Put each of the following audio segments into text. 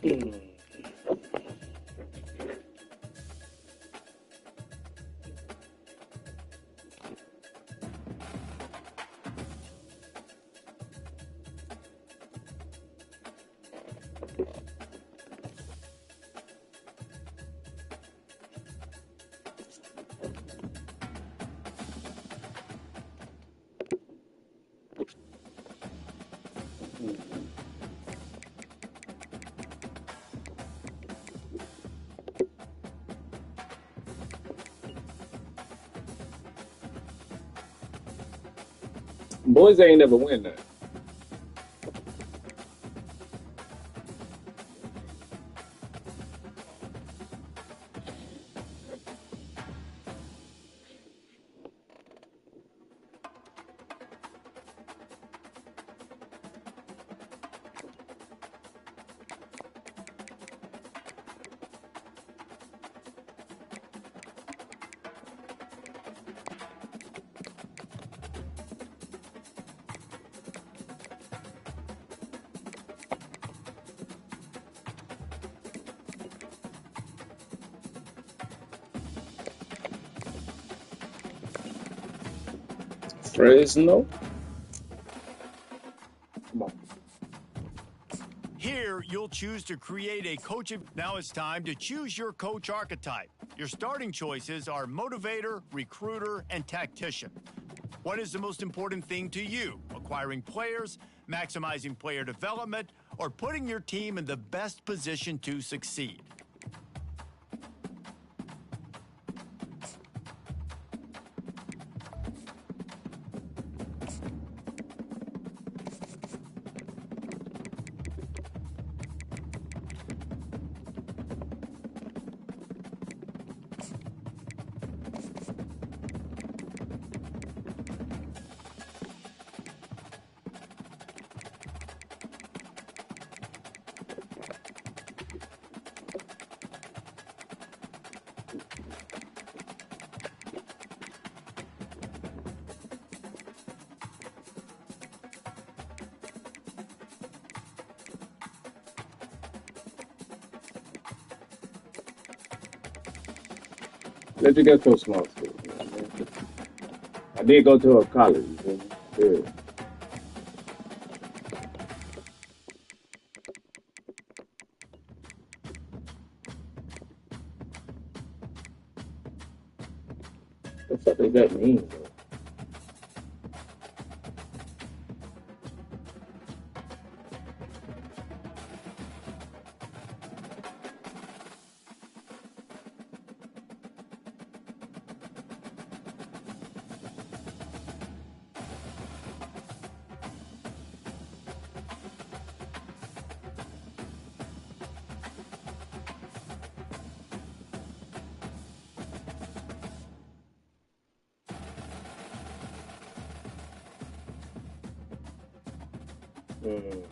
Hmm. Boys ain't never win that. Fresno. Come on. Here, you'll choose to create a coach. Now it's time to choose your coach archetype. Your starting choices are motivator, recruiter, and tactician. What is the most important thing to you? Acquiring players, maximizing player development, or putting your team in the best position to succeed? Let you get so small school. I did go to a college. Yeah. What the fuck does that mean, bro? Mm.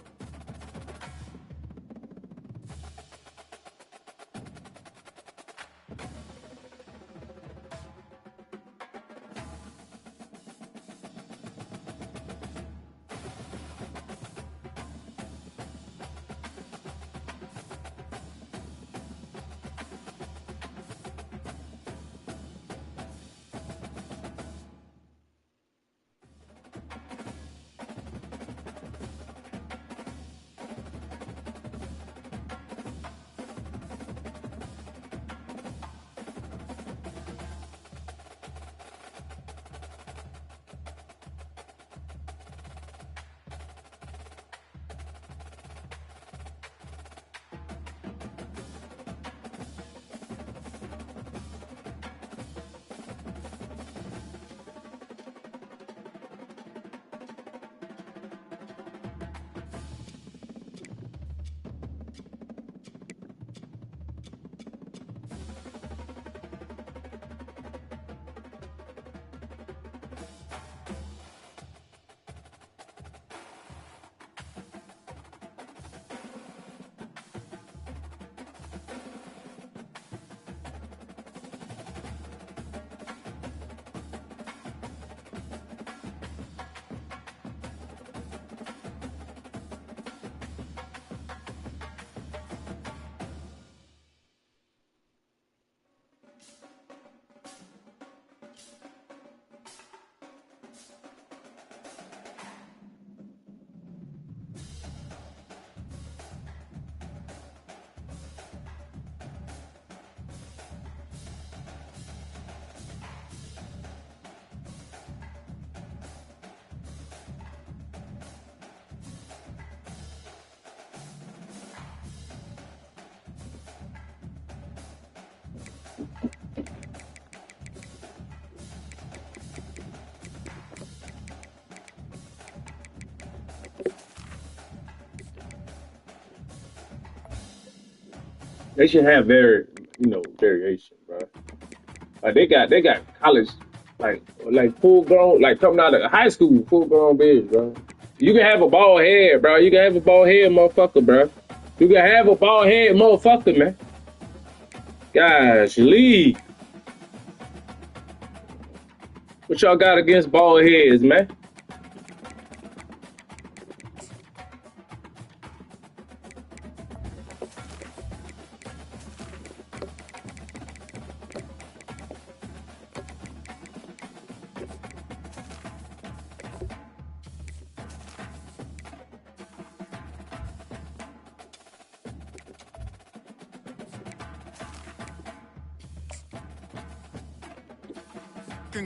They should have variation, bro. Like they got college, like full grown, like coming out of high school, full grown bigs, bro. You can have a bald head, bro. You can have a bald head, motherfucker, bro. You can have a bald head, motherfucker, man. Gosh, Lee. What y'all got against bald heads, man?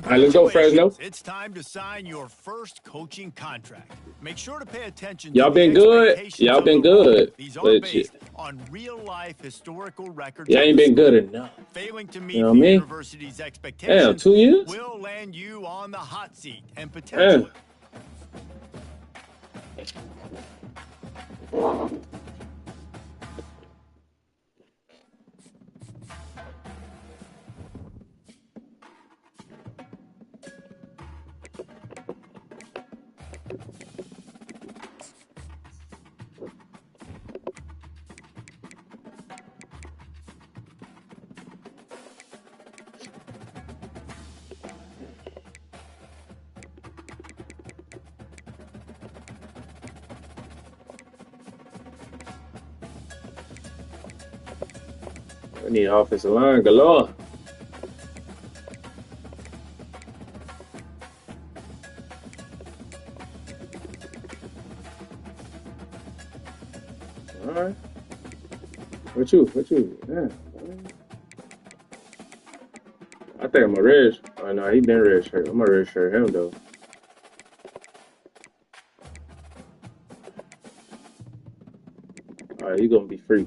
All right, let's go, Fresno. It's time to sign your first coaching contract. Make sure to pay attention Y'all to the been good. expectations Y'all of been the role. good. These are But based on real-life historical records. y'all ain't been good enough. Failing to meet You know what I the mean? university's Damn, expectations 2 years? will land you on the hot seat and Damn. potentially I need offensive line galore. All right. What you? Yeah. I think I'm a red. Oh no, he been red shirt. I'm a red shirt him though. All right, he gonna be free.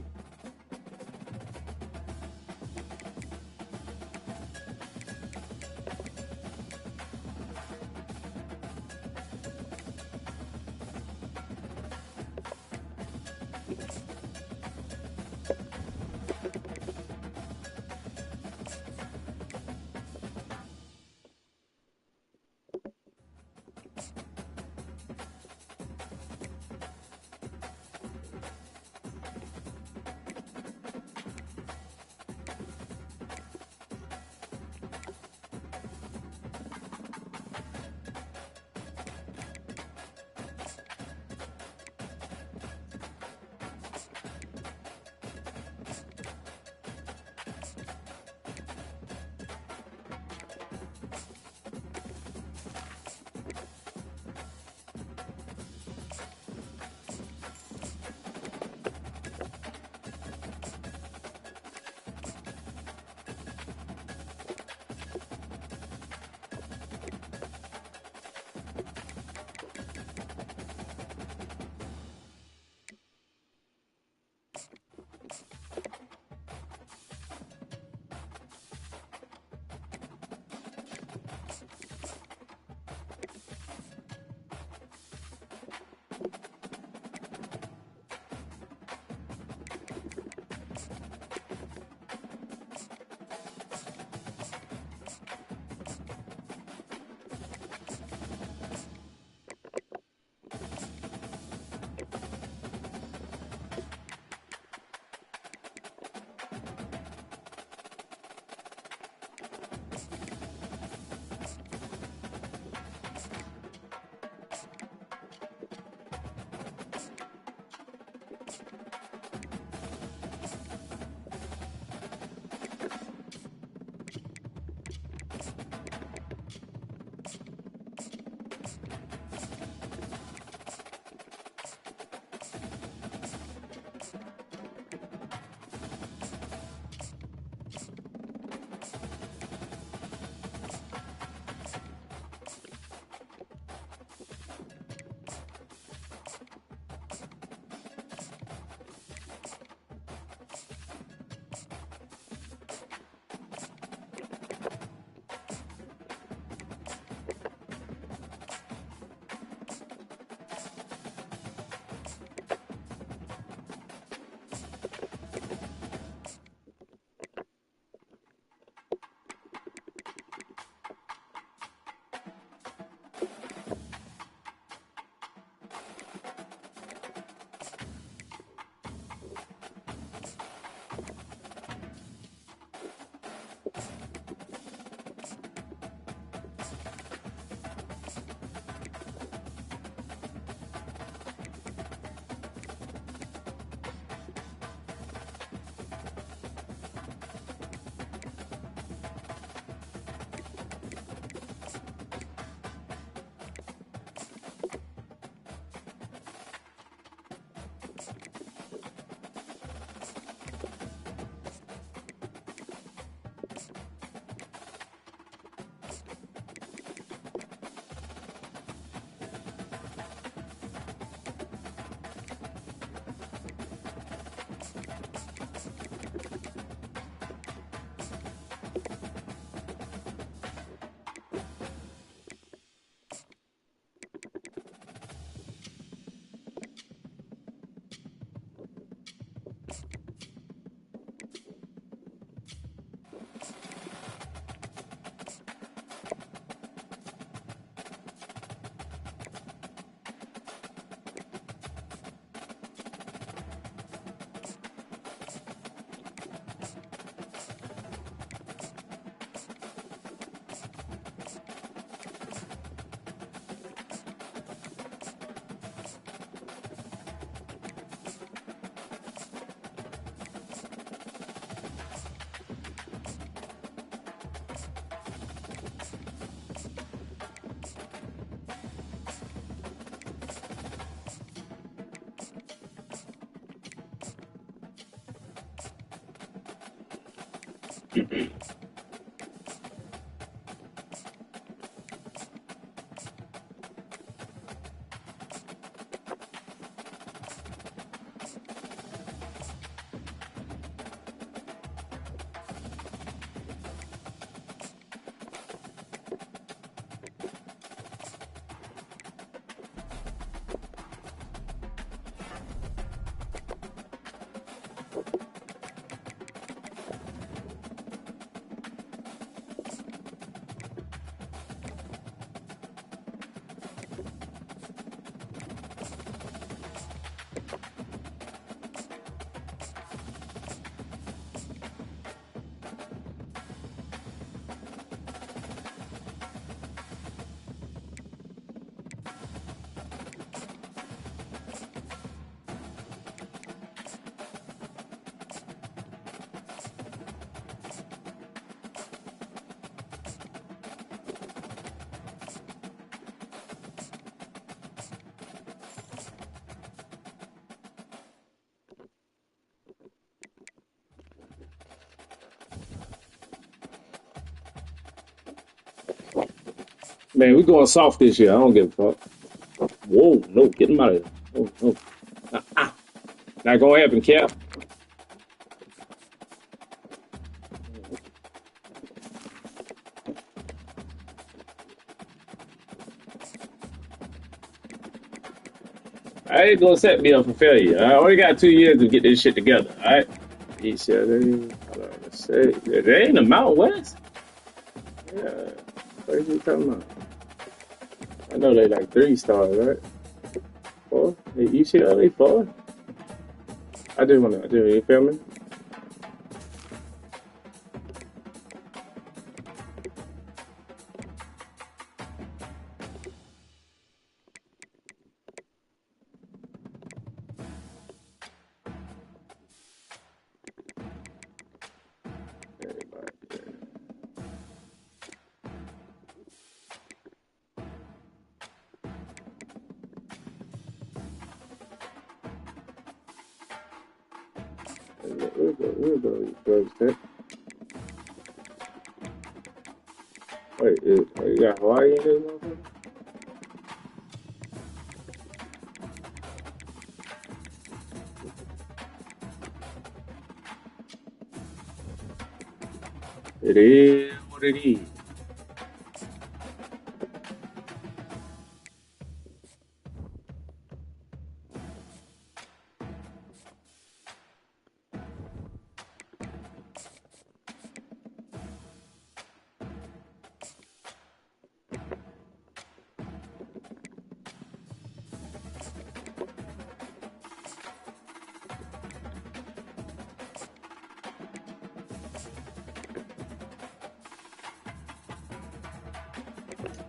Man, we going soft this year. I don't give a fuck. Whoa, no, get him out of here. Oh, no. Not gonna happen, Cap. I ain't gonna set me up for failure. I only got 2 years to get this shit together. All right. He said, hold on, let's say, they ain't the Mountain West. Yeah. What are you talking about? I know they like 3 stars, right? 4? Hey, UCLA 4? You feel me? We'll go, Wait, you got Hawaii in this motherfucker? It is what it is.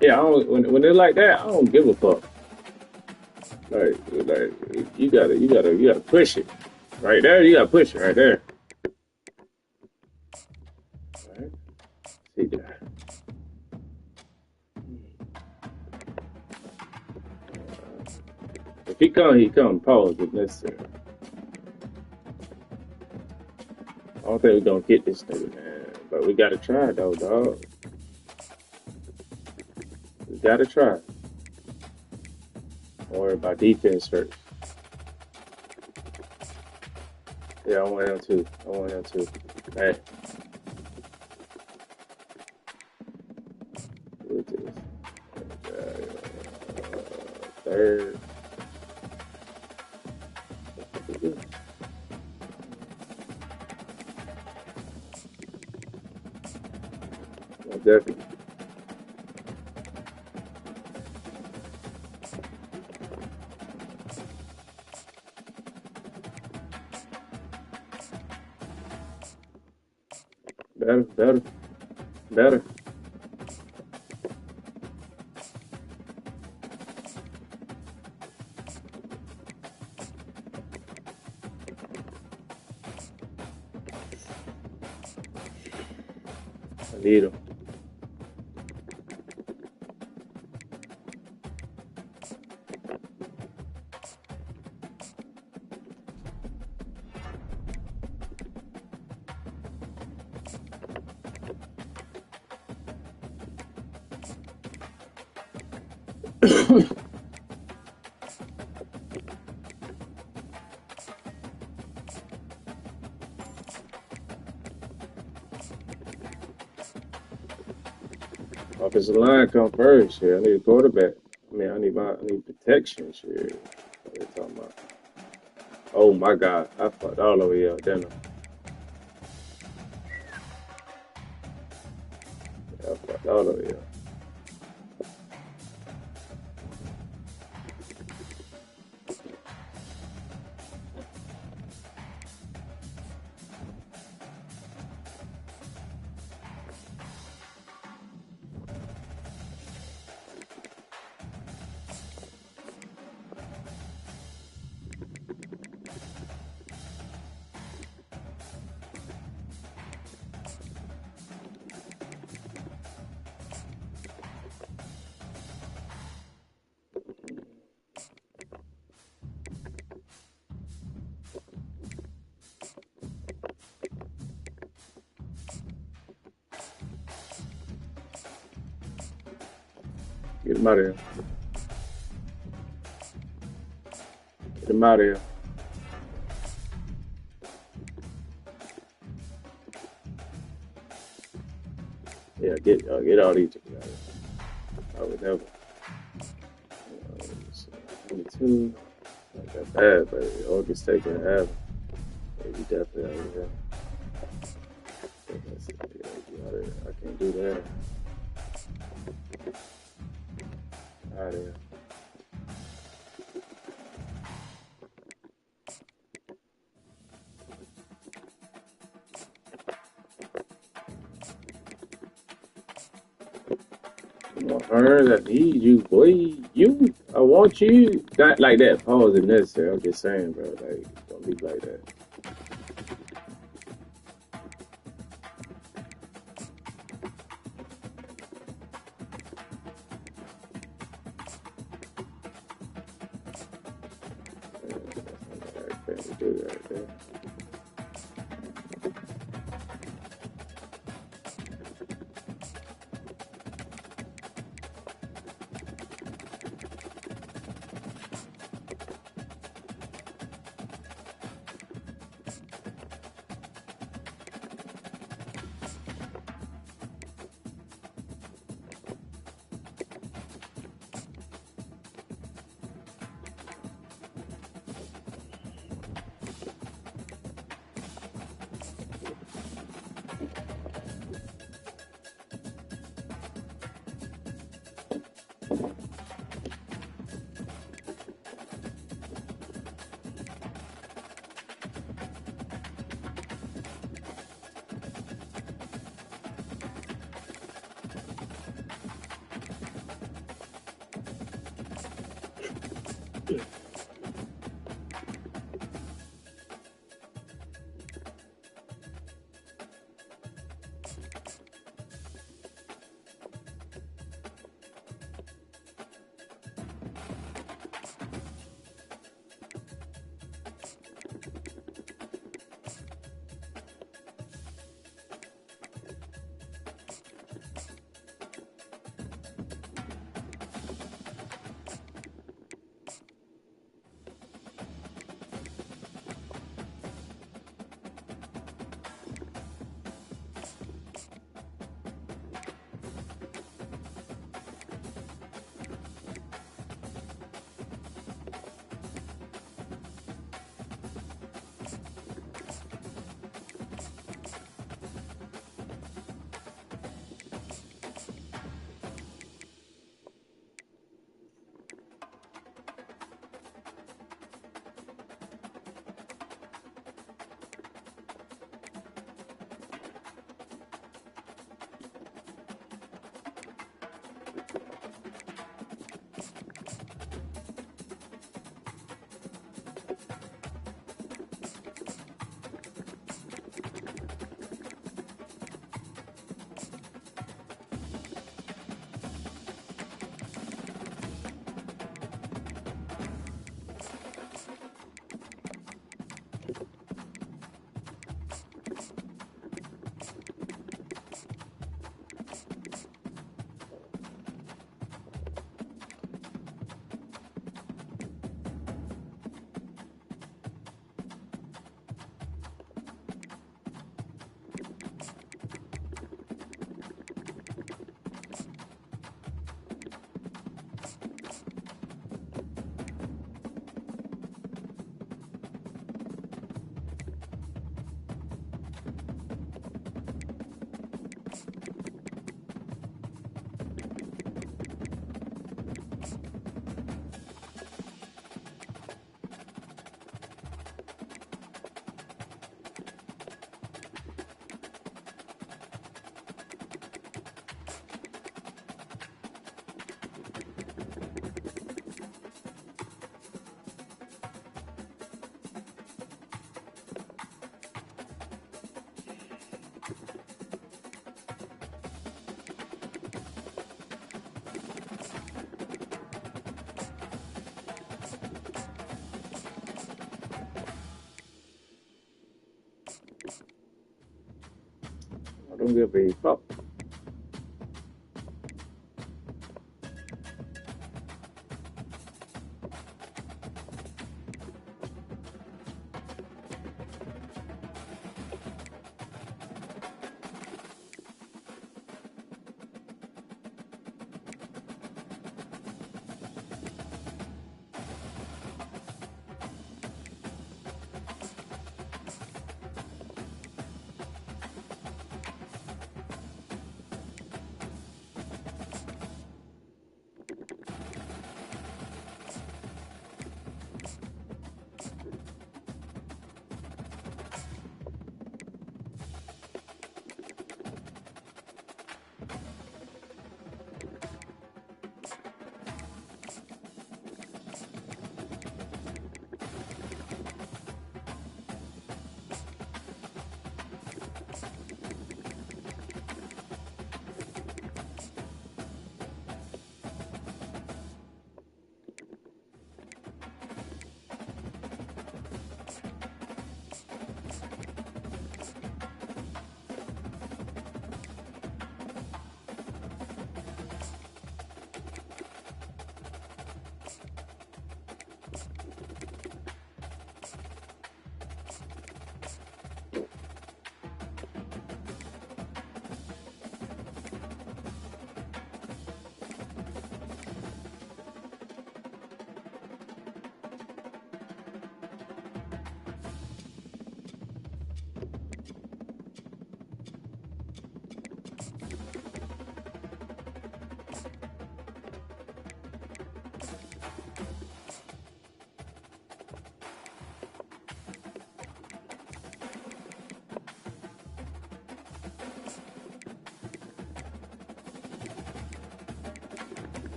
Yeah, I don't, when they're like that, I don't give a fuck. Like you gotta push it. Right there, you gotta push it right there. Right? See that. If he come. Pause if necessary. I don't think we're gonna get this nigga, man. But we gotta try though, dog. We gotta try. Don't worry about defense first. Yeah, I want him too. I want him too. Hey, look at this. Third. Definitely. Better, better, better. I need him. Offensive line come first. Yeah, I need a quarterback. I mean, I need protection. Shit. What are you talking about? Oh my God, I fucked all over here, didn't I? I fucked all over here. Get him out of here. Get him out of here. Yeah, get all these chickens out of here. I would never. 22. Not that bad, but August taking half. Yeah, you definitely out of here. Yeah, get out of here. I can't do that. Out of here. Come on, Hearns, I need you, boy. You, I want you. Not like that. Pause is necessary. I'm just saying, bro. Like, don't be like that. Yeah, that's not the right thing to do right there. Don't give a fuck.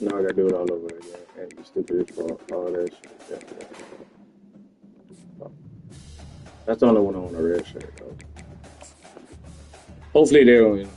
Now I gotta do it all over again. And be stupid as fuck. All that shit. Yeah. That's the only one I want a red shirt though. Hopefully they don't.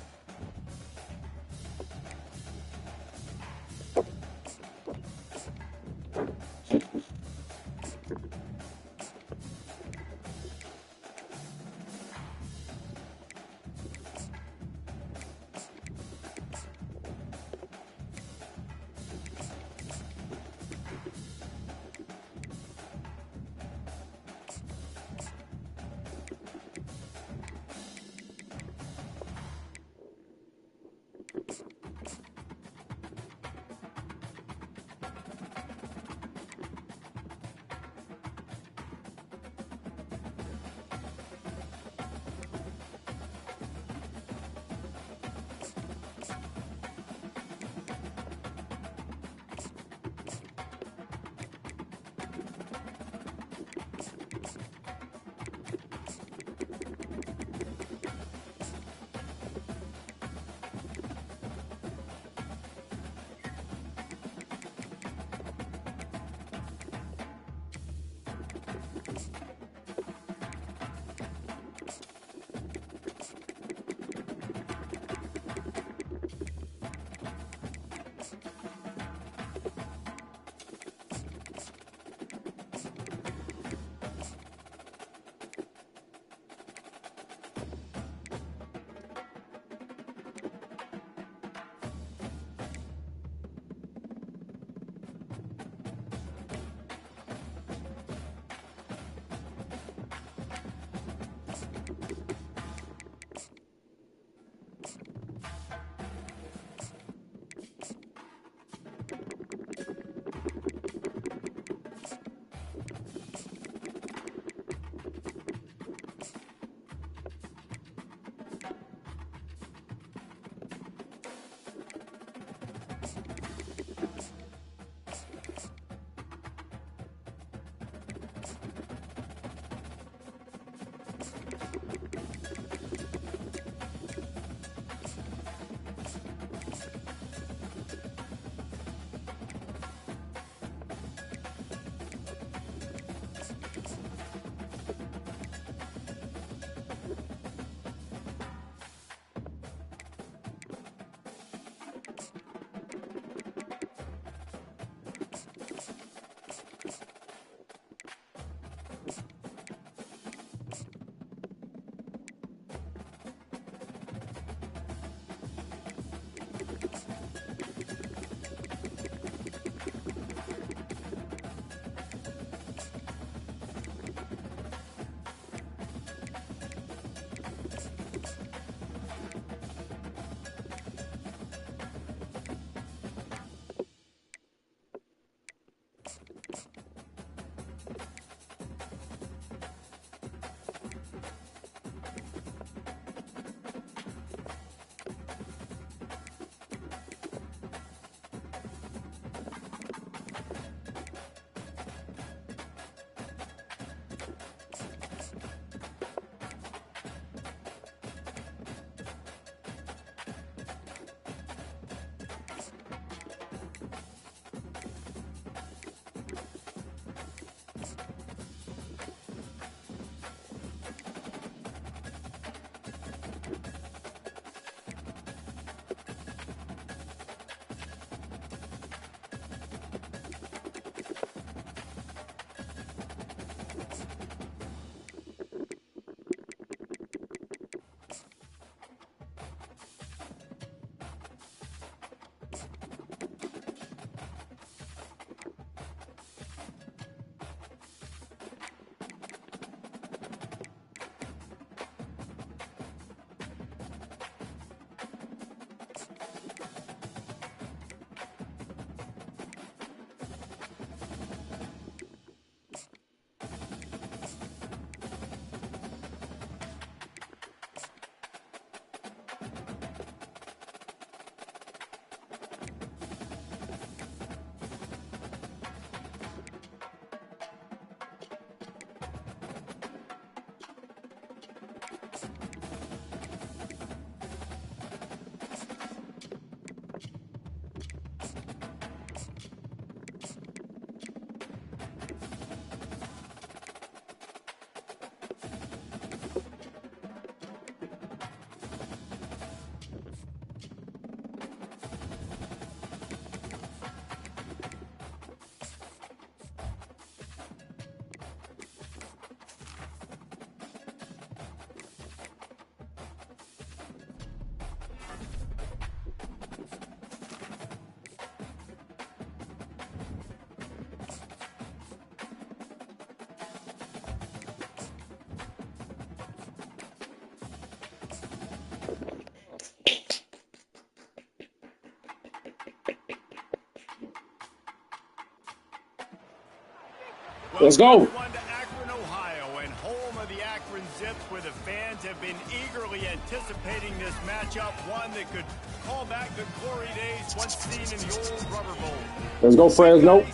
Let's go. Welcome to Akron, Ohio, and home of the Akron Zips, where the fans have been eagerly anticipating this matchup, one that could call back the glory days once seen in the old Rubber Bowl. Let's go, Fresno.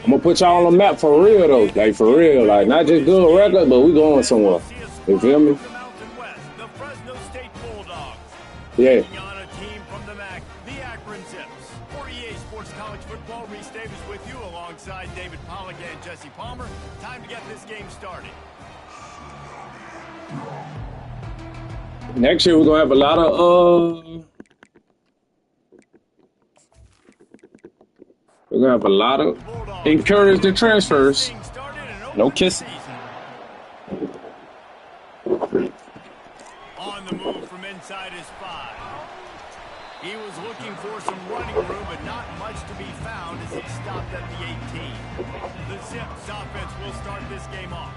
I'm gonna put y'all on the map for real though, like for real, like not just good record, but we going somewhere. You feel me? The Fresno State Bulldogs. Yeah. Taking on a team from the MAC, the Akron Zips. For EA Sports College Football, Reese Davis with you alongside David Pollack and Jesse Palmer. Time to get this game started. Next year we're gonna have a lot of encourage the transfers. No kissing. On the move from inside his 5. He was looking for some running room, but not much to be found as he stopped at the 18. The Zips offense will start this game off.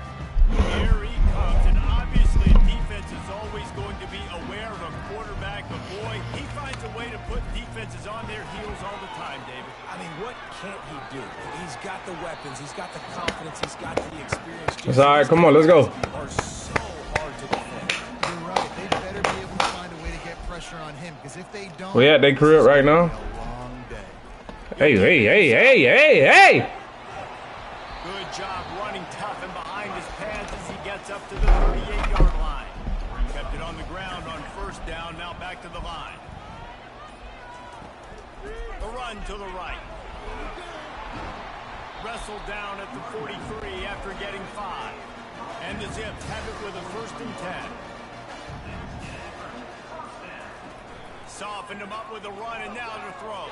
Here he comes, and obviously defense is always going to be aware of a quarterback, but boy, he finds a way to put defenses on their heels all the time, David. I mean, what can't he do? He's got the weapons, he's got the confidence, he's got the experience. It's all right, come on, let's go. Are so hard to defend. You're right. They better be able to find a way to get pressure on him, because if they don't, We at their career right now. a long day. Hey. Good job running tough and behind his pads as he gets up to the 38-yard line. Kept it on the ground on first down, now back to the line. The run to the right. Wrestled down at the 43 after getting 5. And the Zips have it with a 1st and 10. Softened him up with a run, and now to throw.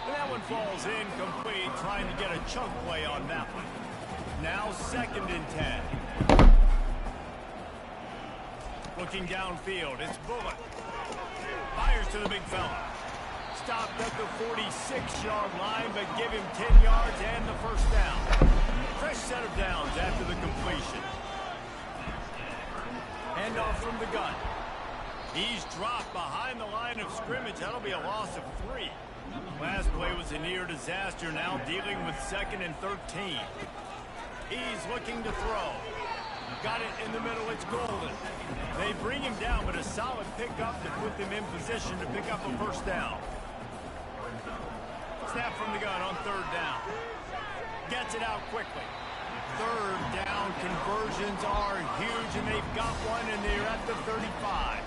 And that one falls incomplete, trying to get a chunk play on that one. Now 2nd and 10. Looking downfield, it's Bullock. Fires to the big fella. Stopped at the 46-yard line, but give him 10 yards and the 1st down. Fresh set of downs after the completion. Hand off from the gun. He's dropped behind the line of scrimmage. That'll be a loss of 3. Last play was a near disaster, now dealing with 2nd and 13. He's looking to throw. Got it in the middle, it's Golden. They bring him down, but a solid pickup to put them in position to pick up a 1st down. Snap from the gun on 3rd down. Gets it out quickly. 3rd down conversions are huge, and they've got one, and they're at the 35.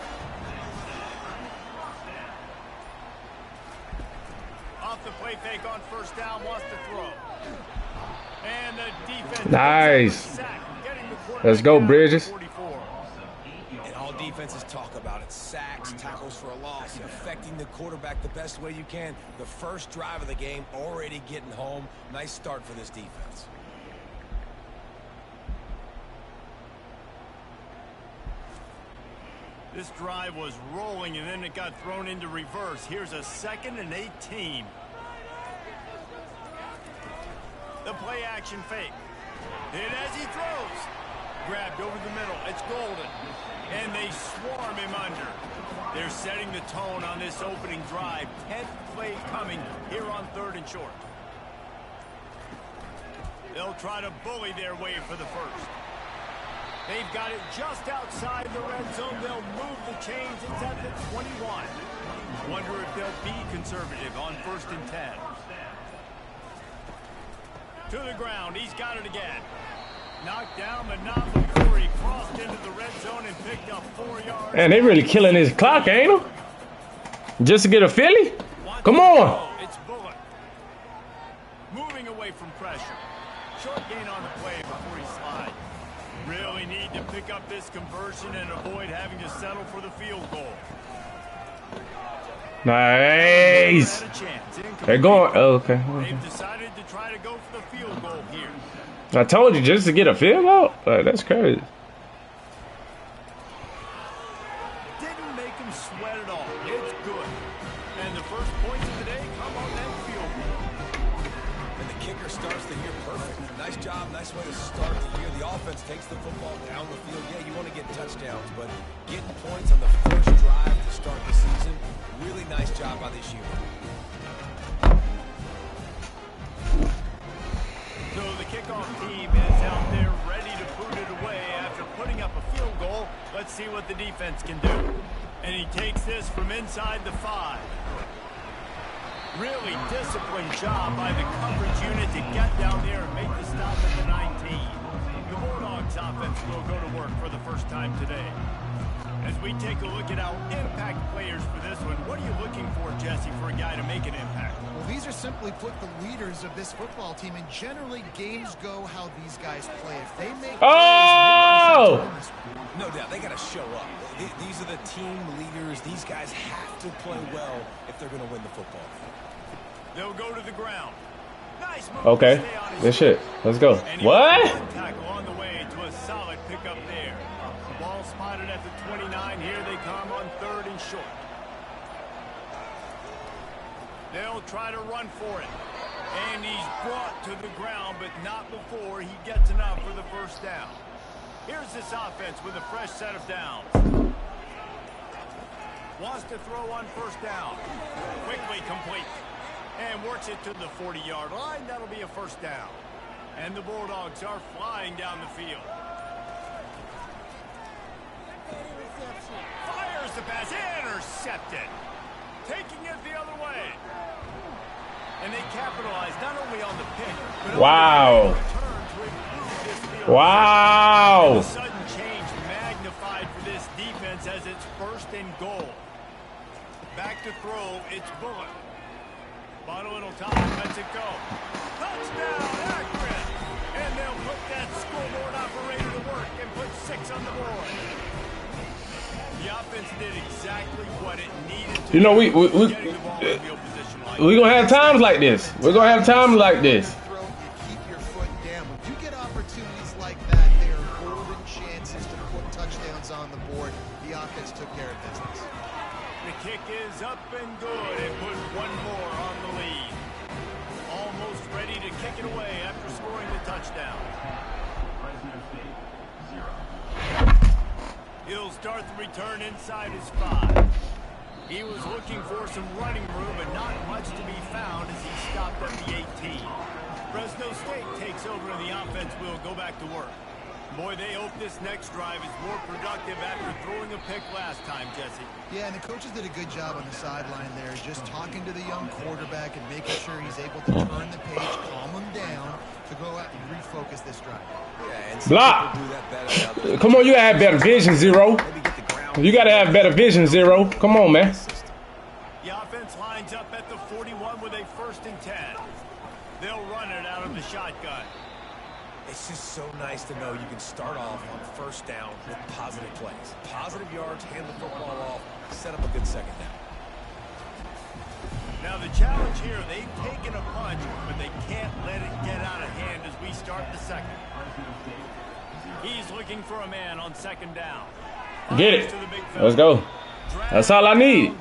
Off the play fake on 1st down, wants to throw. And the defense. Nice. Let's go, Bridges. And all defenses talk about it. Sacks, tackles for a loss, affecting the quarterback the best way you can. The first drive of the game, already getting home. Nice start for this defense. This drive was rolling, and then it got thrown into reverse. Here's a 2nd and 18. The play action fake. Hit as he throws. Grabbed over the middle. It's Golden. And they swarm him under. They're setting the tone on this opening drive. 10th play coming here on 3rd and short. They'll try to bully their way for the 1st. They've got it just outside the red zone. They'll move the chains. It's at the 21. Wonder if they'll be conservative on 1st and 10. To the ground. He's got it again. Knocked down, but not before he crossed into the red zone and picked up 4 yards. And they really killing his clock, ain't they? Just to get a Philly? Come on. It's Bullock. Moving away from pressure. Short gain on the play before he slides. Really need to pick up this conversion and avoid having to settle for the field goal. Nice. They're going. Oh, okay. They've decided to try to go for the field goal here. I told you just to get a field goal. Like, that's crazy. Didn't make him sweat at all. It's good. And the first points of the day come on that field goal. And the kicker starts the year perfect. Nice job, nice way to start the year. The offense takes the football down the field. Yeah, you want to get touchdowns, but getting points on the first drive to start the season, really nice job by this unit. what the defense can do. And he takes this from inside the 5. Really disciplined job by the coverage unit to get down there and make the stop at the 19. The Bulldogs offense will go to work for the first time today. As we take a look at our impact players for this one, what are you looking for, Jesse, for a guy to make an impact? Well, these are simply put the leaders of this football team, and generally games go how these guys play. If they make Oh! No doubt, they got to show up. These are the team leaders. These guys have to play well if they're going to win the football game. They'll go to the ground. Nice move. Okay. Good shit. Let's go. What? Tackle on the way to a solid pickup there. Ball spotted at the 29. Here they come on 3rd and short. They'll try to run for it. And he's brought to the ground, but not before he gets enough for the first down. Here's this offense with a fresh set of downs. Wants to throw on first down. Quickly complete. And works it to the 40-yard line. That'll be a first down. And the Bulldogs are flying down the field. Fires the pass. Intercepted. Taking it the other way. And they capitalize not only on the pick, but wow. Wow. The sudden change magnified for this defense as it's 1st and goal. Back to throw. It's Bullock. Bottle it'll top, lets it go. Touchdown, accurate. And they'll put that scoreboard operator to work and put 6 on the board. The offense did exactly what it needed to. You know, we're gonna have times like this. We're gonna have times like this. You keep your foot down. When you get opportunities like that, they are golden chances to put touchdowns on the board. The offense took care of business. The kick is up and good and put 1 more on the lead. Almost ready to kick it away after scoring the touchdown. He'll start the return inside his 5. He was looking for some running room, but not much to be found as he stopped at the 18. Fresno State takes over and the offense will go back to work. Boy, they hope this next drive is more productive after throwing a pick last time, Jesse. Yeah, and the coaches did a good job on the sideline there, just talking to the young quarterback and making sure he's able to turn the page, calm him down, to go out and refocus this drive. Yeah, and Block. do that better. Come on, you have better vision, Zero. You gotta have better vision, Zero. Come on, man. The offense lines up at the 41 with a 1st and 10. They'll run it out of the shotgun. It's just so nice to know you can start off on 1st down with positive plays. Positive yards, hand the football off, set up a good 2nd down. Now the challenge here, they've taken a punch, but they can't let it get out of hand as we start the 2nd. He's looking for a man on 2nd down. Get it. Let's go. That's all I need.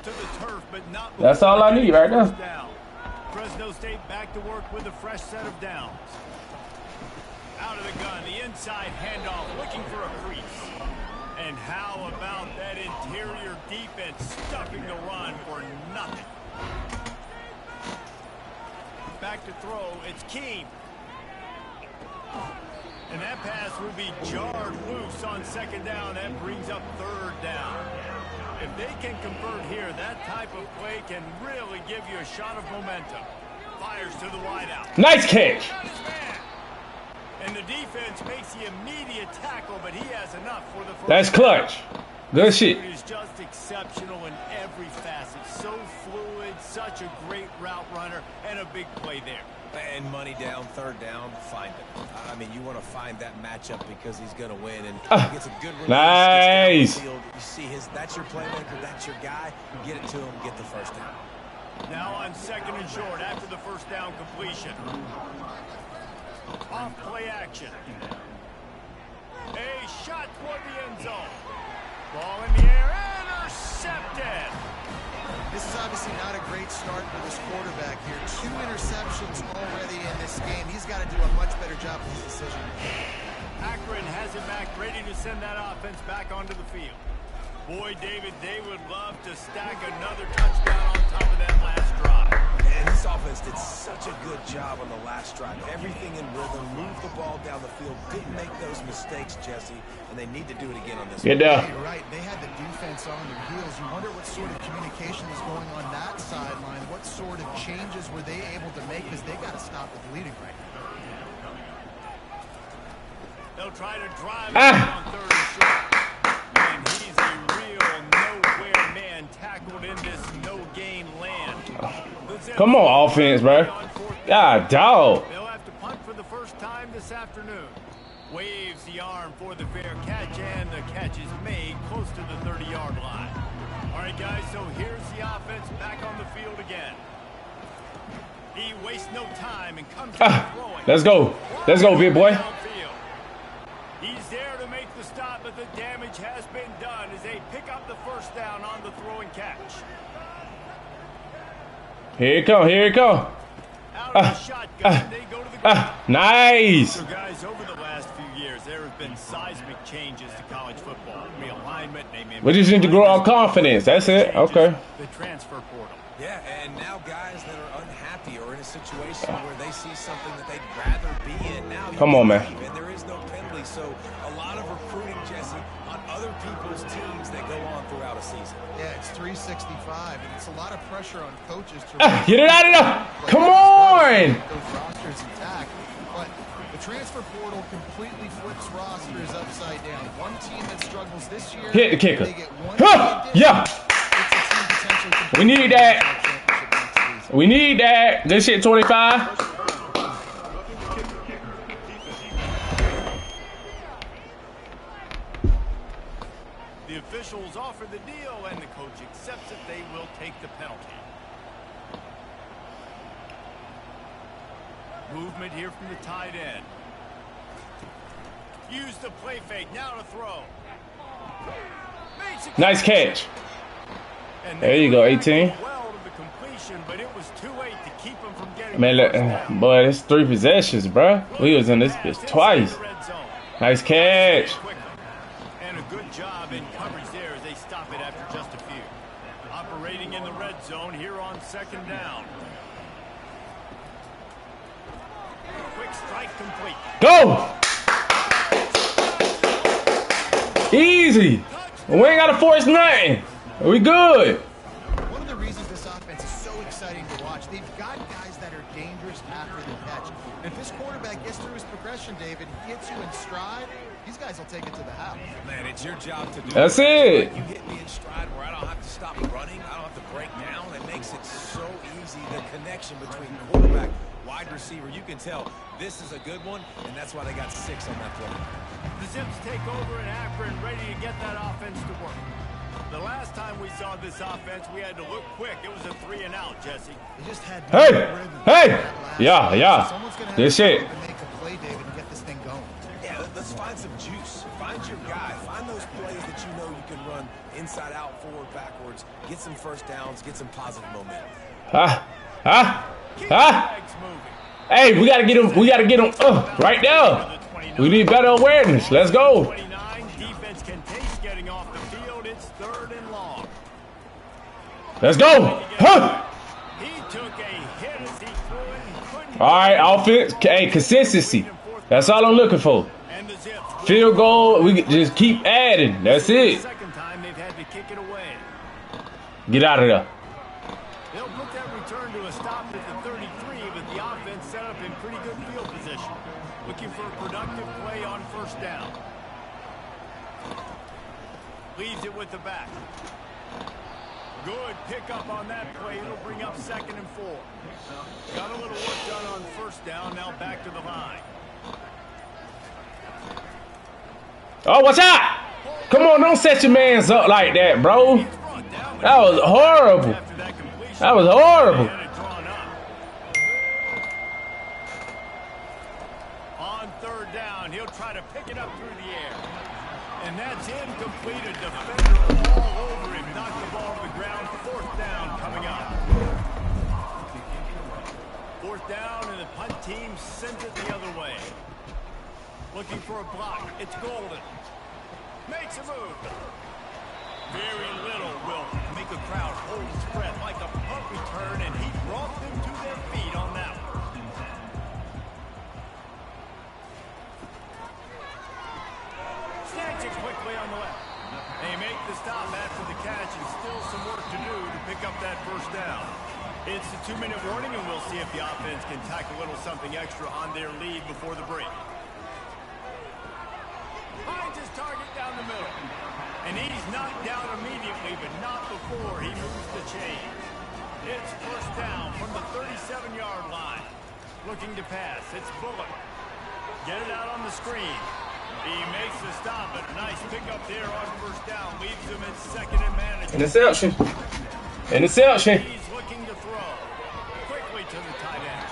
That's all I need right now. Fresno State back to work with a fresh set of downs. Out of the gun, the inside handoff, looking for a crease. And how about that interior defense stuffing the run for nothing? Back to throw, it's Keene. And that pass will be jarred loose on 2nd down. That brings up 3rd down. If they can convert here, that type of play can really give you a shot of momentum. Fires to the wideout. Nice catch. And the defense makes the immediate tackle, but he has enough for the first. That's clutch. Good shit. He is just exceptional in every facet. So fluid, such a great route runner, and a big play there. And money down, 3rd down, find it. I mean, you want to find that matchup because he's going to win. And he gets a good release. Nice. You see that's your playmaker, that's your guy. Get it to him, get the 1st down. Now on 2nd and short after the 1st down completion. Off play action. A shot toward the end zone. Ball in the air, intercepted. This is obviously not a great start for this quarterback here. 2 interceptions already in this game. He's got to do a much better job with his decision. Akron has it back, ready to send that offense back onto the field. Boy, David, they would love to stack another touchdown on top of that last drive. And this offense offense did such a good job on the last drive. Everything in rhythm, moved the ball down the field, didn't make those mistakes, Jesse, and they need to do it again on this one. You're right. They had the defense on their heels. You wonder what sort of communication was going on that sideline. What sort of changes were they able to make, because they got to stop the bleeding right now. They'll try to drive it on third and short. And he's a real nowhere man tackled in this no-gain land. Come on, offense, bro. God, dog. They'll have to punt for the first time this afternoon. Waves the arm for the fair catch, and the catch is made close to the 30-yard line. All right, guys, so here's the offense back on the field again. He wastes no time and comes throwing. Let's go. Let's go, big boy. He's there to make the stop, but the damage has been done as they pick up the first down on the throwing catch. Here it come. Here it come. Out of the shotgun, they go to the ground. Nice. So, guys, over the last few years, there have been seismic changes to college football. Realignment, we just need to grow our confidence. That's it. Okay. The transfer portal. Yeah, and now guys that are unhappy or in a situation where they see something that they'd rather be in now. Come on, man. And there is no penalty, so a lot of recruiting, Jesse, on other people's teams that go on throughout a season. Yeah, it's 365, and it's a lot of pressure on coaches to get it out of there. Come on. Those rosters intact, but the transfer portal completely flips rosters upside down. One team that struggles this year, hit the kicker. They get one yeah. We need that. We need that. This shit 25. The officials offer the deal, and the coach accepts it. They will take the penalty. Movement here from the tight end. Use the play fake. Now to throw. Nice catch. There you go, 18. Well to the completion, but it was too late to keep him from getting. Man, look, boy, it's 3 possessions, bro. We was in this bitch twice. Nice catch. And a good job in coverage there as they stop it after just a few. Operating in the red zone here on second down. Quick strike complete. Go! Easy. We ain't got to force nothing. We good. One of the reasons this offense is so exciting to watch, they've got guys that are dangerous after the catch. And if this quarterback gets through his progression, David, gets you in stride, these guys will take it to the house. Man, it's your job to do That's it. You hit me in stride where I don't have to stop running. I don't have to break down. It makes it so easy. The connection between quarterback, wide receiver, you can tell this is a good one, and that's why they got 6 on that play. The Zips take over in Akron, ready to get that offense to work. The last time we saw this offense, we had to look quick. It was a 3-and-out, Jesse. They just had hey! Yeah. This shit. To make a play, David, and get this thing going. Yeah, let's find some juice. Find your guy. Find those plays that you know you can run inside out, forward, backwards. Get some first downs. Get some positive momentum. Hey, we gotta get him. We gotta get him right there. We need better awareness. Let's go. Defense can taste getting off the field. It's 3rd and long. Let's go. He took a hit as he threw it and couldn't. All right, offense. Hey, consistency. That's all I'm looking for. Field goal. We just keep adding. That's it. Second time they've had to kick it away. Get out of there. They'll put that return to a stop at the 33, but the offense set up in pretty good field position. Looking for a productive play on first down. Leaves it with the back. Good pickup on that play. It'll bring up 2nd and 4. Got a little work done on first down. Now back to the line. Oh, watch out! Come on, don't set your mans up like that, bro. That was horrible. That was horrible. On 3rd down, he'll try to pick it up through the air. And that's incomplete. A defender all over him. Knocked the ball to the ground. 4th down coming up. 4th down, and the punt team sends it the other way. Looking for a block. It's Golden. Makes a move. Very little will make a crowd hold its breath like a punt return, and he brought them to their feet. do to pick up that first down. It's a 2-minute warning, and we'll see if the offense can tack a little something extra on their lead before the break. Finds his target down the middle. And he's knocked down immediately, but not before he moves the chains. It's first down from the 37-yard line. Looking to pass. It's Bullock. Get it out on the screen. He makes the stop, but a nice pickup there on first down. Leaves him in second and manageable. Interception. Interception. He's looking to throw. Quickly to the tight end.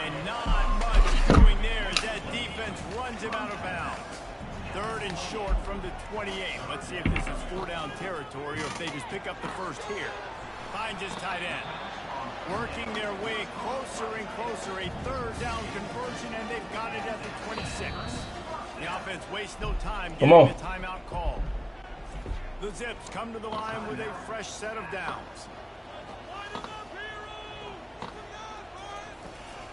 And not much doing there as that defense runs him out of bounds. Third and short from the 28. Let's see if this is 4-down territory or if they just pick up the first here. Finds his tight end. Working their way closer and closer. A third-down conversion, and they've got it at the 26. The offense wastes no time getting the timeout call. The Zips come to the line with a fresh set of downs.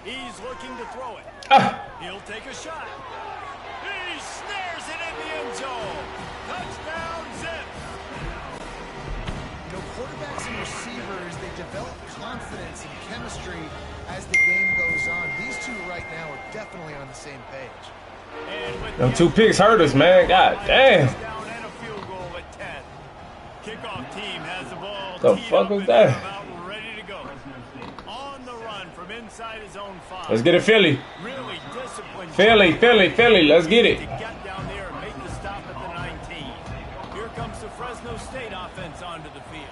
He's looking to throw it. He'll take a shot. He snares it in the end zone. Touchdown, Zips. You know, quarterbacks and receivers, they develop confidence and chemistry as the game goes on. These two right now are definitely on the same page. Them 2 picks hurt us, man. God damn. And a field goal at 10. Kickoff team has the ball. The fuck was that? Ready to go. On the run from inside his own 5. Let's get it, Philly. Really disciplined. Philly. Let's get it. To get down there and make the stop at the 19. Here comes the Fresno State offense onto the field.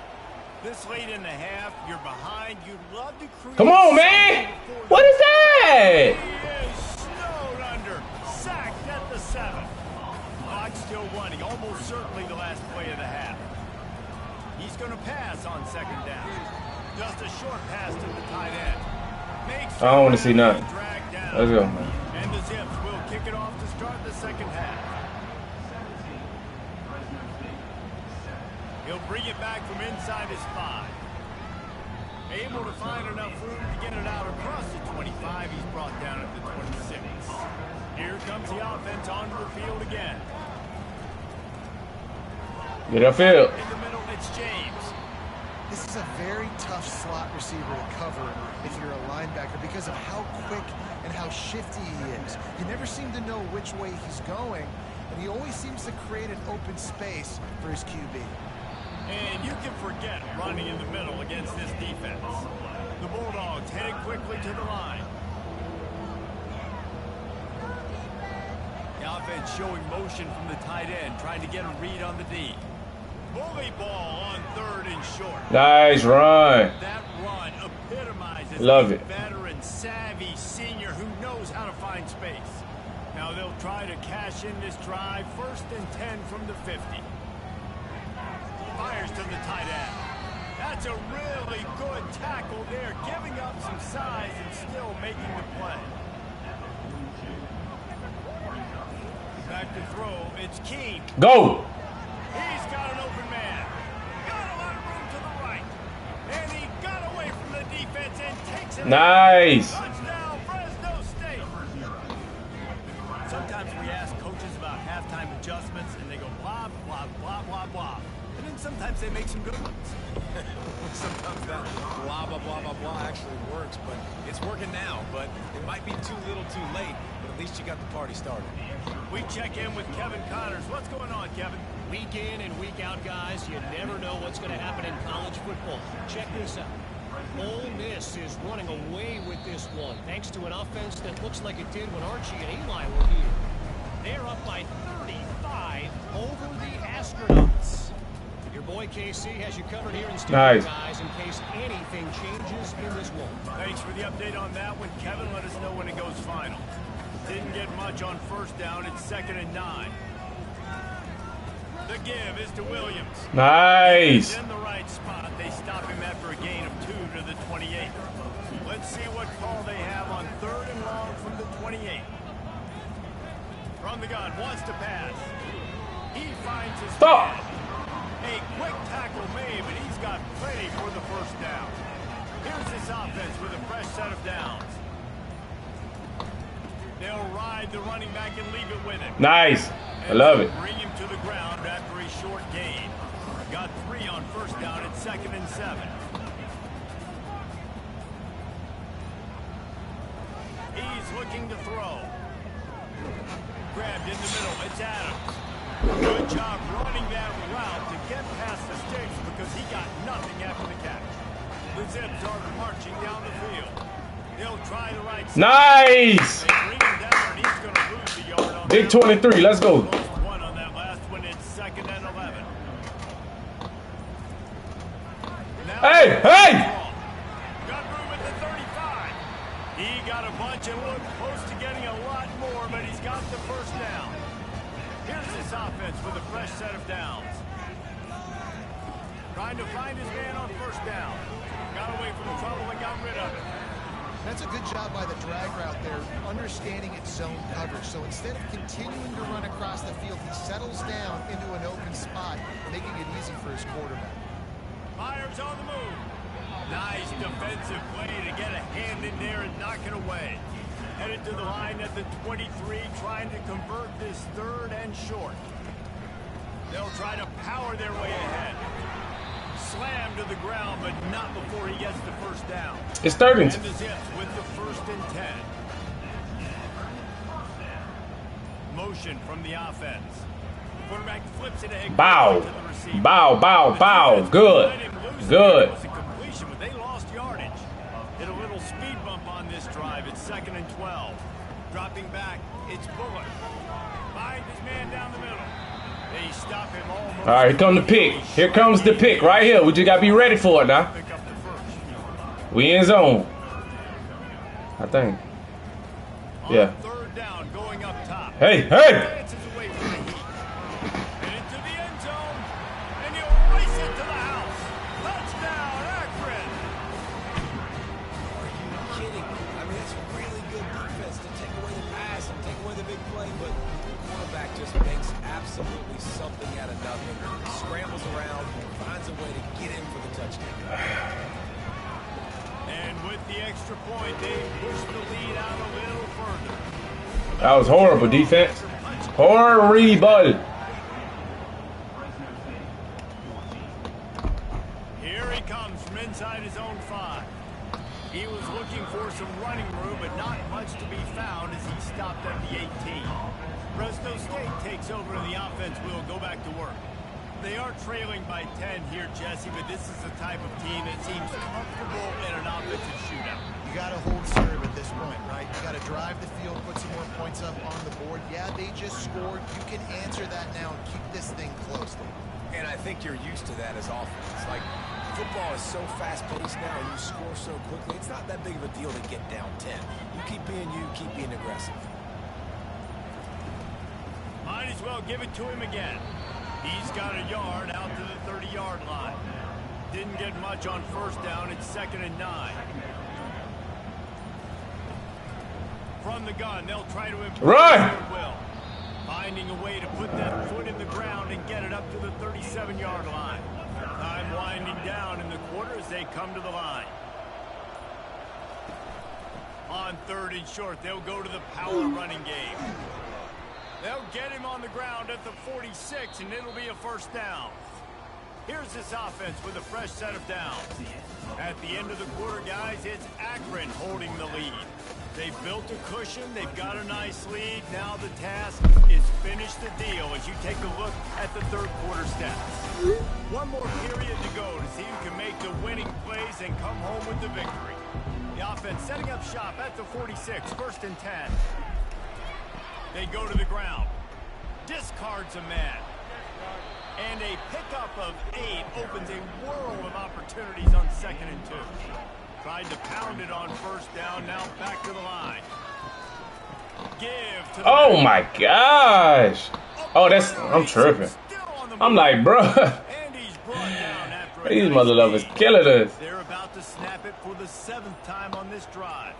This late in the half, you're behind. You'd love to create. Come on, man. What is that? He is snowed under. Sacked at the 7. Clock still running. Almost certainly the last play of the half. He's going to pass on second down. Just a short pass to the tight end. Makes I don't want to see nothing. Let's go, man. And the Zips will kick it off to start the second half. He'll bring it back from inside his 5. Able to find enough room to get it out across the 25. He's brought down at the 26. Here comes the offense onto the field again. Get upfield. In the middle, it's James. This is a very tough slot receiver to cover if you're a linebacker because of how quick and how shifty he is. You never seem to know which way he's going, and he always seems to create an open space for his QB. And you can forget running in the middle against this defense. The Bulldogs headed quickly to the line. The offense showing motion from the tight end, trying to get a read on the D. Bully ball on third and short. Nice run. That run epitomizes Love a it. veteran, savvy senior who knows how to find space. Now they'll try to cash in this drive. First and 10 from the 50. Fires to the tight end. That's a really good tackle there, giving up some size and still making the play. Back to throw, it's Keene. Go. He's got an open man. Got a lot of room to the right. And he got away from the defense and takes it. Nice. Touchdown, Fresno State. Sometimes we ask coaches about halftime adjustments and they go blah, blah, blah, blah, blah. And then sometimes they make some good ones. Sometimes that blah, blah, blah, blah, blah actually works, but it's working now. But it might be too little too late, but at least you got the party started. We check in with Kevin Connors. What's going on, Kevin? Week in and week out, guys, you never know what's going to happen in college football. Check this out. Ole Miss is running away with this one, thanks to an offense that looks like it did when Archie and Eli were here. They're up by 35 over the Astronauts. Your boy KC has you covered here in studio, Nice. guys, in case anything changes in this one. Thanks for the update on that one, Kevin. Let us know when it goes final. Didn't get much on first down. It's 2nd and 9. The give is to Williams. Nice. He's in the right spot. They stop him after a gain of 2 to the 28. Let's see what call they have on 3rd and long from the 28. From the gun, wants to pass. He finds his Stop. man. A quick tackle made, but he's got plenty for the first down. Here's this offense with a fresh set of downs. They'll ride the running back and leave it with him. Nice. I love it. Bring him to the ground after a short gain. Got 3 on first down at 2nd and 7. He's looking to throw. Grabbed in the middle. It's Adams. Good job running that route to get past the sticks because he got nothing after the catch. The Zips are marching down the field. They'll try the right side. Nice. They bring him down, and he's going to lose the yard on Big 23. Let's go. Lost 1 on that last one. It's 2nd and 11. Now Hey. got room at the 35. He got a bunch and looked close to getting a lot more, but he's got the first down. Here's this offense with a fresh set of downs. Trying to find his man on first down. Got away from the trouble and got rid of it. That's a good job by the drag route there, understanding its zone coverage. So instead of continuing to run across the field, he settles down into an open spot, making it easy for his quarterback. Myers on the move. Nice defensive play to get a hand in there and knock it away. Headed to the line at the 23, trying to convert this 3rd and short. They'll try to power their way ahead. Slammed to the ground, but not before he gets the first down. It's 3rd and And the Zips with the 1st and 10. Motion from the offense. Quarterback flips it ahead. bow. To the receiver. Bow. Good. Let him loose. Good. It was a completion, but they lost yardage. Hit a little speed bump on this drive. It's 2nd and 12. Dropping back, it's Bullock. Finds his man down the middle. They stop him almost. All right, here comes the pick. Here comes the pick right here. We just got to be ready for it now. Pick up the first. We in zone. I think. Yeah. 3rd down, going up top. Hey. Advances away from the heat. And into the end zone. And he'll race it to the house. Touchdown, Akron. Are you kidding? I mean, that's really good defense to take away the pass and take away the big play, but the quarterback just makes absolutely something out of nothing. Scrambles around, finds a way to get in for the touchdown. And with the extra point, they push the lead out a little further. That was horrible defense. Horrible. Here he comes from inside his own 5. He was looking for some running room, but not much to be found as he stopped at the 18. Fresno State takes over and the offense will go back to work. They are trailing by 10 here, Jesse, but this is the type of team that seems comfortable in an offensive shootout. You got to hold serve at this point, right? You got to drive the field, put some more points up on the board. Yeah, they just scored. You can answer that now and keep this thing close. And I think you're used to that as offense. Like, football is so fast-paced now and you score so quickly, it's not that big of a deal to get down 10. You keep being aggressive. Might as well give it to him again. He's got a yard out to the 30-yard line. Didn't get much on first down. It's 2nd and 9. From the gun, they'll try to improve their will. Finding a way to put that foot in the ground and get it up to the 37-yard line. Time winding down in the quarter as they come to the line. On 3rd and short, they'll go to the power running game. They'll get him on the ground at the 46, and it'll be a first down. Here's this offense with a fresh set of downs. At the end of the quarter, guys, it's Akron holding the lead. They've built a cushion. They've got a nice lead. Now the task is finish the deal as you take a look at the 3rd quarter stats. One more period to go to see who can make the winning plays and come home with the victory. The offense setting up shop at the 46, 1st and 10. They go to the ground. Discards a man. And a pickup of 8 opens a world of opportunities on 2nd and 2. Tried to pound it on first down. Now back to the line. Give to the Oh my gosh. Oh, I'm tripping. I'm like, bro. And he's brought down after These mother lovers killing us. They're about to snap it for the 7th time on this drive.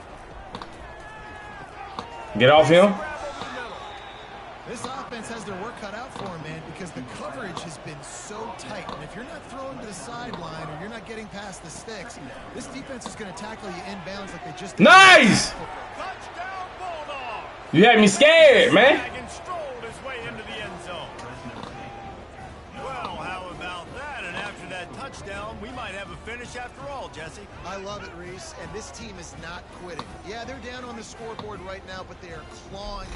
Get off him. This offense has their work cut out for them, man, because the coverage has been so tight. And if you're not throwing to the sideline or you're not getting past the sticks, this defense is going to tackle you inbounds like they just did. Nice! Touchdown, Bulldog! You had me scared, man. And strolled his way into the end zone. Well, how about that? touchdown, we might have a finish after all, Jesse. I love it, Reese, and this team is not quitting. Yeah, they're down on the scoreboard right now, but they are clawing.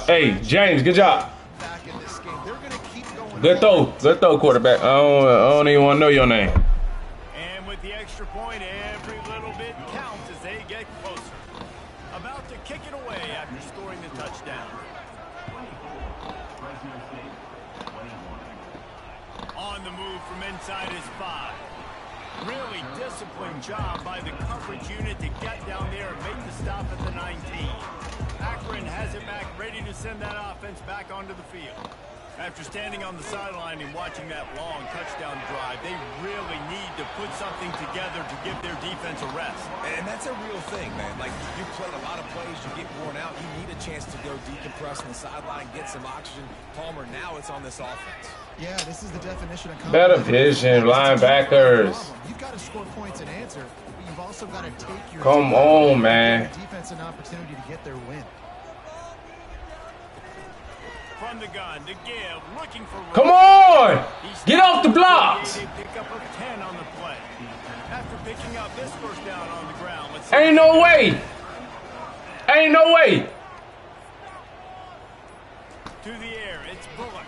Hey, James, good job. Back in this game. They're going to keep going. Good throw, quarterback. I don't even want to know your name. And with the extra point, every little bit counts as they get closer. About to kick it away after scoring the touchdown. On the move from inside his 5. Really disciplined job by the coverage unit to get down there and make the stop at the 19. Akron has it back, ready to send that offense back onto the field. After standing on the sideline and watching that long touchdown drive, they really need to put something together to give their defense a rest. And that's a real thing, man. Like, you played a lot of plays, you get worn out, you need a chance to go decompress on the sideline, get some oxygen. Palmer, now it's on this offense. Yeah, this is the definition of better vision, linebackers. You've got to score points and answer, but you've also got to take your Come on, man. defense an opportunity to get their win. From the gun to give, looking for. Come on! Get off the blocks! Pick up a 10 on the play. After picking up this first down on the ground, let's Ain't no way! Ain't no way! To the air, it's Bullock.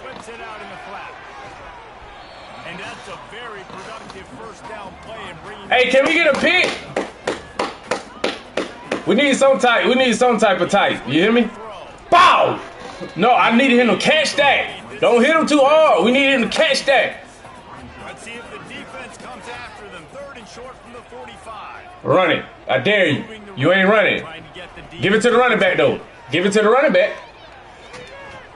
Flips it out in the flat. And that's a very productive first down play and bringing. Hey, can we get a pick? We need some type of type. You hear me? Bow! No, I needed him to catch that. Don't hit him too hard. We need him to catch that. Let's see if the defense comes after them. 3rd and short from the 45. Run it. I dare you. You ain't running. Give it to the running back, though. Give it to the running back.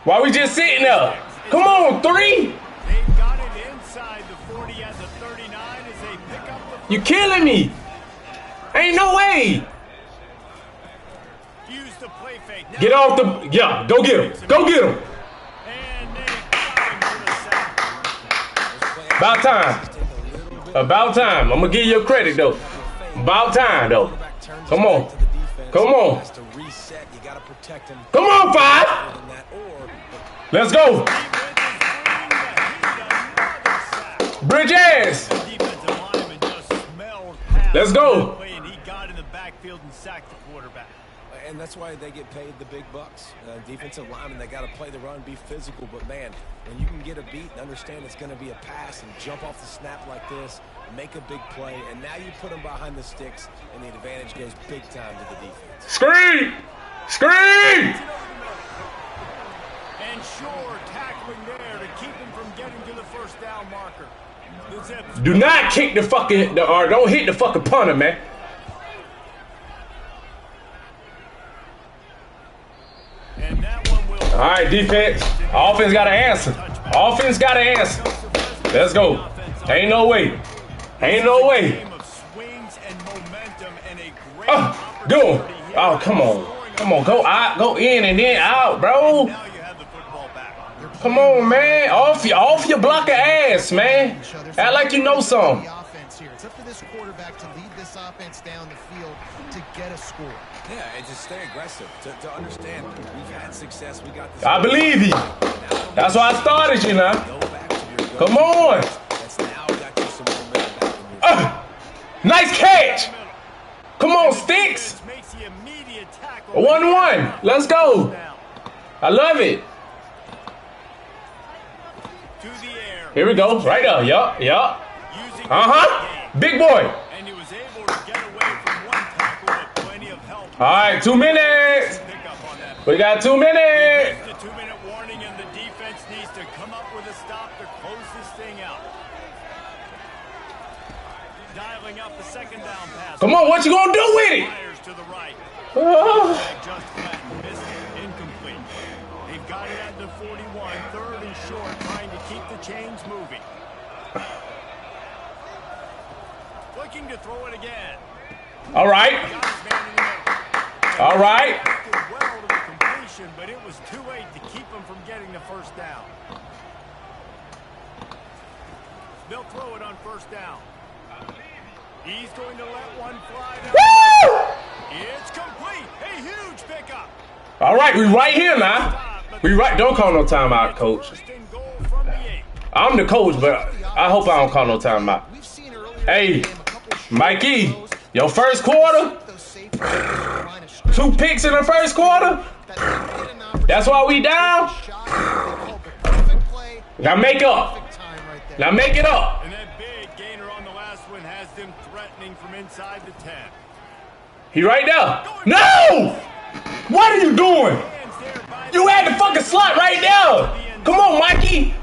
Why we just sitting there? Come on, 3. They've got it inside the 40 at the 39 as they pick up the. You killing me. Ain't no way. Get off the... Yeah, go get him. Go get him. About time. About time. I'm going to give you a credit, though. About time, though. Come on. Come on. Come on, 5. Let's go. Bridges. Let's go. He got in the backfield and sacked the quarterback. And that's why they get paid the big bucks. Defensive linemen, they got to play the run, be physical. But, man, when you can get a beat and understand it's going to be a pass and jump off the snap like this, make a big play, and now you put them behind the sticks, and the advantage goes big time to the defense. Screen! Screen! And Shore tackling there to keep him from getting to the first down marker. Do not kick the fucking... or don't hit the fucking punter, man. And that one will. All right, defense. Offense got to answer. Offense got to answer. Let's go. Ain't no way. Ain't no way. Go. Oh, come on. Come on. Go out. Go in and then out, bro. Come on, man. Off your blocker ass, man. Act like you know something. It's up to this quarterback to lead this offense down the field to get a score. Yeah, and just stay aggressive. To understand, we've had success. We got this. I believe you. That's why I started you now. Come on. Nice catch. Come on, Sticks. 1-1. Let's go. I love it. Here we go. Right there. Yup. Yup. Big boy. And he was able to get away from one tackle with plenty of help. All right, 2 minutes. We got 2 minutes. The 2-minute warning, and the defense needs to come up with a stop to close this thing out. Dialing up the second down pass. Come on, what you gonna do with it? Fires to the right. Just flat, missed it, incomplete. They've got it at the 41, 3rd and short, trying to keep the chains moving. Looking to throw it again. All right. All right. Well to the completion, but it was too late to keep him from getting the first down. They'll throw it on first down. He's going to let one fly down. Woo! It's complete. A huge pickup. All right, we right here now. We right. Don't call no timeout, coach. I'm the coach, but I hope I don't call no timeout. Hey, Mikey, your first quarter, 2 picks in the first quarter. That's why we down. Now make up. Now make it up. And that big gainer on the last one has them threatening from inside the 10. He right there. No! What are you doing? You had the fucking slot right there. Come on, Mikey.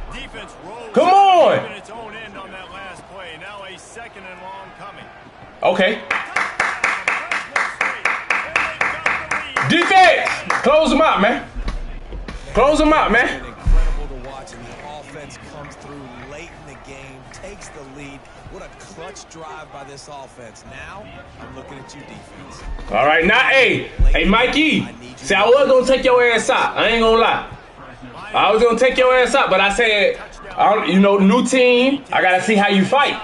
Come on. Its own end on that last play. Now a second and long coming. Okay. Defense. Close them out, man. Close them out, man. Incredible to watch, and the offense comes through late in the game, takes the lead. What a clutch drive by this offense. Now, I'm looking at you, defense. All right, now, hey, Mikey. See, I was gonna take your ass out. I ain't gonna lie. I was gonna take your ass out, but I said, you know, new team. I gotta see how you fight.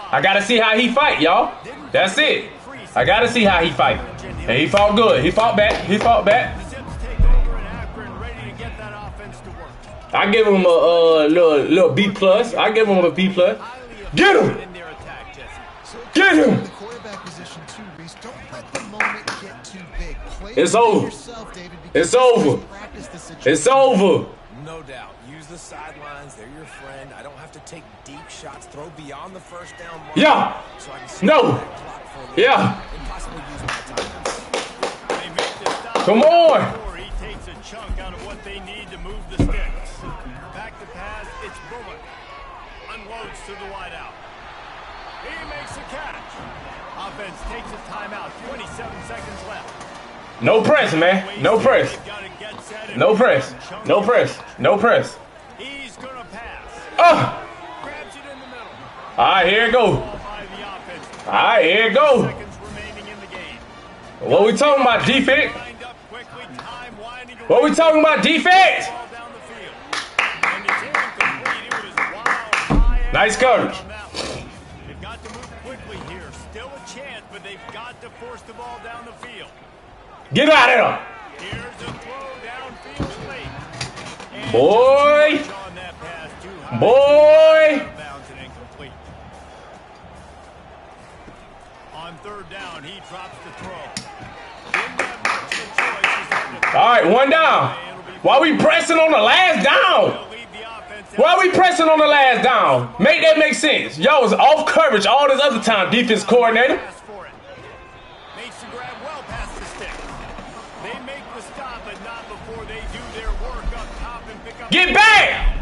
I gotta see how he fight, y'all. That's it. I gotta see how he fight. And he fought good. He fought back. He fought back. I give him a little B plus. I give him a B plus. Get him. Get him. It's over. It's over. It's over. No doubt. Use the sidelines. They're your friend. I don't have to take deep shots. Throw beyond the first down mark. Yeah. So I can No. Yeah. Come on. He takes a chunk out of what they need to move the sticks. Back to pass. It's Bullock. Unloads to the wideout. He makes a catch. Offense takes a timeout. 27 seconds left. No press, man. No press. No press. No press. No press. He's gonna pass. Oh. Grabs it in the middle. All right, here it go. Ball by the offense. All right, here it go. Seconds remaining in the game. What we talking about, defense? Lined up quickly. Time winding What we talking about, defense? ball down the field. And it's incomplete. It was wild high. Nice coverage. On that one. They've got to move quickly here. Still a chance, but they've got to force the ball down the field. Get out of there. Here's a throw downfield late. And Boy. on that pass, too high. Boy. Bounds and incomplete. On third down, he drops the throw. Didn't have much of a choice. He's had to All right, one down. Why we pressing on the last down? leave the offense out. Why we pressing on the last down? Make that make sense. Y'all was off coverage all this other time, defense coordinator. Pass for it. Makes the grab well past the stick. They make the stop, but not before they do their work up top and pick up. Get back.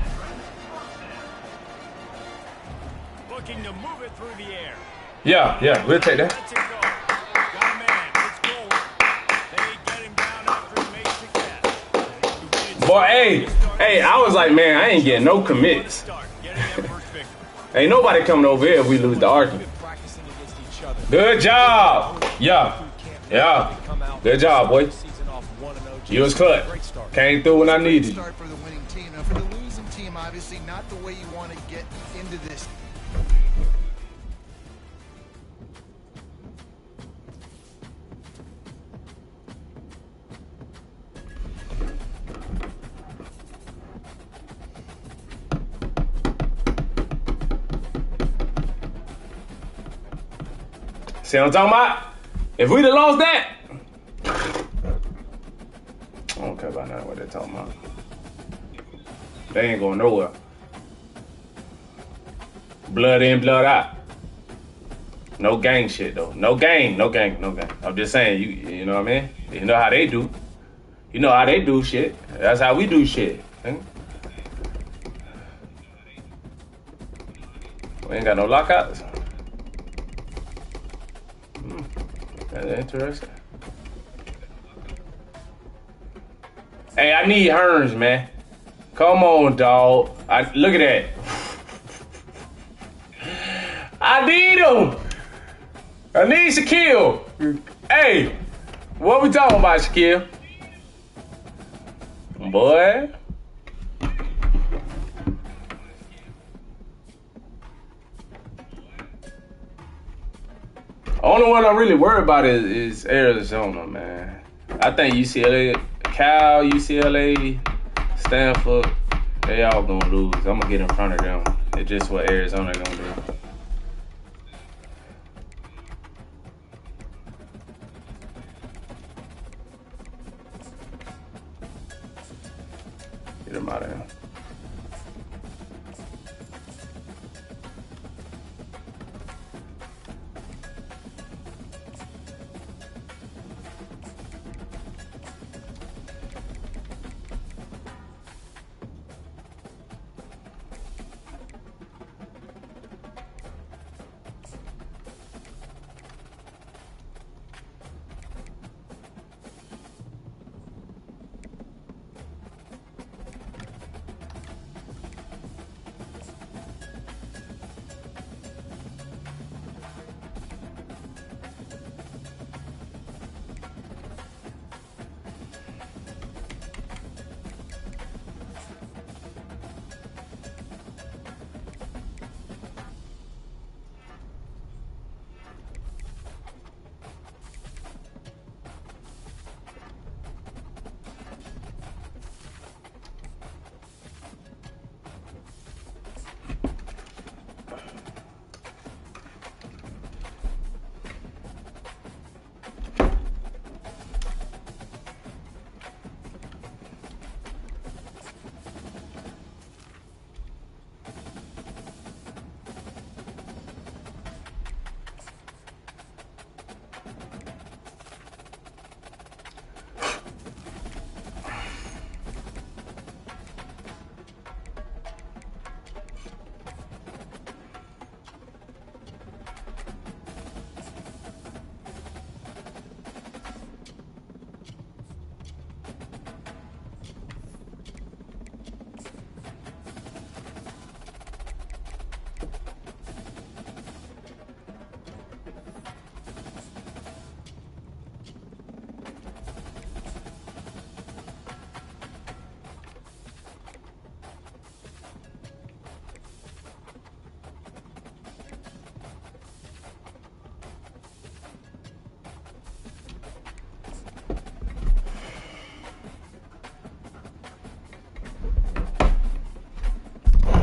Looking to move it through the air. Yeah, we'll take that. Lets it go. Got a man. It's going. They get him down after he makes the catch. Boy, hey, I was like, man, I ain't getting no commits. Start getting that first victory. Ain't nobody coming over here if we lose the argument. Practicing against each other. Good job. Yeah. Good job, boy. Season off 1-0. You was cut. Great start. Came through when I needed you. Start for the winning team. Now, for the losing team, obviously not the way you want to get into this. See what I'm talking about? If we'd have lost that, I don't care about nothing what they're talking about. They ain't going nowhere. Blood in, blood out. No gang shit though. No gang. I'm just saying, you know what I mean? You know how they do. You know how they do shit. That's how we do shit. We ain't got no lockouts. That's interesting. Hey, I need Hearns, man. Come on, dog. Look at that. I need him. I need Shaquille. Hey, what we talking about, Shaquille? Boy. Only one I'm really worried about is Arizona, man. I think UCLA, Cal, UCLA, Stanford, they all gonna lose. I'm gonna get in front of them. It's just what Arizona gonna do. Get him out of here.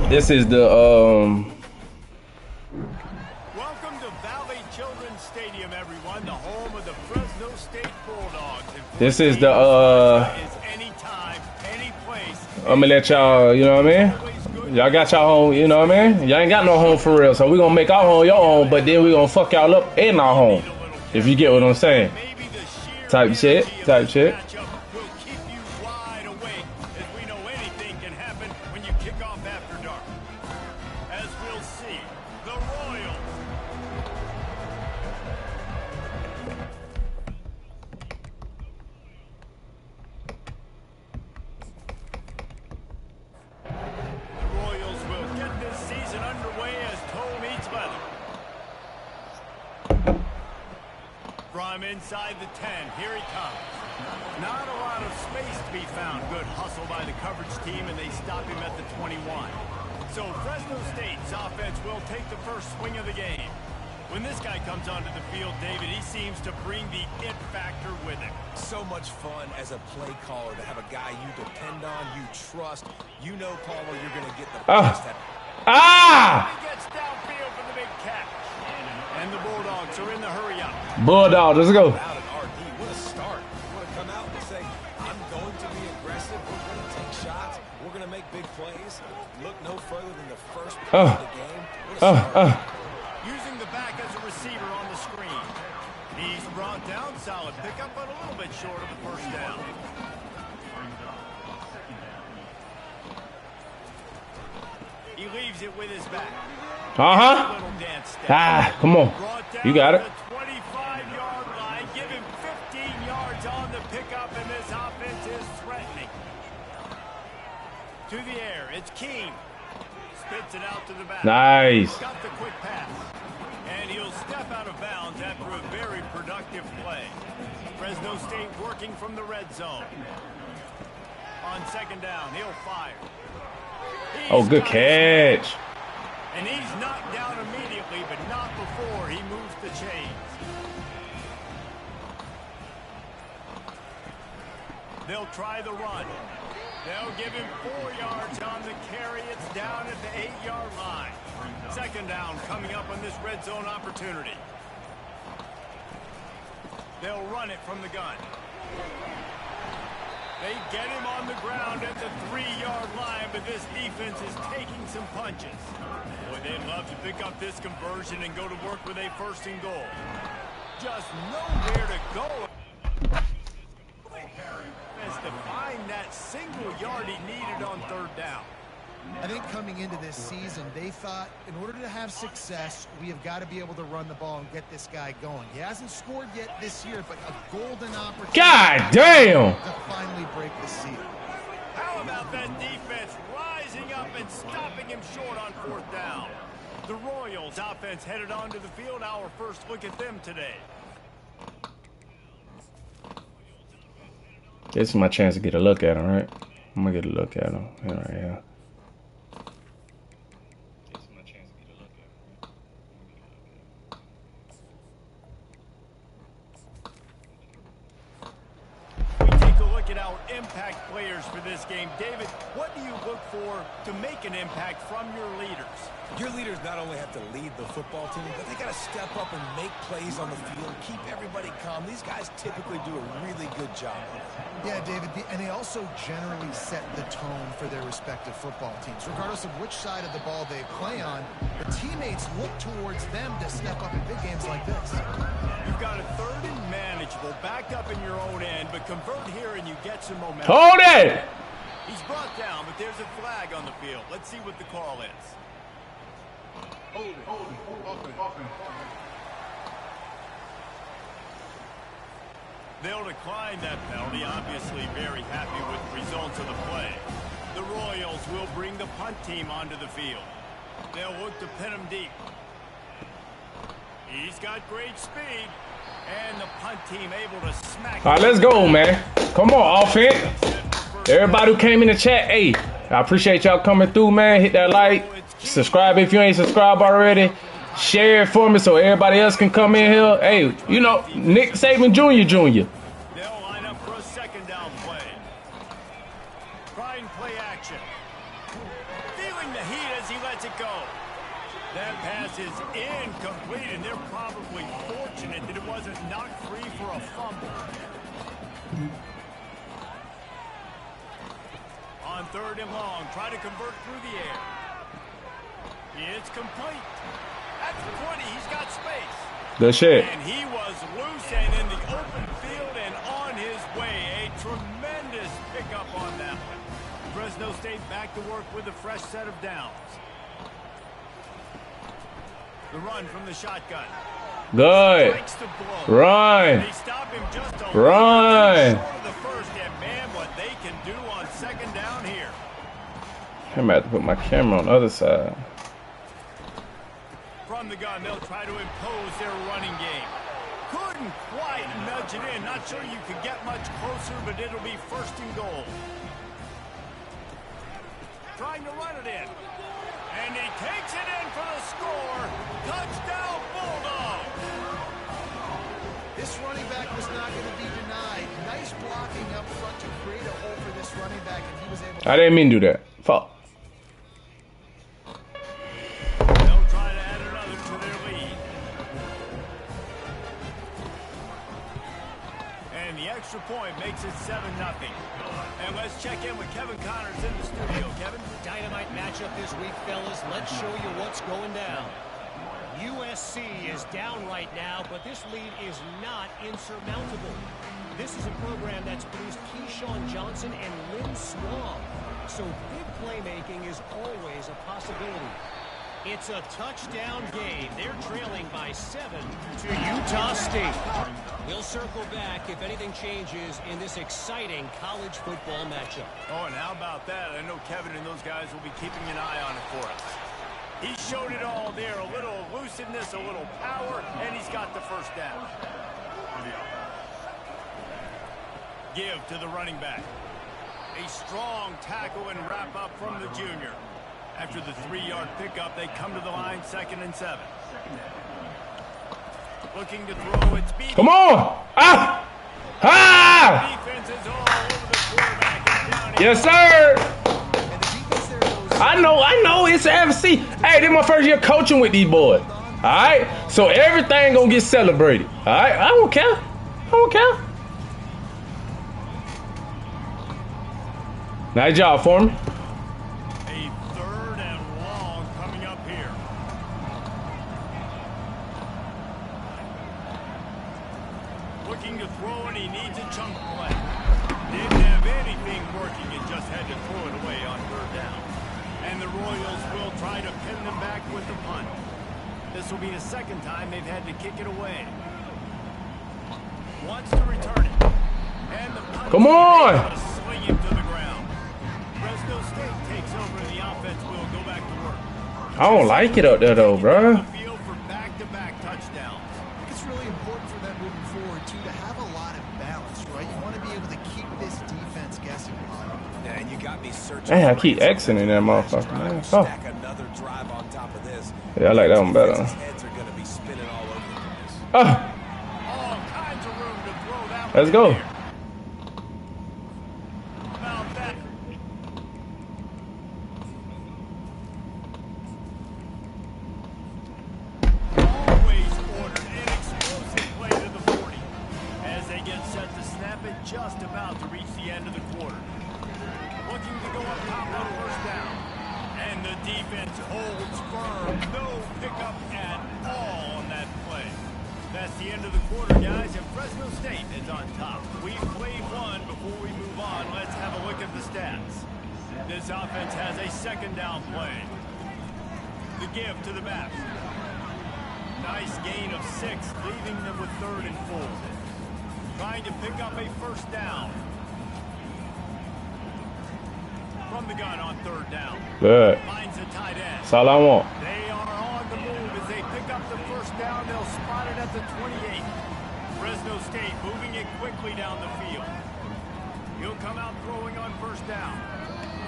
This is the Welcome to Valley Children's Stadium, everyone, the home of the Fresno State Bulldogs. this is the Is anytime, any place. I'm gonna let y'all, you know what I mean? Y'all got y'all home, you know what I mean? Y'all ain't got no home for real, so we gonna make our home your home, but then we gonna fuck y'all up in our home. If you get what I'm saying. Maybe the sheer Type shit, energy of type this shit. matchup will keep you wide awake, as we know anything can happen when you kick off after dark. As we'll see, the Royals. The Royals will get this season underway as toe meets leather. From inside the 10, here he comes. Not a lot of space to be found. Good hustle by the coverage team, and they stop him at the 21. So Fresno State's offense will take the first swing of the game. When this guy comes onto the field, David, he seems to bring the it factor with him. So much fun as a play caller to have a guy you depend on, you trust. You know, Paulo, you're going to get the best. Ah! He gets downfield for the big catch. And the Bulldogs are in the hurry-up. Bulldog, let's go. Out an RD, what a start. You want to come out and say, I'm going to be aggressive, we're going to take shots, we're going to make big plays. Look no further than the first play of the game. What a start. Using the back as a receiver on the screen. He's brought down, solid pickup, but a little bit short of the first down. He leaves it with his back. Uh-huh. Little dance step. Ah, come on. Brought down You got it. to the 25-yard line. Give him 15 yards on the pickup, and this offense is threatening. To the air, it's Keene. Spits it out to the back. Nice. Got the quick pass. And he'll step out of bounds after a very productive play. Fresno State working from the red zone. On second down, he'll fire. Oh, good catch. And he's knocked down immediately, but not before he moves the chains. They'll try the run. They'll give him 4 yards on the carry. It's down at the 8-yard line. Second down coming up on this red zone opportunity. They'll run it from the gun. They get him on the ground at the 3-yard line, but this defense is taking some punches. Boy, they'd love to pick up this conversion and go to work with a 1st and goal. Just nowhere to go. As to find that single yard he needed on 3rd down. I think coming into this season, they thought in order to have success, we have got to be able to run the ball and get this guy going. He hasn't scored yet this year, but a golden opportunity God damn! to finally break the seal. How about that defense rising up and stopping him short on 4th down? The Royals offense headed onto the field. Our first look at them today. This is my chance to get a look at him, right? I'm gonna get a look at him. All right, yeah. At our impact players for this game. David, what do you look for to make an impact from your leaders? Your leaders not only have to lead the football team, but they got to step up and make plays on the field, keep everybody calm. These guys typically do a really good job. Yeah, David, and they also generally set the tone for their respective football teams. Regardless of which side of the ball they play on, the teammates look towards them to step up in big games like this. You've got a 3rd and manageable, backed up in your own end, but convert here and you get some momentum. Hold it! He's brought down, but there's a flag on the field. Let's see what the call is. Hold it. Open. They'll decline that penalty, obviously very happy with the results of the play. The Royals will bring the punt team onto the field. They'll look to pin him deep. He's got great speed, and the punt team able to smack. All right, let's go, man. Come on, offense. Everybody who came in the chat, hey, I appreciate y'all coming through, man. Hit that like, subscribe if you ain't subscribed already. Share it for me so everybody else can come in here. Hey, you know, Nick Saban Jr. They'll line up for a 2nd down play. Trying play action. Feeling the heat as he lets it go. That pass is incomplete, and they're probably fortunate that it wasn't knocked free for a fumble. On 3rd and long, try to convert through the air. It's complete. At the 20, he's got space. Good shit. And he was loose and in the open field and on his way. A tremendous pickup on that one. Fresno State back to work with a fresh set of downs. The run from the shotgun. Good. Run. They stop him just a Run. short of the first, and man, what they can do on 2nd down here. I'm about to put my camera on the other side. From the gun, they'll try to impose their running game. Couldn't quite nudge it in. Not sure you could get much closer, but it'll be 1st and goal. Trying to run it in. And he takes it in for the score. Touchdown, Bulldogs. This running back was not going to be denied. Nice blocking up front to create a hole for this running back, and he was able to... I didn't mean to do that. Fuck. They'll try to add another to their lead. And the extra point makes it 7-0. And let's check in with Kevin Connors in the studio. Kevin? Dynamite matchup this week, fellas. Let's show you what's going down. USC is down right now, but this lead is not insurmountable. This is a program that's produced Keyshawn Johnson and Lynn Swan. So big playmaking is always a possibility. It's a touchdown game. They're trailing by 7 to Utah State. We'll circle back if anything changes in this exciting college football matchup. Oh, and how about that? I know Kevin and those guys will be keeping an eye on it for us. He showed it all there. A little elusiveness, a little power, and he's got the 1st down. Give to the running back. A strong tackle and wrap up from the junior. After the 3-yard pickup, they come to the line, 2nd and 7. Looking to throw it. Speed. Come on! Ah! Ah! Defense is all over the quarterback. And down Yes, sir. I know. It's FC. Hey, this is my first year coaching with these boys. All right, so everything gonna get celebrated. All right, I don't care. Nice job for me. A 3rd and long coming up here. Looking to throw, and he needs a chunk play. Didn't have anything working and just had to throw it away on 3rd down. And the Royals will try to pin them back with the punt. This will be the 2nd time they've had to kick it away. Wants to return it. And the punt. Come on. Swing him to the ground. Fresno State takes over, and the offense will go back to work. I don't like it up there though, bro. Field for back-to-back touchdowns. I think it's really important for them moving forward too to have a lot of balance, right? You want to be able to keep this defense guessing a lot. Yeah, and you got me searching. Hey, I keep Xing in that motherfucker, man. Oh. Stack another drive on top of this. Yeah, I like that one better. Heads are going to be spinning all over the place. All kinds of room to throw that one. Let's go. About that. Always ordered an explosive play to the 40 as they get set to snap it, just about to reach the end of the quarter. Looking to go up top on 1st down. And the defense holds firm. No pickup at all on that play. That's the end of the quarter, guys, and Fresno State is on top. We've played one. Before we move on, let's have a look at the stats. This offense has a 2nd down play. The give to the back. Nice gain of 6, leaving them with 3rd and 4. Trying to pick up a 1st down. From the gun on 3rd down. Good. Finds a tight end. That's all I want. They are on the move as they pick up the 1st down. They'll spot it at the 28. Fresno State moving it quickly down the field. He'll come out throwing on 1st down.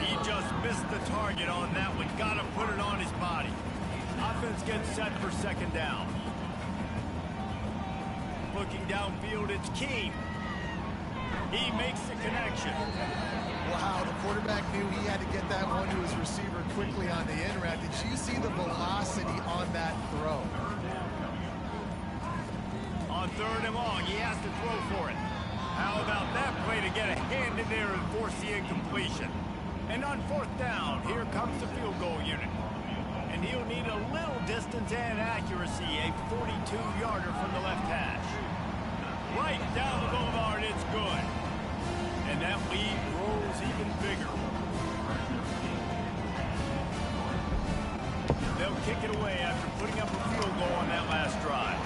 He just missed the target on that one. Got to put it on his body. Offense gets set for 2nd down. Looking downfield, it's King. He makes the connection. Wow, the quarterback knew he had to get that one to his receiver quickly on the in route. Did you see the velocity on that throw? On 3rd and long, he has to throw for it. How about that play to get a hand in there and force the incompletion? And on 4th down, here comes the field goal unit. And he'll need a little distance and accuracy, a 42-yarder from the left hash. Right down the boulevard, it's good. And that lead grows even bigger. They'll kick it away after putting up a field goal on that last drive.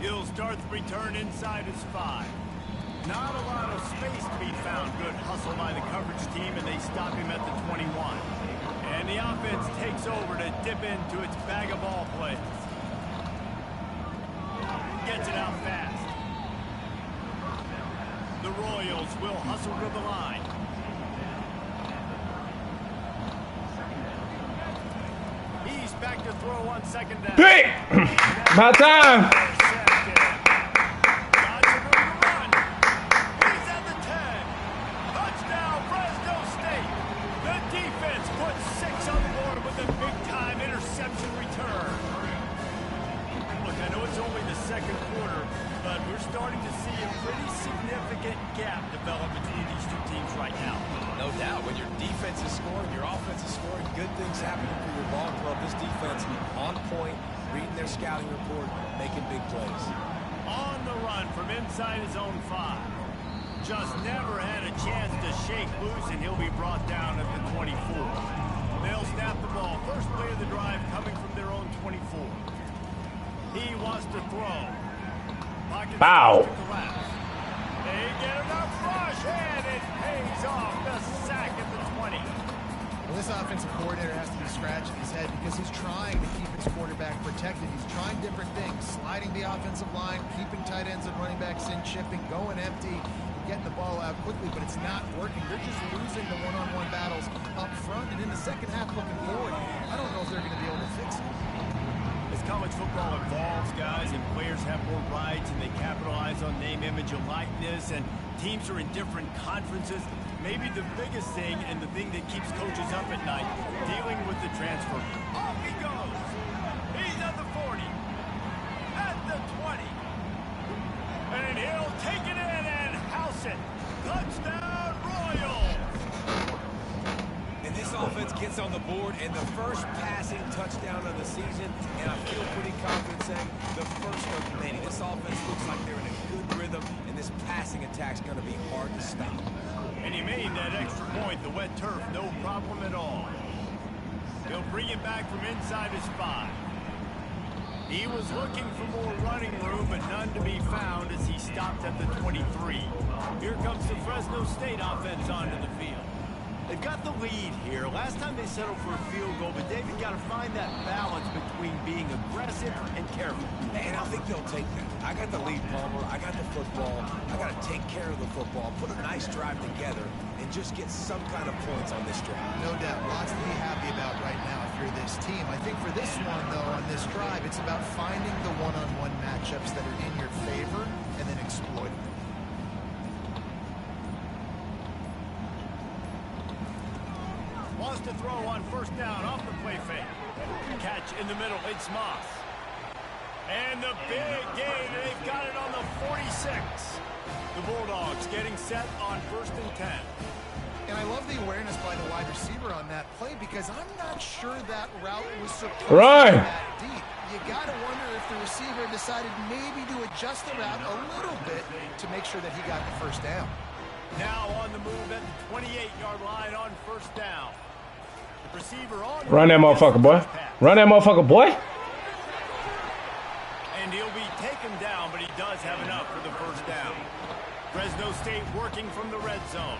He'll start the return inside his 5. Not a lot of space to be found. Good hustle by the coverage team, and they stop him at the 21. And the offense takes over to dip into its bag of ball plays. Gets it out fast. The Royals will hustle to the line. He's back to throw on 2nd down. Pick! About time. He's at the 10. Touchdown, Fresno State. The defense puts 6 on the board with a big-time interception return. Look, I know it's only the 2nd quarter, but we're starting to see a pretty significant gap develop between these two teams right now. No doubt. When your defense is scoring, your offense is scoring, good things happening for your ball club. This defense on point, reading their scouting report, making big plays. On the run from inside his own 5. Just never had a chance to shake loose, and he'll be brought down at the 24. They'll snap the ball. First play of the drive coming from their own 24. He wants to throw. Pocket Bow. to collapse. They get enough rush, and it pays off. The sack at the 20. Well, this offensive coordinator has to be scratching his head because he's trying to keep his quarterback protected. He's trying different things, sliding the offensive line, keeping tight ends and running backs in, chipping, going empty, getting the ball out quickly, but it's not working. They're just losing the one-on-one battles up front, and in the second half looking forward, I don't know if they're going to be able to fix it. As college football evolves, guys, and players have more rights and they capitalize on name, image, and likeness, and teams are in different conferences, maybe the biggest thing and the thing that keeps coaches up at night, dealing with the transfer. Off he goes. He's at the 40, at the 20, and he'll take it in and house it. Touchdown, Royals! And this offense gets on the board, and the first passing touchdown of the season, and I feel pretty confident saying the first of many. This offense looks like they're in a good rhythm, and this passing attack's going to be hard to stop. And he made that extra point, the wet turf, no problem at all. He'll bring it back from inside his 5. He was looking for more running room, but none to be found as he stopped at the 23. Here comes the Fresno State offense onto the field. They've got the lead here. Last time they settled for a field goal, but David got to find that balance between being aggressive and careful. And I think they'll take that. I got the lead, Palmer. I got the football. I got to take care of the football, put a nice drive together, and just get some kind of points on this drive. No doubt. Lots to be happy about right now if you're this team. I think for this one, though, on this drive, it's about finding the one-on-one matchups that are in your favor and then exploiting them. Wants to throw on first down off the play fake. Catch in the middle, it's Moss. And the big gain, they've got it on the 46. The Bulldogs getting set on 1st and 10. And I love the awareness by the wide receiver on that play because I'm not sure that route was supposed to be that deep. You got to wonder if the receiver decided maybe to adjust the route a little bit to make sure that he got the first down. Now on the move at the 28-yard line on 1st down. The receiver on. Run that motherfucker, boy. Run that motherfucker, boy. And he'll be taken down, but he does have enough for the 1st down. Fresno State working from the red zone.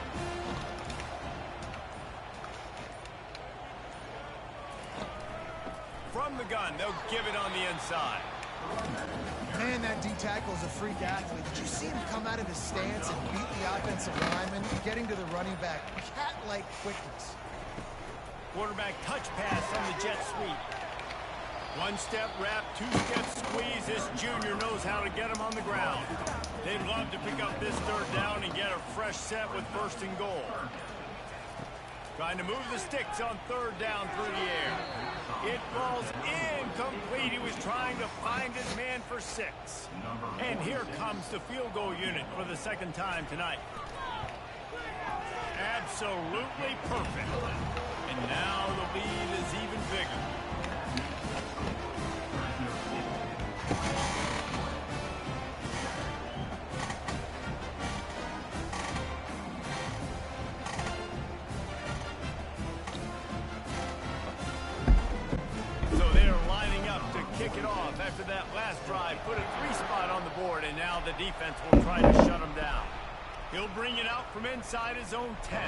From the gun, they'll give it on the inside. Man, that D-tackle is a freak athlete. Did you see him come out of his stance and beat the offensive lineman, getting to the running back? Cat-like quickness. Quarterback touch pass on the jet sweep. 1-step wrap, 2-step squeeze. This junior knows how to get him on the ground. They'd love to pick up this 3rd down and get a fresh set with 1st and goal. Trying to move the sticks on 3rd down through the air. It falls incomplete. He was trying to find his man for 6. And here comes the field goal unit for the 2nd time tonight. Absolutely perfect. And now the lead is even bigger. Kick it off after that last drive, put a 3-spot on the board, and now the defense will try to shut him down. He'll bring it out from inside his own 10.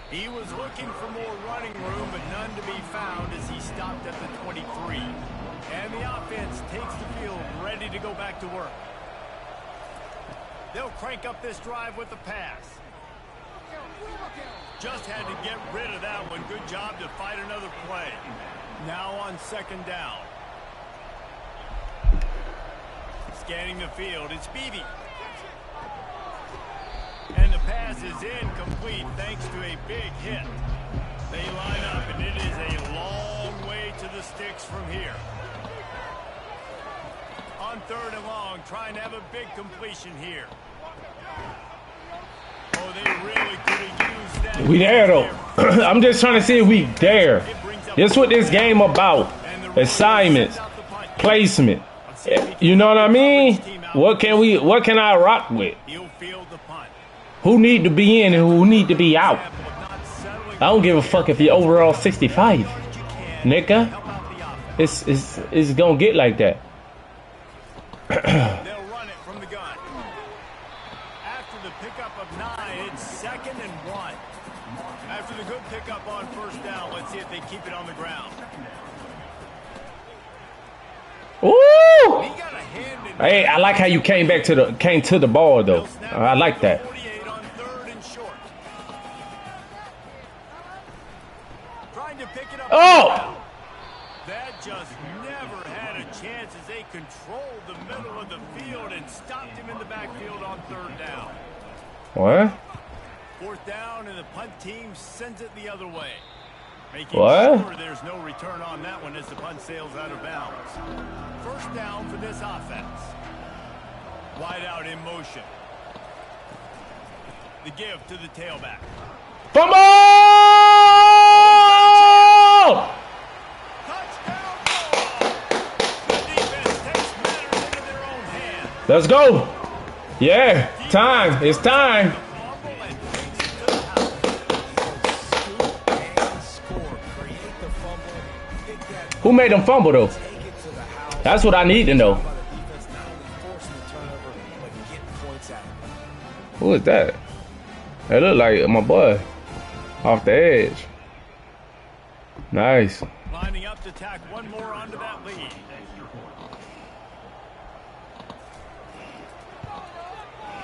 He was looking for more running room, but none to be found as he stopped at the 23. And the offense takes the field, ready to go back to work. They'll crank up this drive with the pass. Just had to get rid of that one. Good job to fight another play. Now on 2nd down. Scanning the field, it's Beebe. And the pass is incomplete thanks to a big hit. They line up, and it is a long way to the sticks from here. On 3rd and long, trying to have a big completion here. Oh, they really could have used that. We there, though. I'm just trying to see if we there. That's what this game about. Assignments, placement. You know what I mean? What can I rock with? Who need to be in and who need to be out? I don't give a fuck if you're overall 65. Nigga. It's gonna get like that. They'll run it from the gun. After the pickup of 9, it's 2nd and 1. After the good pickup on 1st down, let's see if they keep it on the ground. Ooh! Hey, I like how you came to the ball though. I like that. That just never had a chance as they controlled the middle of the field and stopped him in the backfield on 3rd down. What? 4th down, and the punt team sends it the other way. Making What? sure there's no return on that one as the punt sails out of bounds. 1st down for this offense. Wide out in motion. The give to the tailback. Fumble! Touchdown ball! The defense takes matters into their own hands. Let's go. Yeah, time. It's time. Fumble and takes it to the house. Scoop and score. Create the fumble. Get that Who made them fumble, though? take it to the house. That's what I need to know. By the defense, not only forcing the turnover, but getting points out of it. Who is that? That look like my boy. Off the edge. Nice. Lining up to tack one more onto that lead.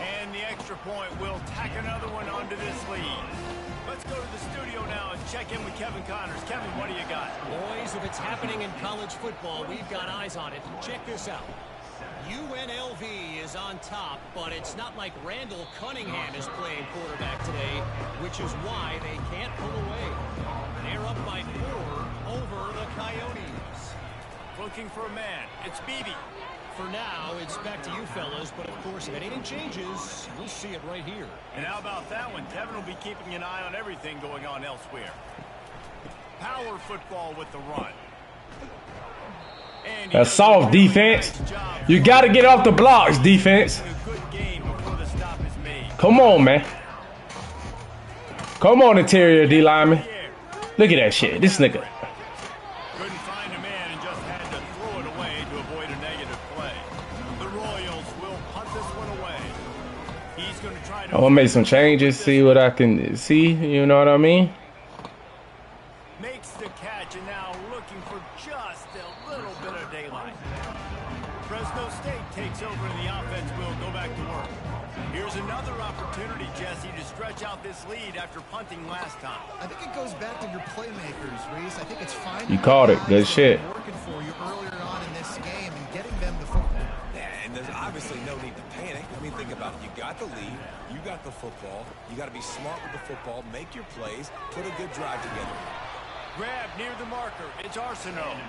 And the extra point will tack another one onto this lead. Let's go to the studio now and check in with Kevin Connors. Kevin, what do you got? Boys, if it's happening in college football, we've got eyes on it. Check this out. UNLV is on top, but it's not like Randall Cunningham is playing quarterback today, which is why they can't pull away. They're up by 4 over the Coyotes. Looking for a man. It's Beebe. For now, it's back to you fellas, but of course, if anything changes, we'll see it right here. And how about that one? Kevin will be keeping an eye on everything going on elsewhere. Power football with the run. And That's soft defense. You got to get off the blocks, defense. A good game before the stop is made. Come on, man. Come on, interior D lineman. Look at that shit. This nigga. Couldn't find a man and just had to throw it away to avoid a negative play. The Royals will punt this one away. He's going to try to... I'm gonna make some changes, see what I can see. You know what I mean? Makes the catch and now looking for just a little bit of daylight. Fresno State takes over and the offense will go back to work. Here's another opportunity, Jesse, to stretch out this lead after punting last time. I think it goes back to your playmakers, Reese. I think it's fine. You called it. Good shit. Working for you earlier on in this game and getting them the football. Yeah, and there's obviously no need to panic. I mean, think about it. You got the lead. You got the football. You got to be smart with the football. Make your plays. Put a good drive together. Grab near the marker. It's Arsenault.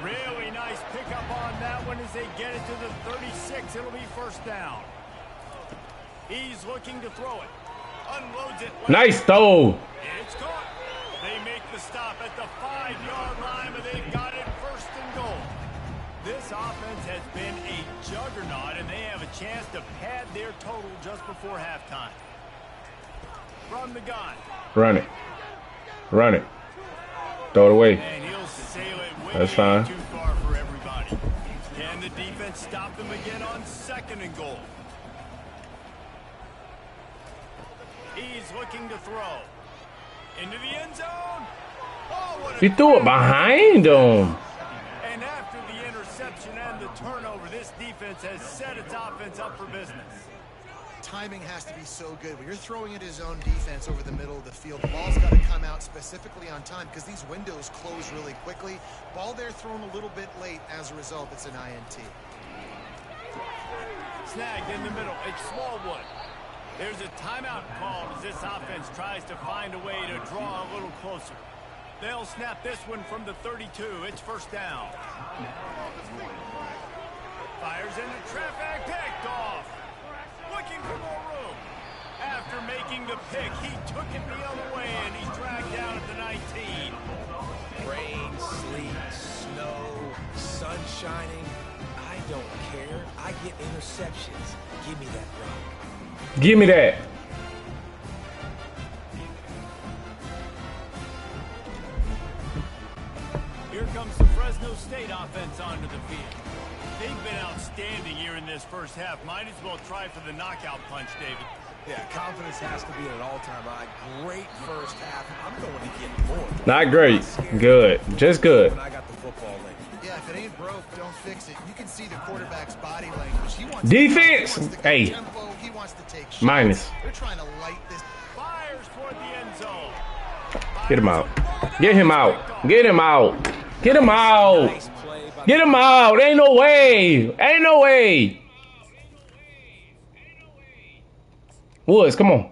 Really nice pickup on that one as they get it to the 36. It'll be 1st down. He's looking to throw it. Unloads it. Nice throw. It's caught. They make the stop at the 5-yard line, but they've got it 1st and goal. This offense has been a juggernaut, and they have a chance to pad their total just before halftime. From the gun. Run it. Run it. Throw it away. And he'll sail it way That's fine. too far for everybody. Can the defense stop them again on 2nd and goal? He's looking to throw. Into the end zone. Oh, what a He threw it behind him. And after the interception and the turnover, this defense has set its offense up for business. Timing has to be so good. When you're throwing at his own defense over the middle of the field, the ball's got to come out specifically on time because these windows close really quickly. Ball there thrown a little bit late. As a result, it's an INT. Snagged in the middle. It's Smallwood. There's a timeout called as this offense tries to find a way to draw a little closer. They'll snap this one from the 32. It's 1st down. Fires into traffic. Picked off. Looking for more room. After making the pick, he took it the other way, and he's dragged down at the 19. Rain, sleet, snow, sun shining. I don't care. I get interceptions. Give me that rock. Give me that. Here comes the Fresno State offense onto the field. They've been outstanding here in this 1st half. Might as well try for the knockout punch, David. Yeah, confidence has to be at an all-time high. Great 1st half. I'm going to get more. Not great. Good. Just good. When I got the football in. Yeah, if it ain't broke, don't fix it. You can see the quarterback's body language. He wants Defense. To, he wants to Hey. tempo. He wants to take shots. Minus. They're trying to light this. Fires toward the end zone. Get him out. Get him out. Get him out. Get him out. Nice play by Get him out. Ain't no way. Ain't no way. Woods, come on.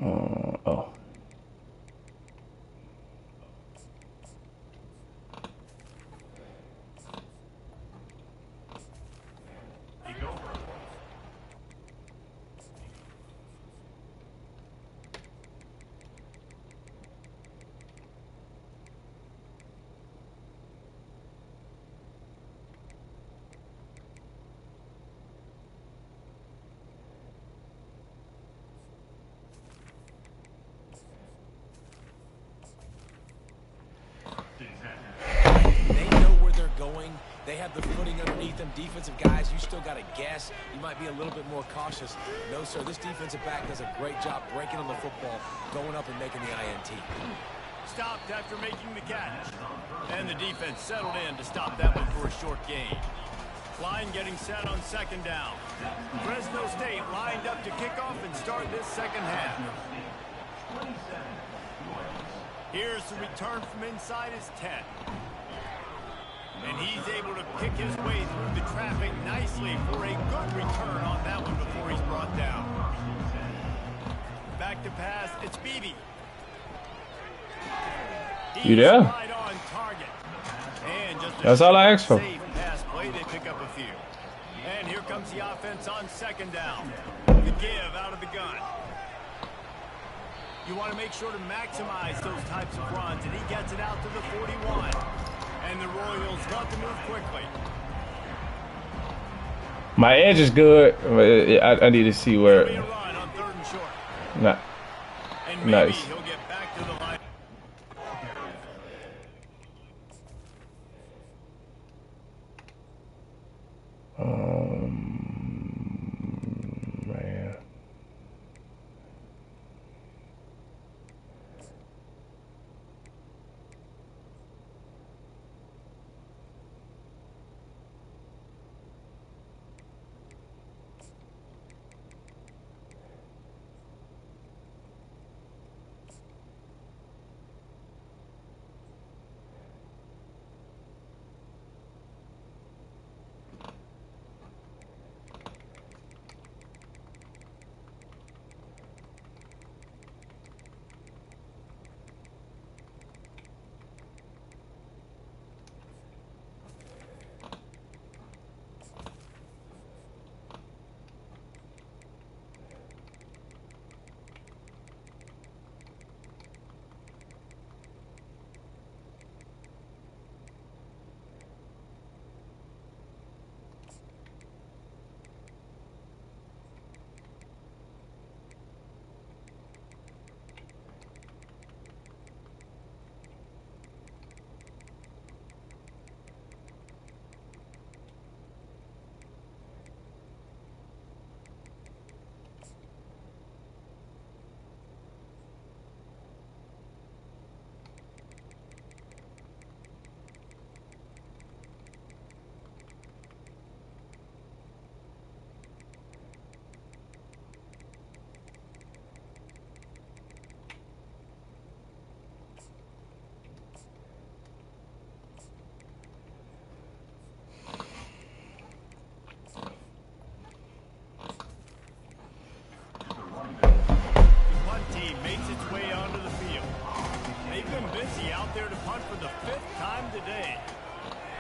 Oh. They know where they're going. They have the footing underneath them. Defensive guys, you still got to guess. You might be a little bit more cautious. No, sir, this defensive back does a great job breaking on the football, going up and making the INT. Stopped after making the catch. And the defense settled in to stop that one for a short gain. Line getting set on second down. Fresno State lined up to kick off and start this second half. Here's the return from inside his 10. And he's able to kick his way through the traffic nicely for a good return on that one before he's brought down. Back to pass, it's Beebe. You there? Right on target. And just That's all I asked for. Safe pass play, they pick up a few. And here comes the offense on second down. The give out of the gun. You want to make sure to maximize those types of runs, and he gets it out to the 41. And the Royals want to move quickly. My edge is good. I need to see where. Run on third and short. Nah. And maybe Nice. he'll get back to the line. Man.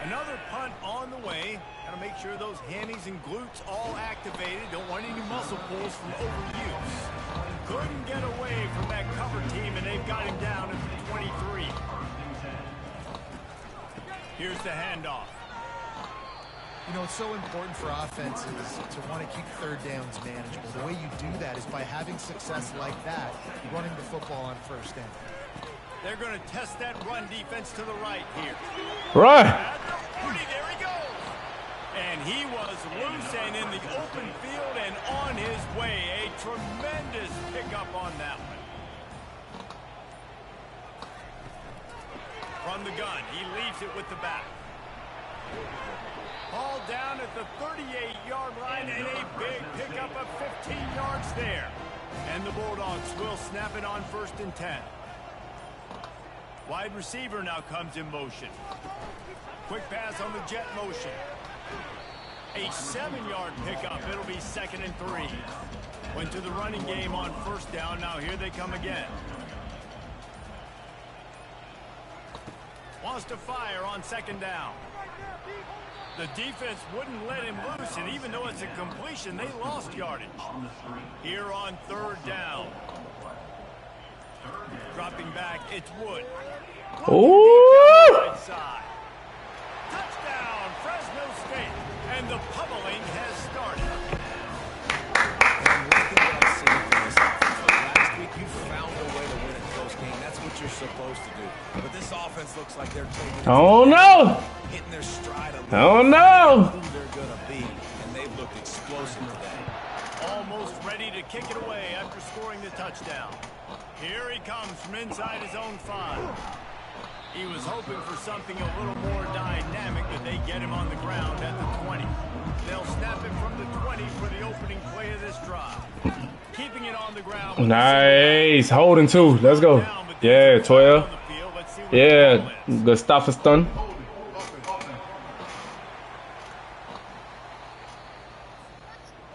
Another punt on the way. Got to make sure those hammies and glutes all activated. Don't want any muscle pulls from overuse. Couldn't get away from that cover team, and they've got him down at the 23. Here's the handoff. You know, it's so important for offenses to want to keep third downs manageable. The way you do that is by having success like that, running the football on first down. They're going to test that run defense to the right here. Right. At the 40, there he goes. And he was loose and in the open field and on his way. A tremendous pickup on that one. From the gun, he leaves it with the back. Ball down at the 38-yard line and a big pickup of 15 yards there. And the Bulldogs will snap it on 1st and 10. Wide receiver now comes in motion. Quick pass on the jet motion. A 7-yard pickup. It'll be 2nd and 3. Went to the running game on 1st down. Now here they come again. Wants to fire on 2nd down. The defense wouldn't let him loose, and even though it's a completion, they lost yardage. Here on 3rd down. Dropping back, it's Wood. Ooh! Touchdown, Fresno State, and the pummeling has started. And looking at what I've seen from this offense, last week you found a way to win a close game. That's what you're supposed to do. But this offense looks like they're taking it. Oh no! Hitting their stride a little. Oh no! Who they're gonna be, and they've looked explosive today. Almost ready to kick it away after scoring the touchdown. Here he comes from inside his own 5. He was hoping for something a little more dynamic, but they get him on the ground at the 20. They'll snap it from the 20 for the opening play of this drive. Keeping it on the ground. Nice. Holding 2. Let's go. Yeah, 12. Yeah, Gustafsson.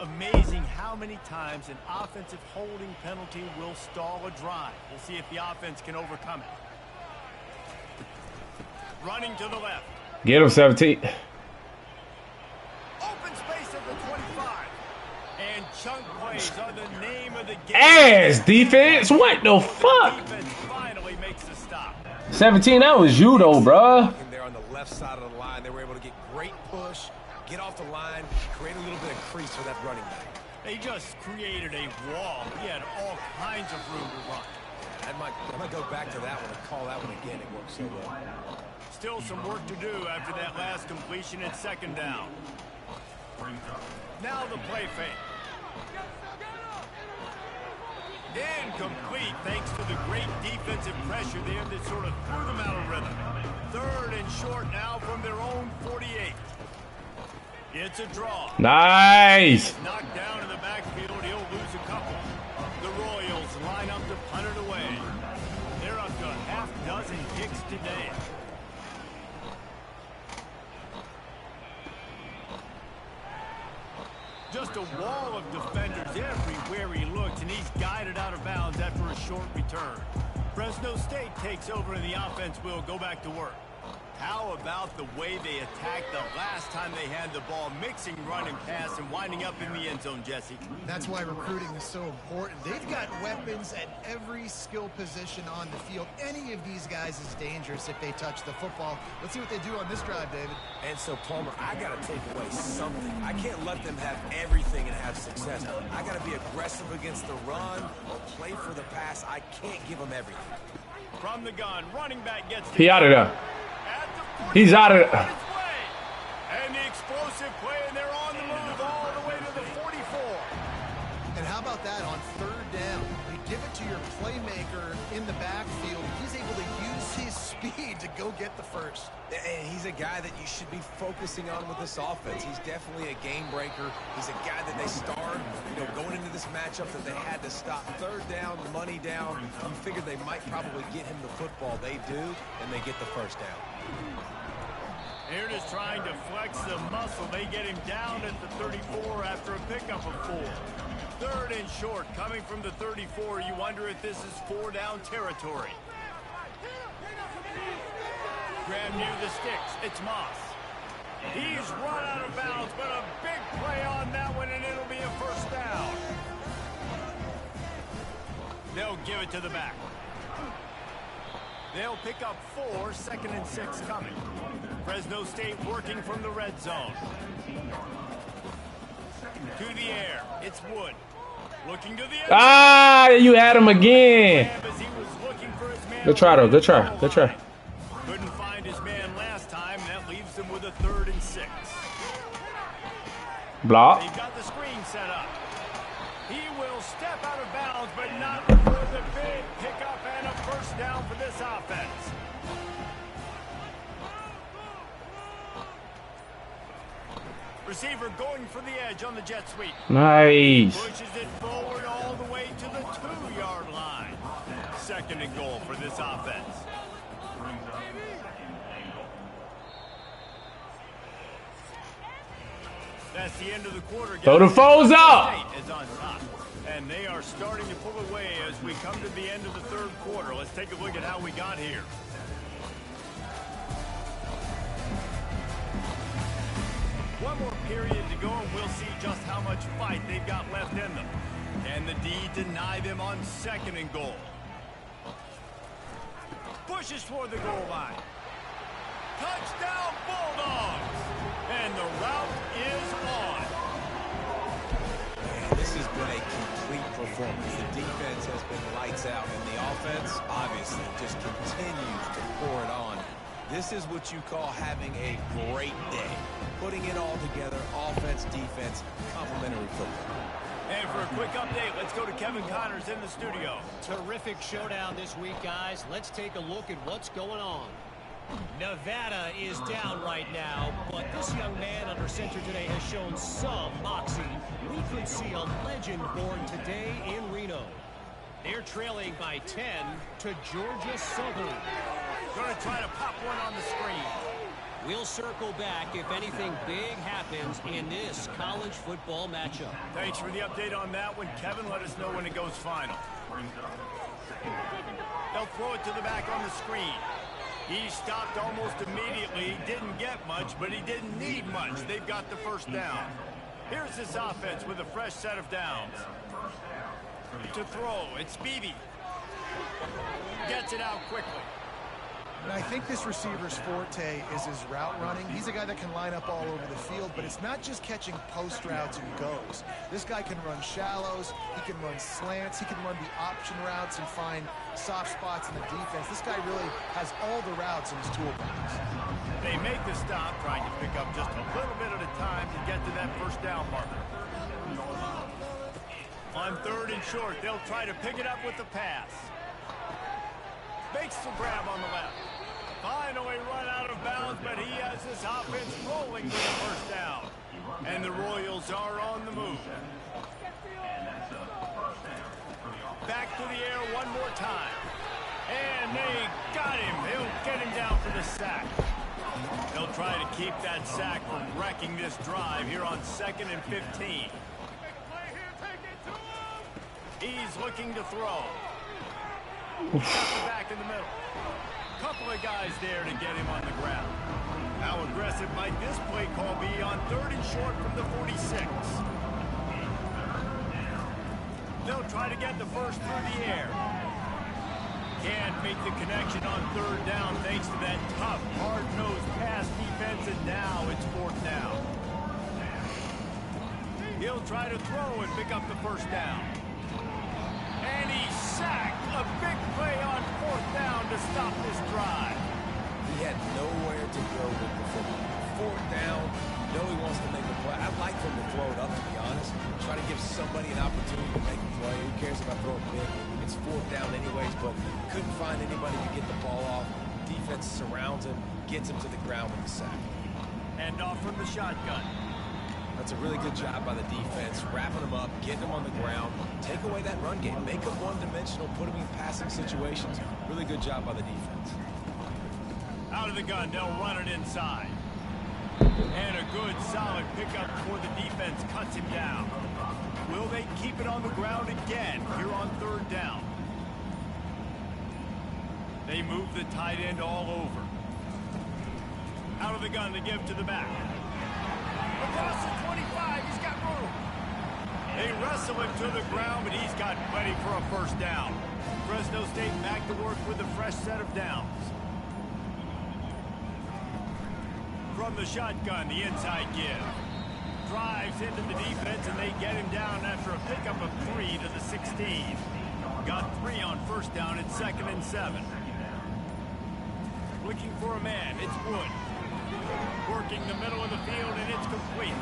Amazing how many times an offensive holding penalty will stall a drive. We'll see if the offense can overcome it. Running to the left. Get him, 17. Open space at the 25. And chunk plays are the name of the game. Ass defense. What the fuck? Defense finally makes a stop. 17, that was you though, bruh. There on the left side of the line, they were able to get great push, get off the line, create a little bit of crease for that running back. They just created a wall. He had all kinds of room to run. I might go back to that one and call that one again. It worked so well. Still some work to do after that last completion at 2nd down. Now the play fake. Incomplete thanks to the great defensive pressure there that sort of threw them out of rhythm. 3rd and short now from their own 48. It's a draw. Nice. Knocked down in the backfield. He'll lose a couple. The Royals line up to punt it away. They're up to a half-dozen kicks today. Just a wall of defenders everywhere he looks, and he's guided out of bounds after a short return. Fresno State takes over, and the offense will go back to work. How about the way they attacked the last time they had the ball, mixing run and pass and winding up in the end zone, Jesse? That's why recruiting is so important. They've got weapons at every skill position on the field. Any of these guys is dangerous if they touch the football. Let's see what they do on this drive, David. And so, Palmer, I got to take away something. I can't let them have everything and have success. I got to be aggressive against the run or play for the pass. I can't give them everything. From the gun, running back gets He out of there. He's out of there. And the explosive play, and they're on the move all the way to the 44. And how about that on 3rd down? You give it to your playmaker in the backfield. He's able to use his speed to go get the first. And he's a guy that you should be focusing on with this offense. He's definitely a game breaker. He's a guy that they starred, going into this matchup that they had to stop. 3rd down, money down. You figured they might probably get him the football. They do, and they get the 1st down. They're just trying to flex the muscle. They get him down at the 34 after a pickup of 4. 3rd and short coming from the 34. You wonder if this is 4-down territory. Grab near the sticks. It's Moss. He's run out of bounds, but a big play on that one, and it'll be a 1st down. They'll give it to the back. They'll pick up 4, 2nd and 6 coming. Fresno State working from the red zone. To the air, it's Wood. Looking to the end. Ah, you had him again. Good try, though. Good try. Good try. Couldn't find his man last time. That leaves them with a 3rd and 6. Block. They've got the screen set up. He will step out of bounds, but not before the big pickup and a 1st down for this offense. Receiver going for the edge on the jet sweep. Nice. Pushes it forward all the way to the 2-yard line. 2nd and goal for this offense. That's the end of the quarter. Throw the foes up. Is on top. And they are starting to pull away as we come to the end of the 3rd quarter. Let's take a look at how we got here. One more period to go, and we'll see just how much fight they've got left in them. And the D deny them on 2nd and goal. Pushes toward the goal line. Touchdown, Bulldogs! And the route is on. Man, this has been a complete performance. The defense has been lights out, and the offense, obviously, just continues to pour it on. This is what you call having a great day. Putting it all together, offense, defense, complementary football. And for a quick update, let's go to Kevin Connors in the studio. Terrific showdown this week, guys. Let's take a look at what's going on. Nevada is down right now, but this young man under center today has shown some moxie. We could see a legend born today in Reno. They're trailing by 10 to Georgia Southern. Going to try to pop one on the screen. We'll circle back if anything big happens in this college football matchup. Thanks for the update on that one, Kevin. Let us know when it goes final. They'll throw it to the back on the screen. He stopped almost immediately. Didn't get much, but he didn't need much. They've got the 1st down. Here's this offense with a fresh set of downs. To throw, it's Beebe. Gets it out quickly. And I think this receiver's forte is his route running. He's a guy that can line up all over the field, but it's not just catching post routes and goes. This guy can run shallows, he can run slants, he can run the option routes and find soft spots in the defense. This guy really has all the routes in his toolbox. They make the stop, trying to pick up just a little bit at a time to get to that 1st down marker. On 3rd and short, they'll try to pick it up with the pass. Makes the grab on the left. Finally run out of bounds, but he has this offense rolling with the 1st down. And the Royals are on the move. Back to the air one more time. And they got him. They'll get him down for the sack. They'll try to keep that sack from wrecking this drive here on 2nd and 15. He's looking to throw. He's got the back in the middle. Couple of guys there to get him on the ground. How aggressive might this play call be on 3rd and short from the 46? They'll try to get the 1st through the air. Can't make the connection on 3rd down thanks to that tough, hard-nosed pass defense, and now it's 4th down. He'll try to throw and pick up the 1st down. And he's sacked. A big play on 4th down to stop this drive. He had nowhere to go with the football. 4th down. You know he wants to make a play. I'd like for him to throw it up, to be honest. Try to give somebody an opportunity to make a play. Who cares about throwing big? It's 4th down anyways, but couldn't find anybody to get the ball off. Defense surrounds him, gets him to the ground with the sack. And off from the shotgun. That's a really good job by the defense, wrapping them up, getting them on the ground, take away that run game, make them one-dimensional, put them in passing situations. Really good job by the defense. Out of the gun, they'll run it inside. And a good, solid pickup before the defense cuts him down. Will they keep it on the ground again here on 3rd down? They move the tight end all over. Out of the gun to give to the back. Across the 25, he's got room. They wrestle him to the ground, but he's got plenty for a 1st down. Fresno State back to work with a fresh set of downs. From the shotgun, the inside give. Drives into the defense, and they get him down after a pickup of 3 to the 16. Got 3 on 1st down at 2nd and 7. Looking for a man, it's Wood. Working the middle of the field, and it's complete.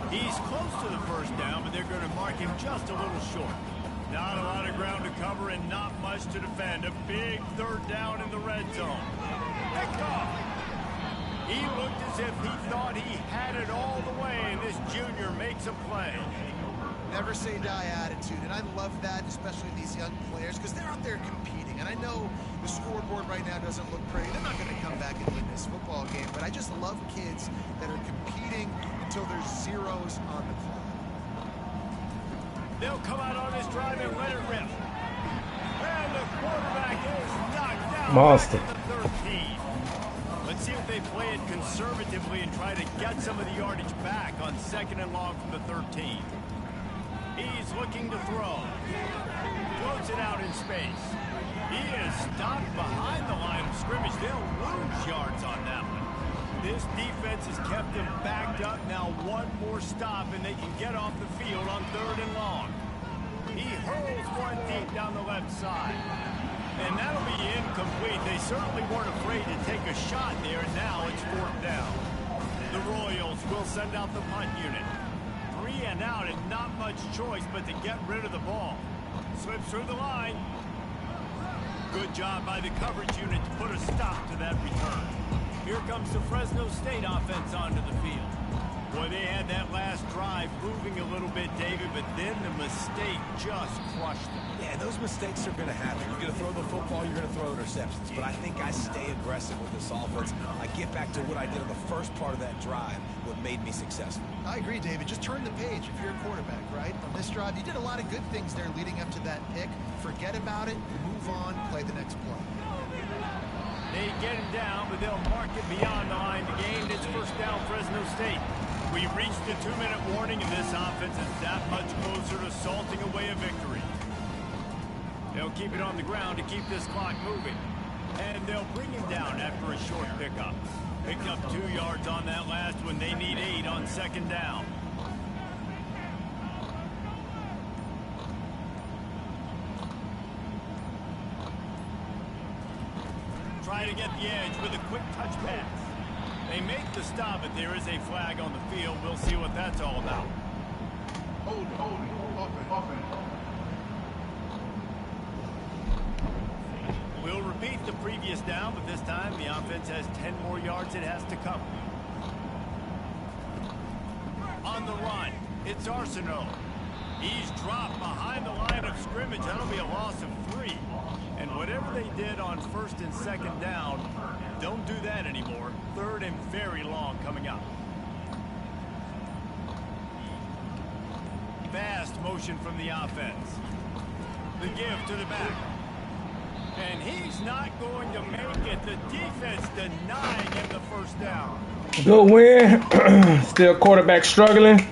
He's close to the 1st down, but they're going to mark him just a little short. Not a lot of ground to cover and not much to defend. A big 3rd down in the red zone. Picked off. He looked as if he thought he had it all the way, and this junior makes a play. Never say die attitude, and I love that, especially these young players, because they're out there competing. And I know the scoreboard right now doesn't look pretty. They're not going to come back and win this football game, but I just love kids that are competing until there's zeros on the clock. They'll come out on this drive and let it rip. And the quarterback is knocked down. Monster. Back to the 13. Let's see if they play it conservatively and try to get some of the yardage back on 2nd and long from the 13. He's looking to throw. Floats it out in space. He is stopped behind the line of scrimmage. They'll lose yards on that one. This defense has kept them backed up. Now one more stop and they can get off the field on 3rd and long. He hurls one deep down the left side. And that'll be incomplete. They certainly weren't afraid to take a shot there, and now it's 4th down. The Royals will send out the punt unit. 3 and out, and not much choice but to get rid of the ball. Slips through the line. Good job by the coverage unit to put a stop to that return. Here comes the Fresno State offense onto the field. Boy, they had that last drive moving a little bit, David, but then the mistake just crushed them. Yeah, those mistakes are going to happen. You're going to throw the football, you're going to throw interceptions. But I think I stay aggressive with this offense. I get back to what I did on the first part of that drive, what made me successful. I agree, David. Just turn the page if you're a quarterback, right? On this drive, you did a lot of good things there leading up to that pick. Forget about it, move on, play the next play. They get him down, but they'll mark it beyond the line to gain. It's 1st down, Fresno State. We've reached the 2-minute warning, and this offense is that much closer to salting away a victory. They'll keep it on the ground to keep this clock moving. And they'll bring him down after a short pickup. Picked up 2 yards on that last one. They need 8 on 2nd down. Try to get the edge with a quick touch pass. They make the stop, but there is a flag on the field. We'll see what that's all about. Hold it. Open. We'll repeat the previous down, but this time the offense has 10 more yards it has to cover. On the run, it's Arsenault. He's dropped behind the line of scrimmage. That'll be a loss of 3. And whatever they did on 1st and 2nd down, don't do that anymore. 3rd and very long coming up. Fast motion from the offense. The give to the back. And he's not going to make it. The defense denying him the 1st down. Good win. Still quarterback struggling.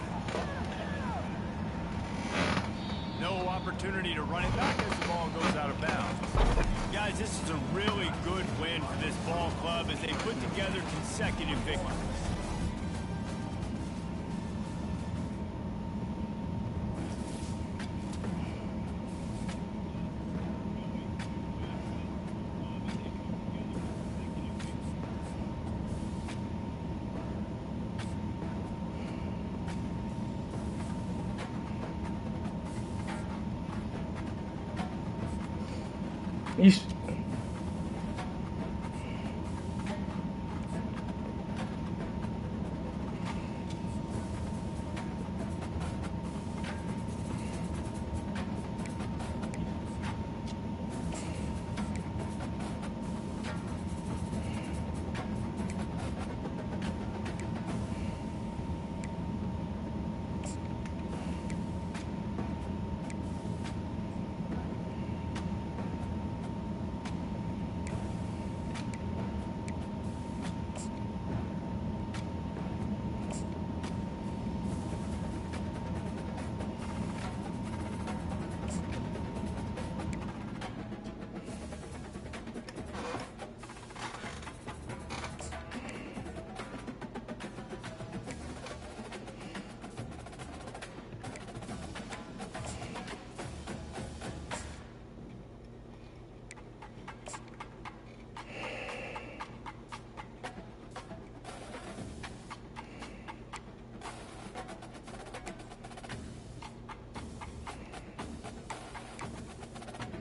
No opportunity to run it back as the ball goes out of bounds. Guys, this is a really good win for this ball club as they put together consecutive victories.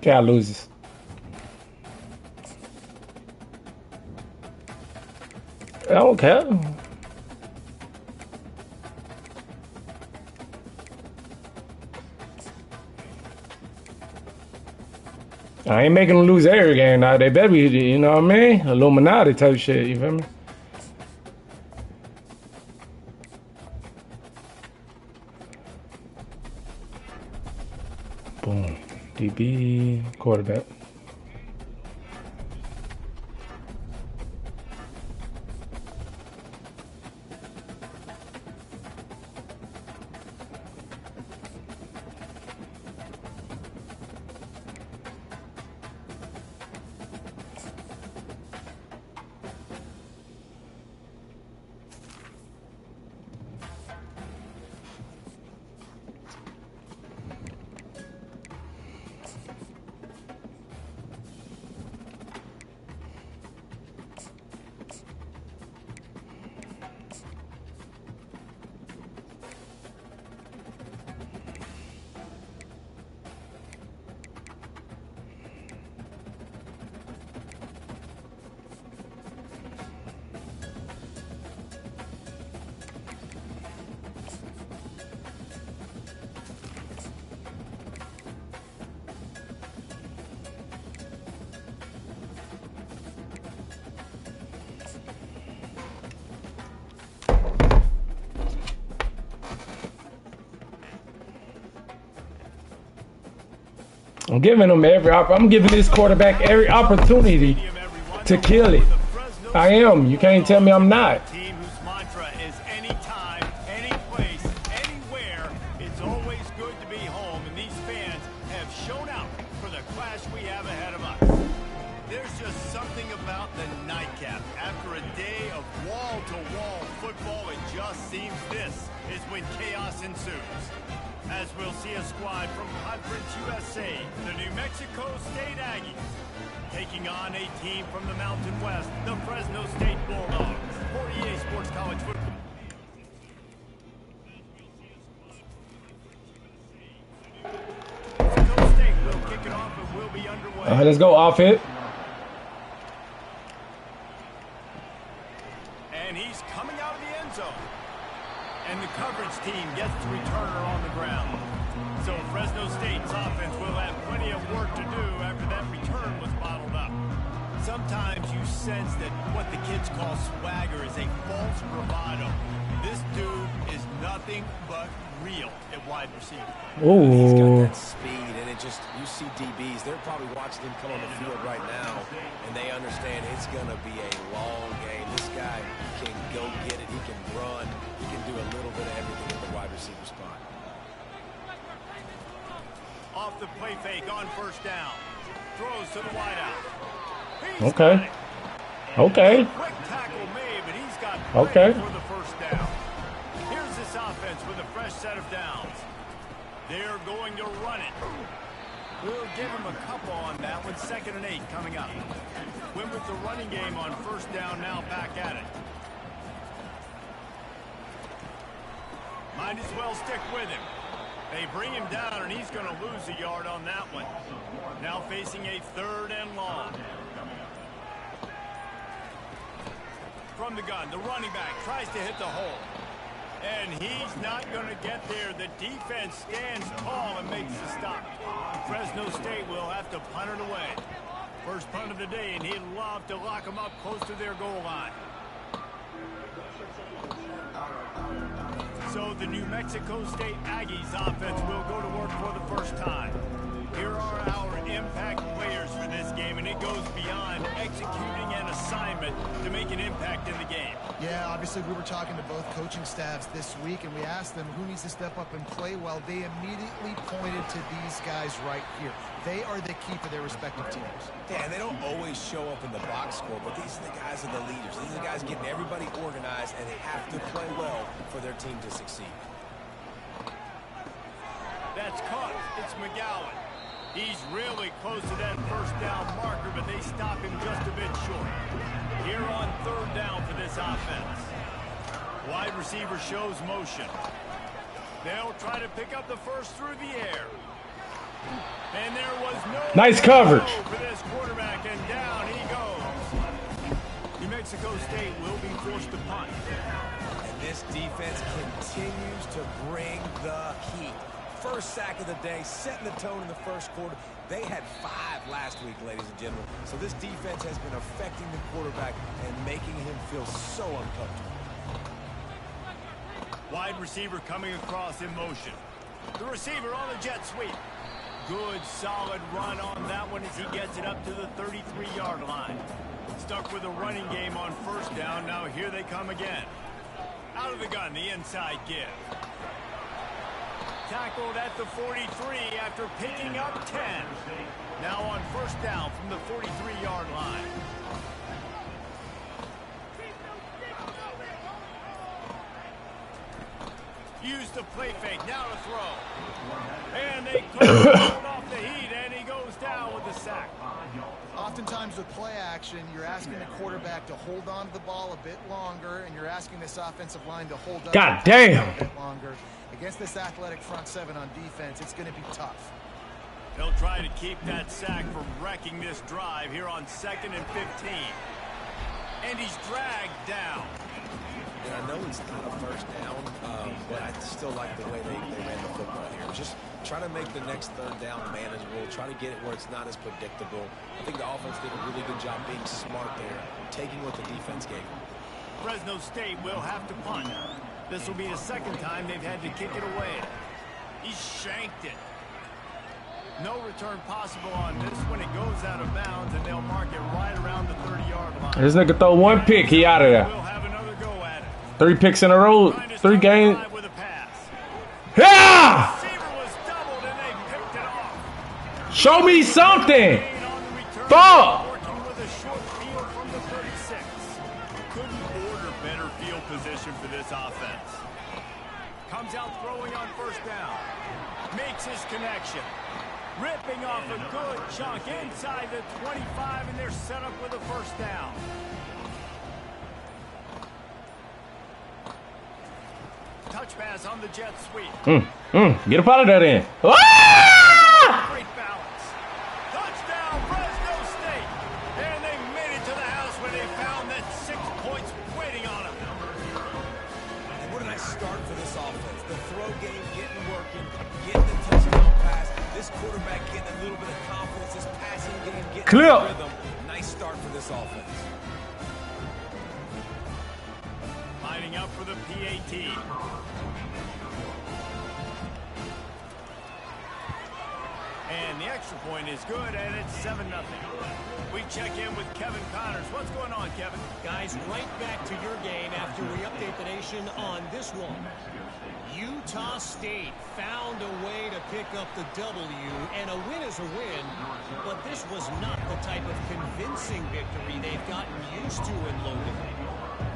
Cal loses. don't care. I ain't making them lose every game now. They better be, you know what I mean? Illuminati type shit, you feel me? Boom. DB, quarterback. I'm giving him I'm giving this quarterback every opportunity to kill it. I am. You can't tell me I'm not. Team whose mantra is anytime, any place, anywhere. It's always good to be home, and these fans have shown out for the clash we have ahead of us. There's just something about the nightcap. After a day of wall-to-wall football, it just seems this is when chaos ensues. As we'll see a squad from Conference USA, the New Mexico State Aggies, taking on a team from the Mountain West, the Fresno State Bulldogs. 48 Sports College Football. Mexico State will kick it off and will be underway. All right, let's go off it. And he's coming out of the end zone. And the coverage team gets the returner on the ground. So Fresno State's offense will have plenty of work to do after that return was bottled up. Sometimes you sense that what the kids call swagger is a false bravado. This dude is nothing but real at wide receiver. Ooh. He's got that speed, and it just, you see DBs, they're probably watching him come on the field right now, and they understand it's going to be a long game. This guy can go get it, he can run, he can do a little bit of everything at the wide receiver spot. Off the play fake on first down. Throws to the wideout. Okay. Okay. Quick tackle made, but he's got okay for the first down. Here's this offense with a fresh set of downs. They're going to run it. We'll give him a couple on that one. 2nd and 8 coming up. Win with the running game on first down, now back at it. Might as well stick with him. They bring him down, and he's going to lose a yard on that one. Now facing a 3rd and long. From the gun, the running back tries to hit the hole. And he's not going to get there. The defense stands tall and makes the stop. Fresno State will have to punt it away. First punt of the day, and he'd love to lock them up close to their goal line. So the New Mexico State Aggies offense will go to work for the first time. Here are our impact players for this game, and it goes beyond executing an assignment to make an impact in the game. Yeah, obviously we were talking to both coaching staffs this week, and we asked them who needs to step up and play well. They immediately pointed to these guys right here. They are the key for their respective teams. Yeah, and they don't always show up in the box score, but these are the guys that are the leaders. These are the guys getting everybody organized, and they have to play well for their team to succeed. That's caught. It's McGowan. He's really close to that first down marker, but they stop him just a bit short. Here on 3rd down for this offense. Wide receiver shows motion. They'll try to pick up the first through the air. And there was no nice coverage for this quarterback, and down he goes. New Mexico State will be forced defense continues to bring the heat. First sack of the day, setting the tone in the first quarter. They had 5 last week, ladies and gentlemen. So this defense has been affecting the quarterback and making him feel so uncomfortable. Wide receiver coming across in motion. The receiver on the jet sweep. Good, solid run on that one as he gets it up to the 33-yard line. Stuck with a running game on first down. Now here they come again. Out of the gun, the inside give. Tackled at the 43 after picking up 10. Now on first down from the 43-yard line. Use the play fake, now to throw. And they hold off the heat, and he goes down with the sack. Oftentimes with play action, you're asking the quarterback to hold on to the ball a bit longer, and you're asking this offensive line to hold up God damn. a bit longer. Against this athletic front seven on defense, it's going to be tough. They'll try to keep that sack from wrecking this drive here on 2nd and 15. And he's dragged down. And I know it's not a first down, but I still like the way they ran the football here. Just try to make the next third down manageable. Try to get it where it's not as predictable. I think the offense did a really good job being smart there, taking what the defense gave them. Fresno State will have to punt. This will be the second time they've had to kick it away. He shanked it. No return possible on this when it goes out of bounds, and they'll mark it right around the 30-yard line. This nigga throw 1 pick, he out of there. We'll have another go at it. 3 picks in a row, 3 games. With a pass. Yeah! Receiver was doubled, and they picked it off. Show me something. Fuck! Working with a short field from the 36. Couldn't order better field position for this offense. Comes out throwing on first down. Makes his connection. Ripping off a good chunk inside the 25, and they're set up with a first down. Touch pass on the jet sweep. Get up out of there then. Ah! Great balance. Touchdown, Fresno State. And they made it to the house when they found that 6 points waiting on them. And what a nice start for this offense. The throw game getting working, getting the touchdown pass. This quarterback getting a little bit of confidence. This passing game getting the rhythm. Nice start for this offense. Lining up for the PAT. And the extra point is good, and it's 7-0. We check in with Kevin Connors. What's going on, Kevin? Guys, right back to your game after we update the nation on this one. Utah State found a way to pick up the W, and a win is a win, but this was not the type of convincing victory they've gotten used to in Logan.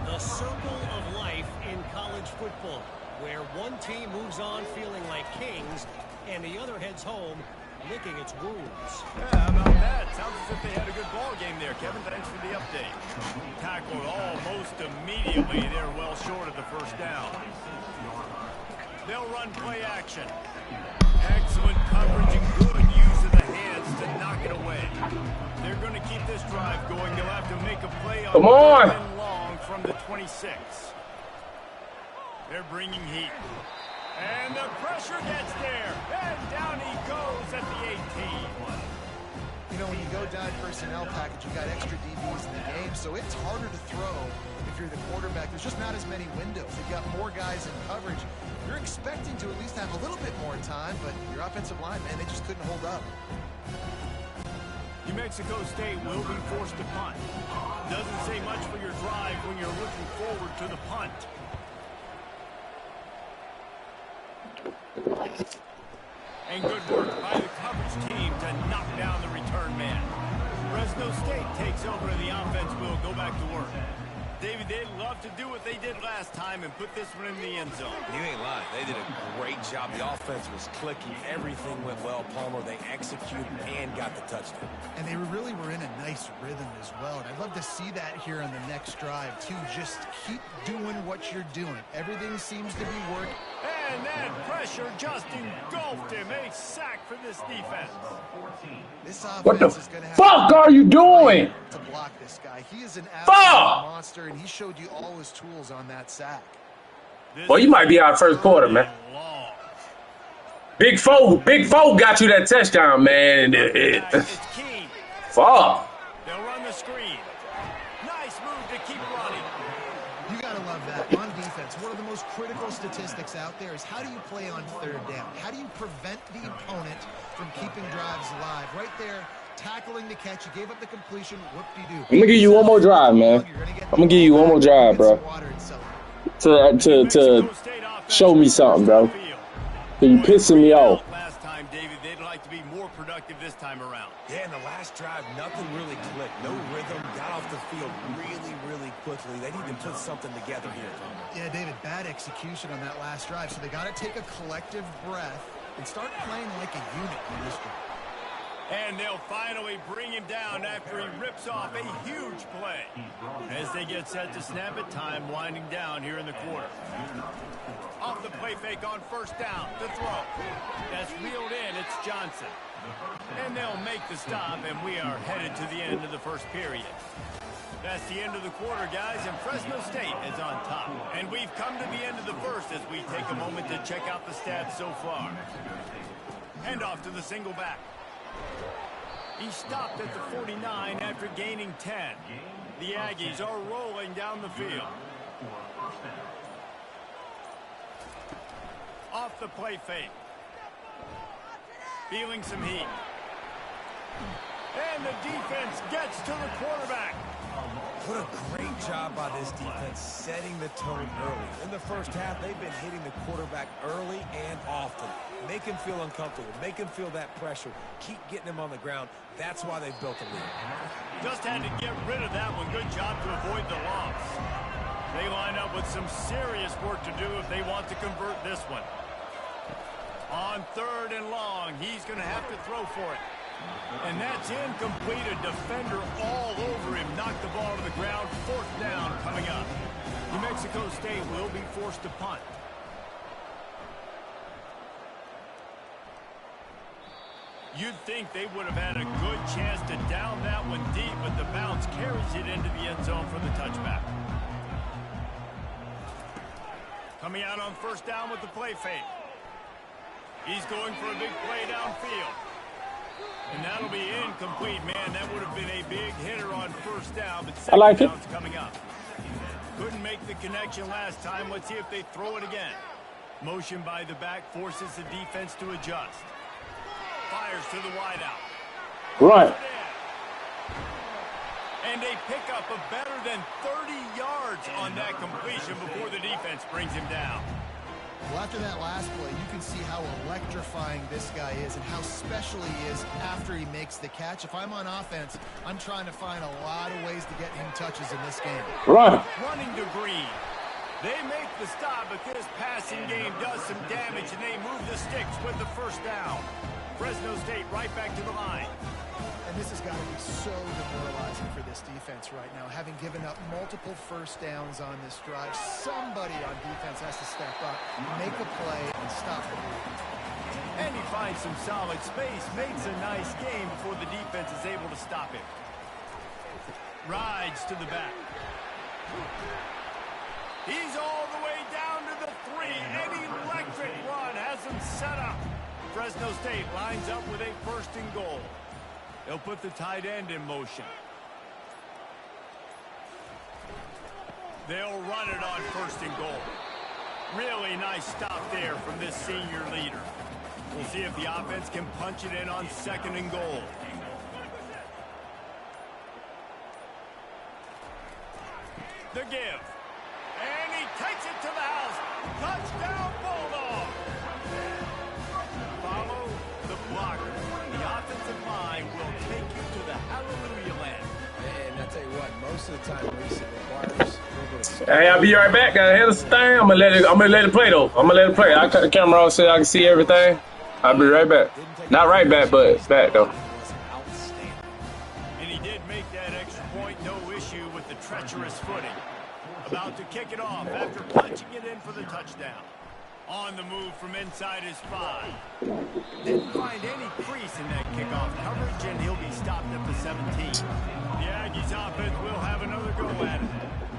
The circle of life in college football, where one team moves on feeling like kings, and the other heads home licking its wounds. Yeah, how about that? Sounds as if they had a good ball game there, Kevin. Thanks for the update. Tackled almost immediately. They're well short of the first down. They'll run play action. Excellent coverage and good use of the hands to knock it away. They're going to keep this drive going. They'll have to make a play on third and long from the 26. They're bringing heat. And the pressure gets there. And down he goes at the 18. You know, when you go down personnel package, you got extra DBs in the game, so it's harder to throw if you're the quarterback. There's just not as many windows. You've got more guys in coverage. You're expecting to at least have a little bit more time, but your offensive line, man, they just couldn't hold up. New Mexico State will be forced to punt. Doesn't say much for your drive when you're looking forward to the punt. And good work by the coverage team to knock down the return man. Fresno State takes over and the offense will go back to work. David, they'd love to do what they did last time and put this one in the end zone. You ain't lying. They did a great job. The offense was clicking. Everything went well. Palmer, they executed and got the touchdown. And they really were in a nice rhythm as well. And I'd love to see that here on the next drive, too. Just keep doing what you're doing. Everything seems to be working. And that pressure just engulfed him. A sack for this defense. This offense What the is going to have fuck are you doing? to block this guy. He is an absolute monster, and he showed you all his tools on that sack. Well, you might be out first quarter, man. Big Four got you that touchdown, man. Fuck. They'll run the screen. Nice move to keep running. You gotta love that. On defense, one of the most critical statistics out there is how do you play on third down? How do you prevent the opponent from keeping drives alive? Right there, tackling the catch. You gave up the completion. Whoop-de-doo. I'm gonna give you one more drive, man. I'm gonna give you one more drive, bro. To show me something, bro. You pissing me off. Last time, David, they'd like to be more productive this time around. Yeah, in the last drive, nothing really clicked. No rhythm. Got off the field really, really quickly. They need to put something together here. Yeah, David, bad execution on that last drive. So they got to take a collective breath and start playing like a unit in this one. And they'll finally bring him down after he rips off a huge play. As they get set to snap it, time winding down here in the quarter. Off the play fake on first down, the throw. That's reeled in, it's Johnson. And they'll make the stop, and we are headed to the end of the first period. That's the end of the quarter, guys, and Fresno State is on top. And we've come to the end of the first as we take a moment to check out the stats so far. Hand off to the single back. He stopped at the 49 after gaining 10. The Aggies are rolling down the field. Off the play fake. Feeling some heat. And the defense gets to the quarterback. What a great job by this defense setting the tone early. In the first half, they've been hitting the quarterback early and often. Make him feel uncomfortable. Make him feel that pressure. Keep getting him on the ground. That's why they've built a lead. Just had to get rid of that one. Good job to avoid the loss. They line up with some serious work to do if they want to convert this one. On third and long, he's going to have to throw for it. And that's incomplete. A defender all over him. Knocked the ball to the ground. Fourth down coming up. New Mexico State will be forced to punt. You'd think they would have had a good chance to down that one deep, but the bounce carries it into the end zone for the touchback. Coming out on first down with the play fake. He's going for a big play downfield. And that'll be incomplete, man. That would have been a big hitter on first down, but second down's coming up. Couldn't make the connection last time. Let's see if they throw it again. Motion by the back forces the defense to adjust. Fires to the wideout. Right. And they pick up a better than 30 yards on that completion before the defense brings him down. Well, after that last play, you can see how electrifying this guy is and how special he is after he makes the catch. If I'm on offense, I'm trying to find a lot of ways to get him touches in this game. Right. Running to Green. They make the stop, but this passing game does some damage, and they move the sticks with the first down. Fresno State right back to the line. And this has got to be so demoralizing for this defense right now. Having given up multiple first downs on this drive, somebody on defense has to step up, make a play, and stop the bleeding. And he finds some solid space, makes a nice game before the defense is able to stop him. Rides to the back. He's all the way down to the 3. An electric run has him set up. Fresno State lines up with a first and goal. They'll put the tight end in motion. They'll run it on first and goal. Really nice stop there from this senior leader. We'll see if the offense can punch it in on second and goal. The give. And he takes it to the house. Touchdown, Bulldog. Follow the blocker. The offensive line will take you to the hallelujah land. And I tell you what, most of the time, Reese, it requires a little bit of... Hey, I'll be right back. Gotta handle some thing. I'm gonna let it play though. I'm gonna let it play. I cut the camera off so I can see everything. I'll be right back. Not right back, but back though. And he did make that extra point. No issue with the treacherous footing. About to kick it off after punching it in for the touchdown. On the move from inside his 5. Didn't find any crease in that kickoff coverage, and he'll be stopped at the 17. The Aggies offense will have another go at it.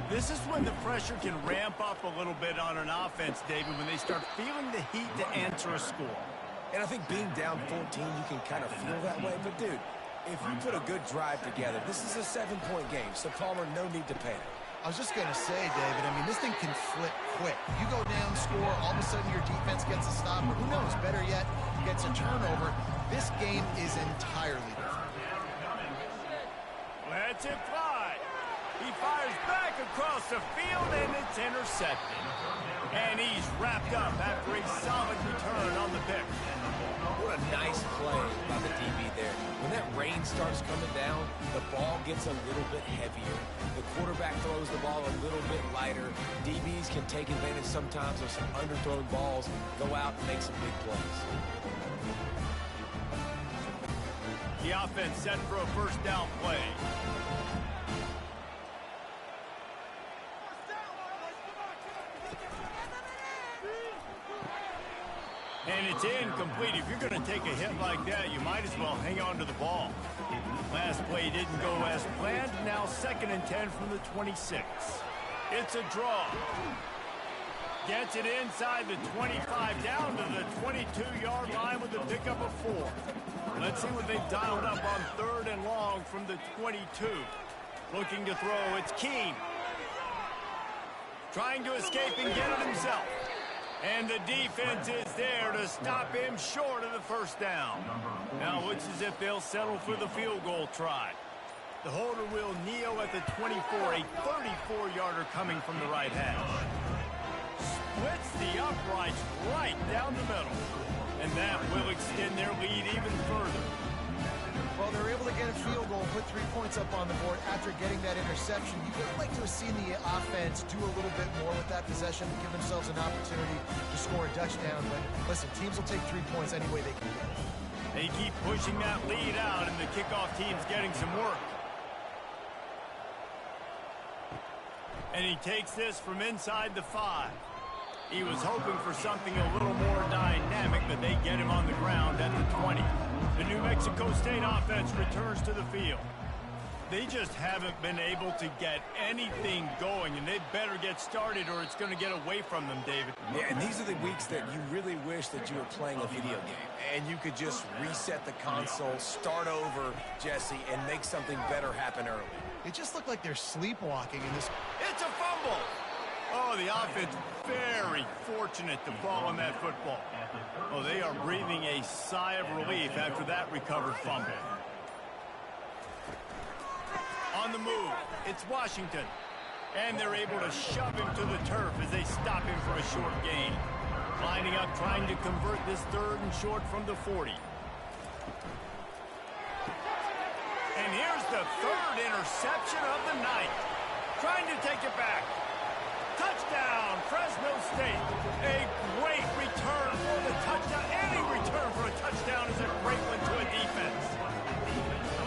This is when the pressure can ramp up a little bit on an offense, David, when they start feeling the heat to answer a score. And I think being down 14, you can kind of feel that way. But, dude, if you put a good drive together, this is a 7-point game. So, Palmer, no need to panic. I was just going to say, David, I mean, this thing can flip quick. You go down, score, all of a sudden your defense gets a stop, or who knows, better yet, gets a turnover. This game is entirely different. Let's it fly. He fires back across the field, and it's intercepted. And he's wrapped up after a solid return on the pick. What a nice play by the DB there. When that rain starts coming down, the ball gets a little bit heavier. The quarterback throws the ball a little bit lighter. DBs can take advantage sometimes of some underthrown balls, go out and make some big plays. The offense set for a first down play. And it's incomplete. If you're going to take a hit like that, you might as well hang on to the ball. Last play didn't go as planned. Now 2nd and 10 from the 26. It's a draw. Gets it inside the 25, down to the 22-yard line with a pickup of 4. Let's see what they've dialed up on 3rd and long from the 22. Looking to throw, it's Keene. Trying to escape and get it himself. And the defense is there to stop him short of the first down. Now it looks as if they'll settle for the field goal try. The holder will kneel at the 24, a 34-yarder coming from the right hash. Splits the uprights right down the middle. And that will extend their lead even further. Well, they were able to get a field goal, put 3 points up on the board after getting that interception. You would like to have seen the offense do a little bit more with that possession, give themselves an opportunity to score a touchdown. But listen, teams will take 3 points any way they can get it. They keep pushing that lead out, and the kickoff team's getting some work. And he takes this from inside the 5. He was hoping for something a little more dynamic, but they get him on the ground at the 20. The New Mexico State offense returns to the field. They just haven't been able to get anything going, and they better get started or it's going to get away from them, David. Yeah, and these are the weeks that you really wish that you were playing a video game and you could just reset the console, start over, Jesse, and make something better happen early. It just looked like they're sleepwalking in this. It's a fumble! Oh, the offense very fortunate to fall on that football. Oh, they are breathing a sigh of relief after that recovered fumble. On the move, it's Washington. And they're able to shove him to the turf as they stop him for a short gain. Lining up, trying to convert this 3rd and short from the 40. And here's the 3rd interception of the night. Trying to take it back. Touchdown, Fresno State. A great return for the touchdown. Any return for a touchdown is a great one to a defense.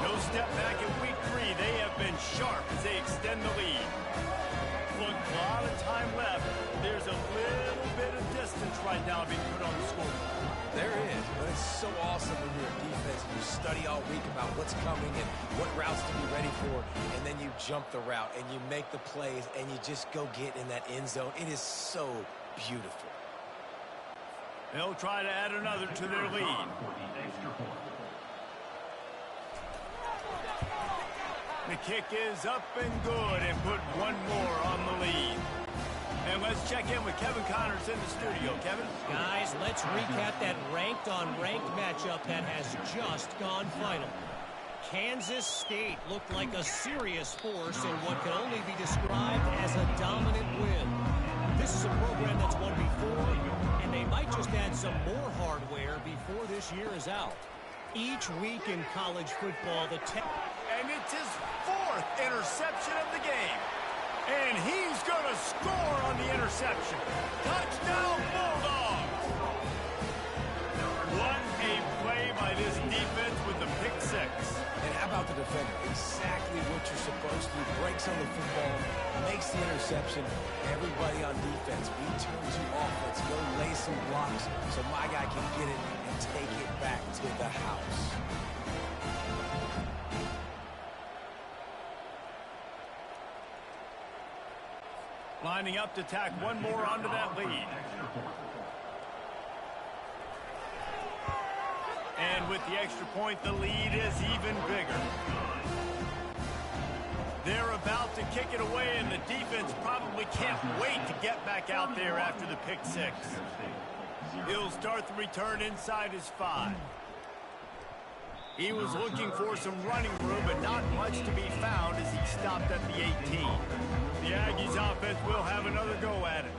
No step back in week 3. They have been sharp as they extend the lead. Look, a lot of time left. There's a little bit of distance right now being put on the scoreboard. There is, but it's so awesome when you're a defense and you study all week about what's coming and what routes to be ready for, and then you jump the route and you make the plays and you just go get in that end zone. It is so beautiful. They'll try to add another to their lead. The kick is up and good and put one more on the lead. And let's check in with Kevin Connors in the studio. Kevin? Guys, let's recap that ranked-on-ranked matchup that has just gone final. Kansas State looked like a serious force in what can only be described as a dominant win. This is a program that's won before, and they might just add some more hardware before this year is out. Each week in college football, and it's his 4th interception of the game. And he's going to score on the interception. Touchdown, Bulldogs! What a play by this defense with the pick 6. And how about the defender? Exactly what you're supposed to do. Breaks on the football, makes the interception. Everybody on defense, we turn to offense. Go lay some blocks so my guy can get it and take it back to the house. Lining up to tack one more onto that lead. And with the extra point, the lead is even bigger. They're about to kick it away, and the defense probably can't wait to get back out there after the pick six. He'll start the return inside his 5. He was looking for some running room, but not much to be found as he stopped at the 18. The Aggies offense will have another go at it.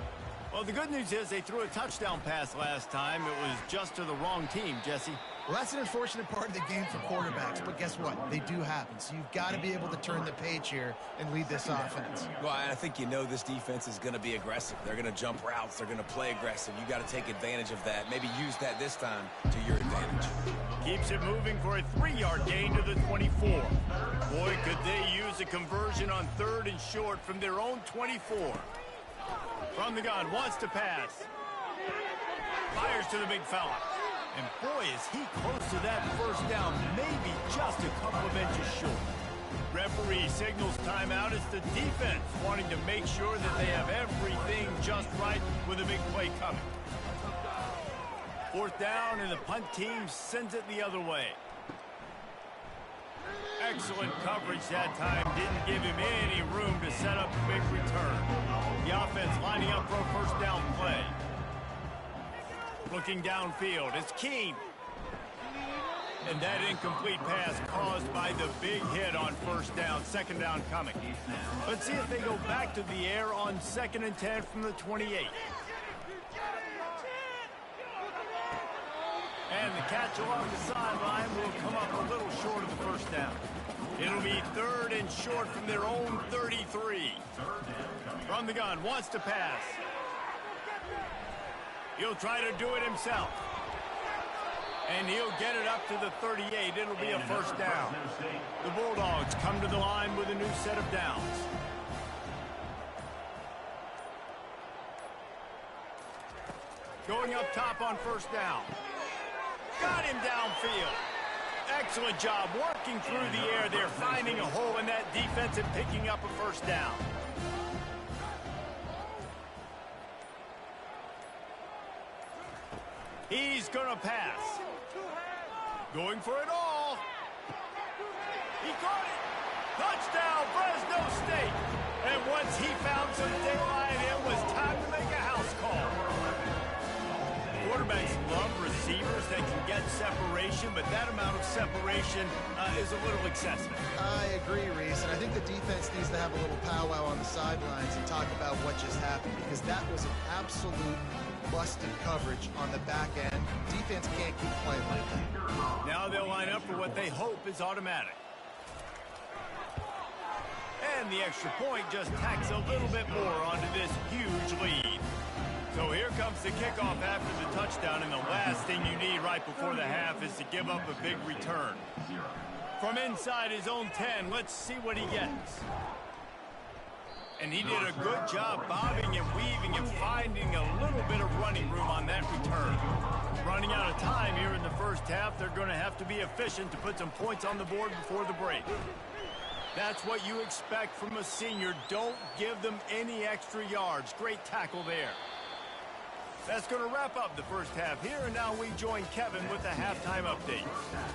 Well, the good news is they threw a touchdown pass last time. It was just to the wrong team, Jesse. Well, that's an unfortunate part of the game for quarterbacks, but guess what? They do happen. So you've got to be able to turn the page here and lead this offense. Well, I think you know this defense is going to be aggressive. They're going to jump routes. They're going to play aggressive. You got to take advantage of that. Maybe use that this time to your advantage. Keeps it moving for a 3-yard gain to the 24. Boy, could they use a conversion on 3rd and short from their own 24. From the gun, wants to pass. Fires to the big fella. And boy, is he close to that first down, maybe just a couple of inches short. Referee signals timeout as the defense wanting to make sure that they have everything just right with a big play coming. 4th down, and the punt team sends it the other way. Excellent coverage that time. Didn't give him any room to set up a big return. The offense lining up for a first down play. Looking downfield, it's Keene. And that incomplete pass caused by the big hit on first down, 2nd down coming. Let's see if they go back to the air on 2nd and 10 from the 28. And the catch along the sideline will come up a little short of the first down. It'll be 3rd and short from their own 33. From the gun, wants to pass. He'll try to do it himself. And he'll get it up to the 38. It'll be a first down. The Bulldogs come to the line with a new set of downs. Going up top on first down. Got him downfield. Excellent job working through the air there, finding a hole in that defense and picking up a first down. He's going to pass. Going for it all. He caught it. Touchdown, Fresno State. And once he found some daylight, it was time to make a house call. Quarterbacks love receivers that can get separation, but that amount of separation is a little excessive. I agree, Reese, and I think the defense needs to have a little powwow on the sidelines and talk about what just happened, because that was an absolute busted coverage on the back end. Defense can't keep playing like that. Now they'll line up for what they hope is automatic. And the extra point just tacks a little bit more onto this huge lead. So here comes the kickoff after the touchdown, and the last thing you need right before the half is to give up a big return. From inside his own 10, let's see what he gets. And he did a good job bobbing and weaving and finding a little bit of running room on that return. Running out of time here in the first half, they're going to have to be efficient to put some points on the board before the break. That's what you expect from a senior. Don't give them any extra yards. Great tackle there. That's going to wrap up the first half here, and now we join Kevin with the halftime update.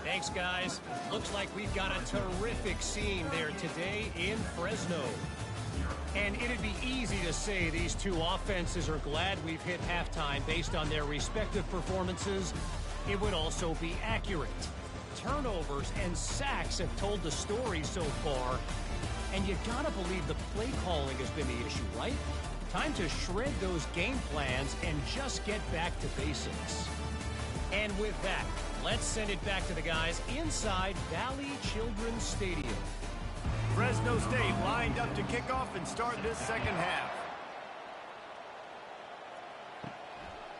Thanks, guys. Looks like we've got a terrific scene there today in Fresno. And it'd be easy to say these two offenses are glad we've hit halftime based on their respective performances. It would also be accurate. Turnovers and sacks have told the story so far. And you gotta believe the play calling has been the issue, right? Time to shred those game plans and just get back to basics. And with that, let's send it back to the guys inside Valley Children's Stadium. Fresno State lined up to kick off and start this second half.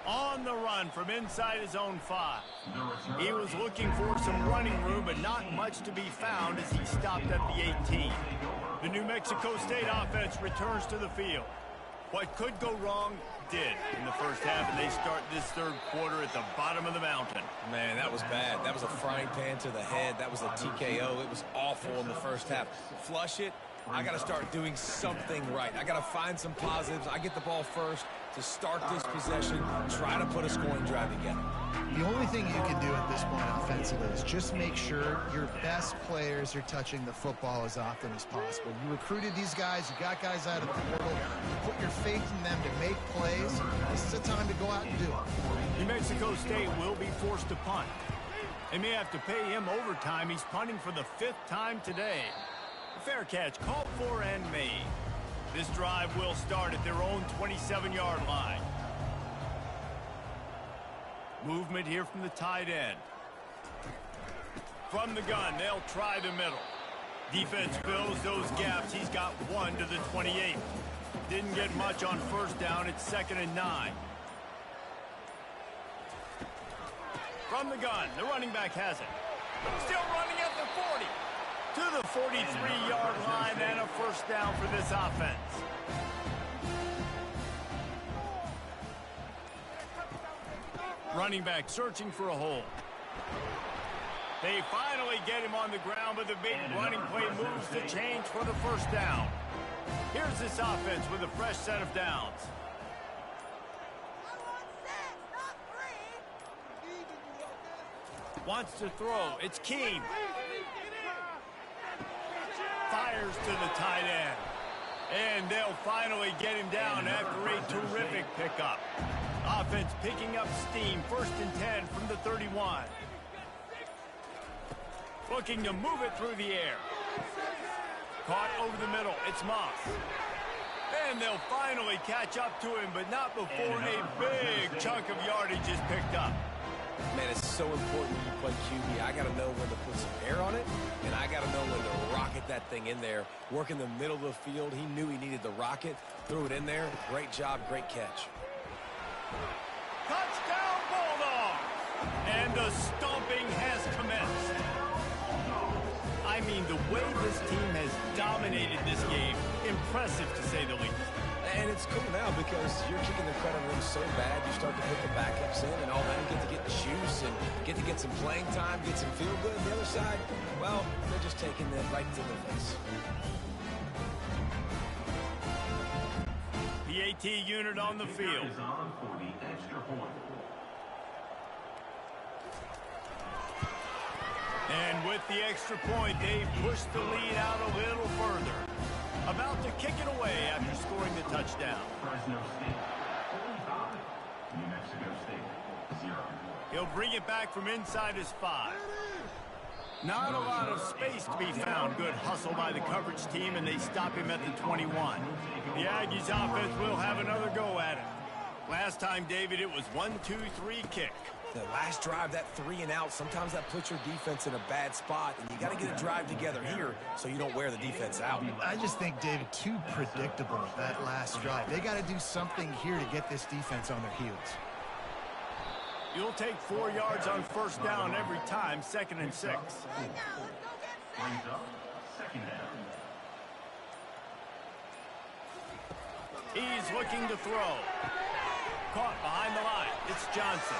On the run from inside his own 5. He was looking for some running room, but not much to be found as he stopped at the 18. The New Mexico State offense returns to the field. What could go wrong did in the first half, and they start this third quarter at the bottom of the mountain. Man, that was bad. That was a frying pan to the head. That was a TKO. It was awful in the first half. Flush it. I got to start doing something right. I got to find some positives. I get the ball first to start this possession, try to put a scoring drive together. The only thing you can do at this point offensively is just make sure your best players are touching the football as often as possible. You recruited these guys. You got guys out of the portal. You put your faith in them to make plays. This is the time to go out and do it. New Mexico State will be forced to punt. They may have to pay him overtime. He's punting for the 5th time today. A fair catch called for and made. This drive will start at their own 27-yard line. Movement here from the tight end. From the gun, they'll try the middle. Defense fills those gaps. He's got 1 to the 28. Didn't get much on first down. It's 2nd and 9. From the gun, the running back has it. Still running at the 40. To the 43-yard line and a first down for this offense. Running back searching for a hole. They finally get him on the ground, but the big running play moves the change for the first down. Here's this offense with a fresh set of downs. Wants to throw. It's Keene. Fires to the tight end. And they'll finally get him down after a terrific pickup. Offense picking up steam. 1st and 10 from the 31. Looking to move it through the air. Caught over the middle. It's Moss. And they'll finally catch up to him, but not before a big chunk of yardage is picked up. Man, it's so important when you play QB. I got to know when to put some air on it, and I got to know when to rocket that thing in there. Work in the middle of the field. He knew he needed the rocket. Threw it in there. Great job, great catch. Touchdown, Bulldogs! And the stomping has commenced. I mean, the way this team has dominated this game, impressive to say the least. And it's cool now because you're kicking the credit room so bad, you start to put the backups in, and all of them get to get juice and get to get some playing time, get some feel good. The other side, well, they're just taking it right to the face. PAT unit on the field. And with the extra point, they push the lead out a little further. About to kick it away after scoring the touchdown. He'll bring it back from inside his 5. Not a lot of space to be found. Good hustle by the coverage team, and they stop him at the 21. The Aggies offense will have another go at it. Last time, David, it was 1-2-3 kick. The last drive, that 3 and out, sometimes that puts your defense in a bad spot, and you got to get a drive together here so you don't wear the defense out. I just think, David, too predictable, that last drive. They got to do something here to get this defense on their heels. You'll take 4 yards on first down every time, 2nd and 6. He's looking to throw. Caught behind the line. It's Johnson.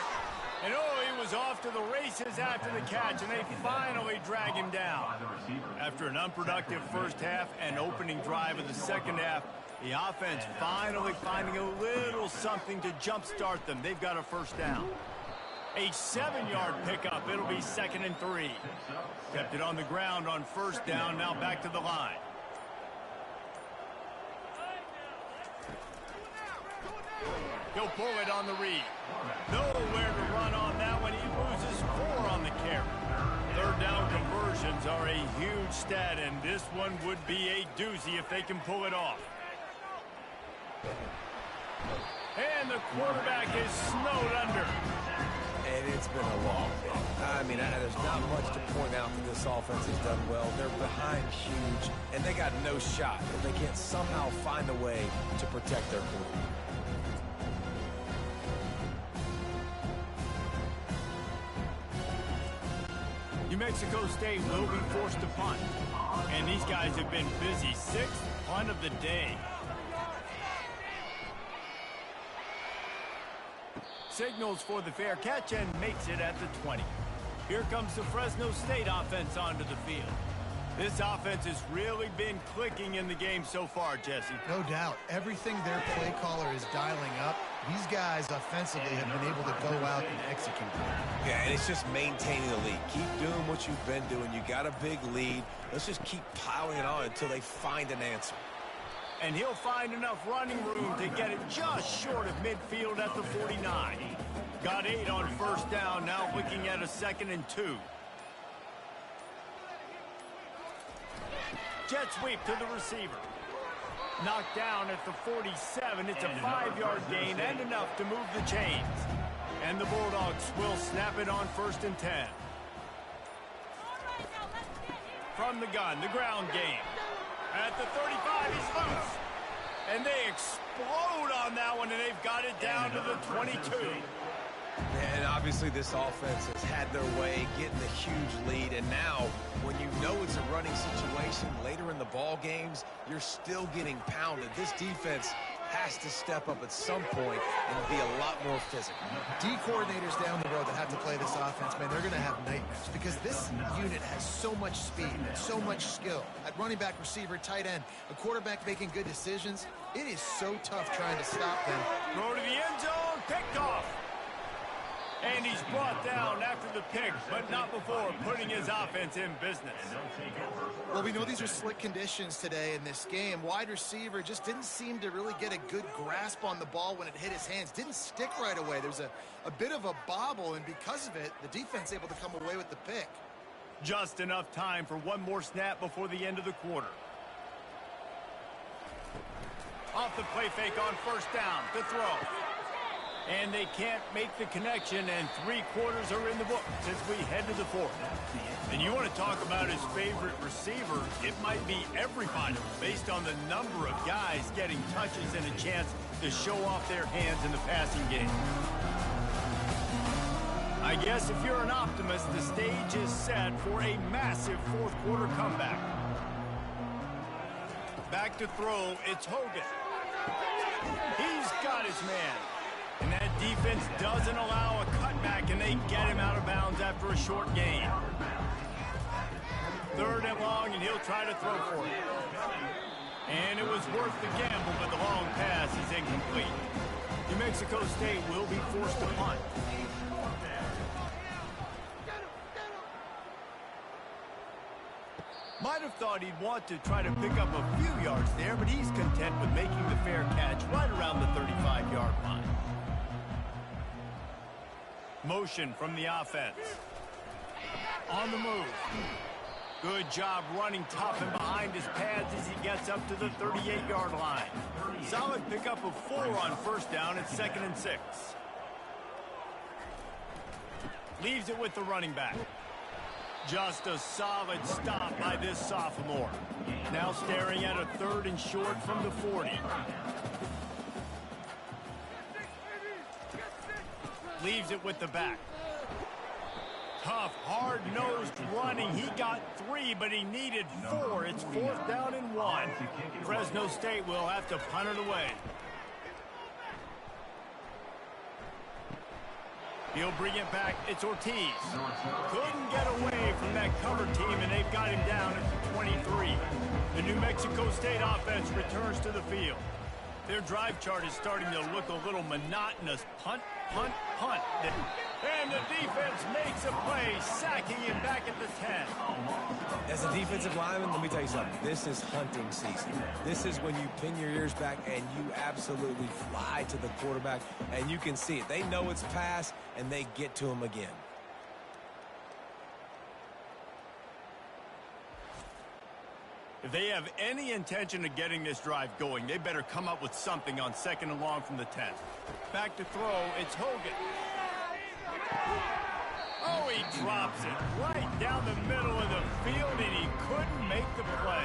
And he was off to the races after the catch, and they finally drag him down. After an unproductive first half and opening drive of the second half, the offense finally finding a little something to jumpstart them. They've got a first down. A 7-yard pickup. It'll be 2nd and 3. Kept it on the ground on first down. Now back to the line. He'll pull it on the read. Nowhere to run on that one. He loses 4 on the carry. Third down conversions are a huge stat, and this one would be a doozy if they can pull it off. And the quarterback is snowed under. And it's been a long day. I mean, there's not much to point out that this offense has done well. They're behind huge, and they got no shot if they can't somehow find a way to protect their quarterback. New Mexico State will be forced to punt. And these guys have been busy. 6th punt of the day. signals for the fair catch and makes it at the 20. Here comes the Fresno State offense onto the field. This offense has really been clicking in the game so far, Jesse. No doubt. Everything their play caller is dialing up, these guys offensively have been able to go out and execute. Yeah, and it's just maintaining the lead. Keep doing what you've been doing. You got a big lead. Let's just keep piling it on until they find an answer. And he'll find enough running room to get it just short of midfield at the 49. Got 8 on first down, now looking at a 2nd and 2. Jet sweep to the receiver. Knocked down at the 47. It's a 5-yard gain and enough to move the chains. And the Bulldogs will snap it on 1st and 10. From the gun, the ground game. At the 35, he's loose. And they explode on that one, and they've got it down to the 22. And obviously this offense has had their way, getting the huge lead. And now, when you know it's a running situation later in the ball games, you're still getting pounded. This defense has to step up at some point and be a lot more physical. D coordinators down the road that have to play this offense, man, they're going to have nightmares because this unit has so much speed and so much skill. At running back, receiver, tight end, a quarterback making good decisions, it is so tough trying to stop them. Throw to the end zone, picked off. And he's brought down after the pick, but not before putting his offense in business. Well, we know these are slick conditions today in this game. Wide receiver just didn't seem to really get a good grasp on the ball when it hit his hands. Didn't stick right away. There's a bit of a bobble, and because of it, the defense able to come away with the pick. Just enough time for one more snap before the end of the quarter. Off the play fake on first down to throw. And they can't make the connection, and 3 quarters are in the book as we head to the 4th. And you want to talk about his favorite receiver, it might be everybody based on the number of guys getting touches and a chance to show off their hands in the passing game. I guess if you're an optimist, the stage is set for a massive 4th quarter comeback. Back to throw, it's Hogan. He's got his man. And that defense doesn't allow a cutback, and they get him out of bounds after a short gain. 3rd and long, and he'll try to throw for it. And it was worth the gamble, but the long pass is incomplete. New Mexico State will be forced to punt. Might have thought he'd want to try to pick up a few yards there, but he's content with making the fair catch right around the 35-yard line. Motion from the offense. On the move. Good job running tough and behind his pads as he gets up to the 38-yard line. Solid pickup of 4 on first down at 2nd and 6. Leaves it with the running back. Just a solid stop by this sophomore. Now staring at a 3rd and short from the 40. Leaves it with the back. Tough, hard-nosed running. He got 3, but he needed 4. It's 4th down and 1. Fresno State will have to punt it away. He'll bring it back. It's Ortiz. Couldn't get away from that cover team, and they've got him down at the 23. The New Mexico State offense returns to the field. Their drive chart is starting to look a little monotonous. Punt, punt, punt. And the defense makes a play, sacking him back at the 10. As a defensive lineman, let me tell you something. This is hunting season. This is when you pin your ears back and you absolutely fly to the quarterback, and you can see it. They know it's pass, and they get to him again. If they have any intention of getting this drive going, they better come up with something on 2nd and long from the 10. Back to throw, it's Hogan. Oh, he drops it right down the middle of the field, and he couldn't make the play.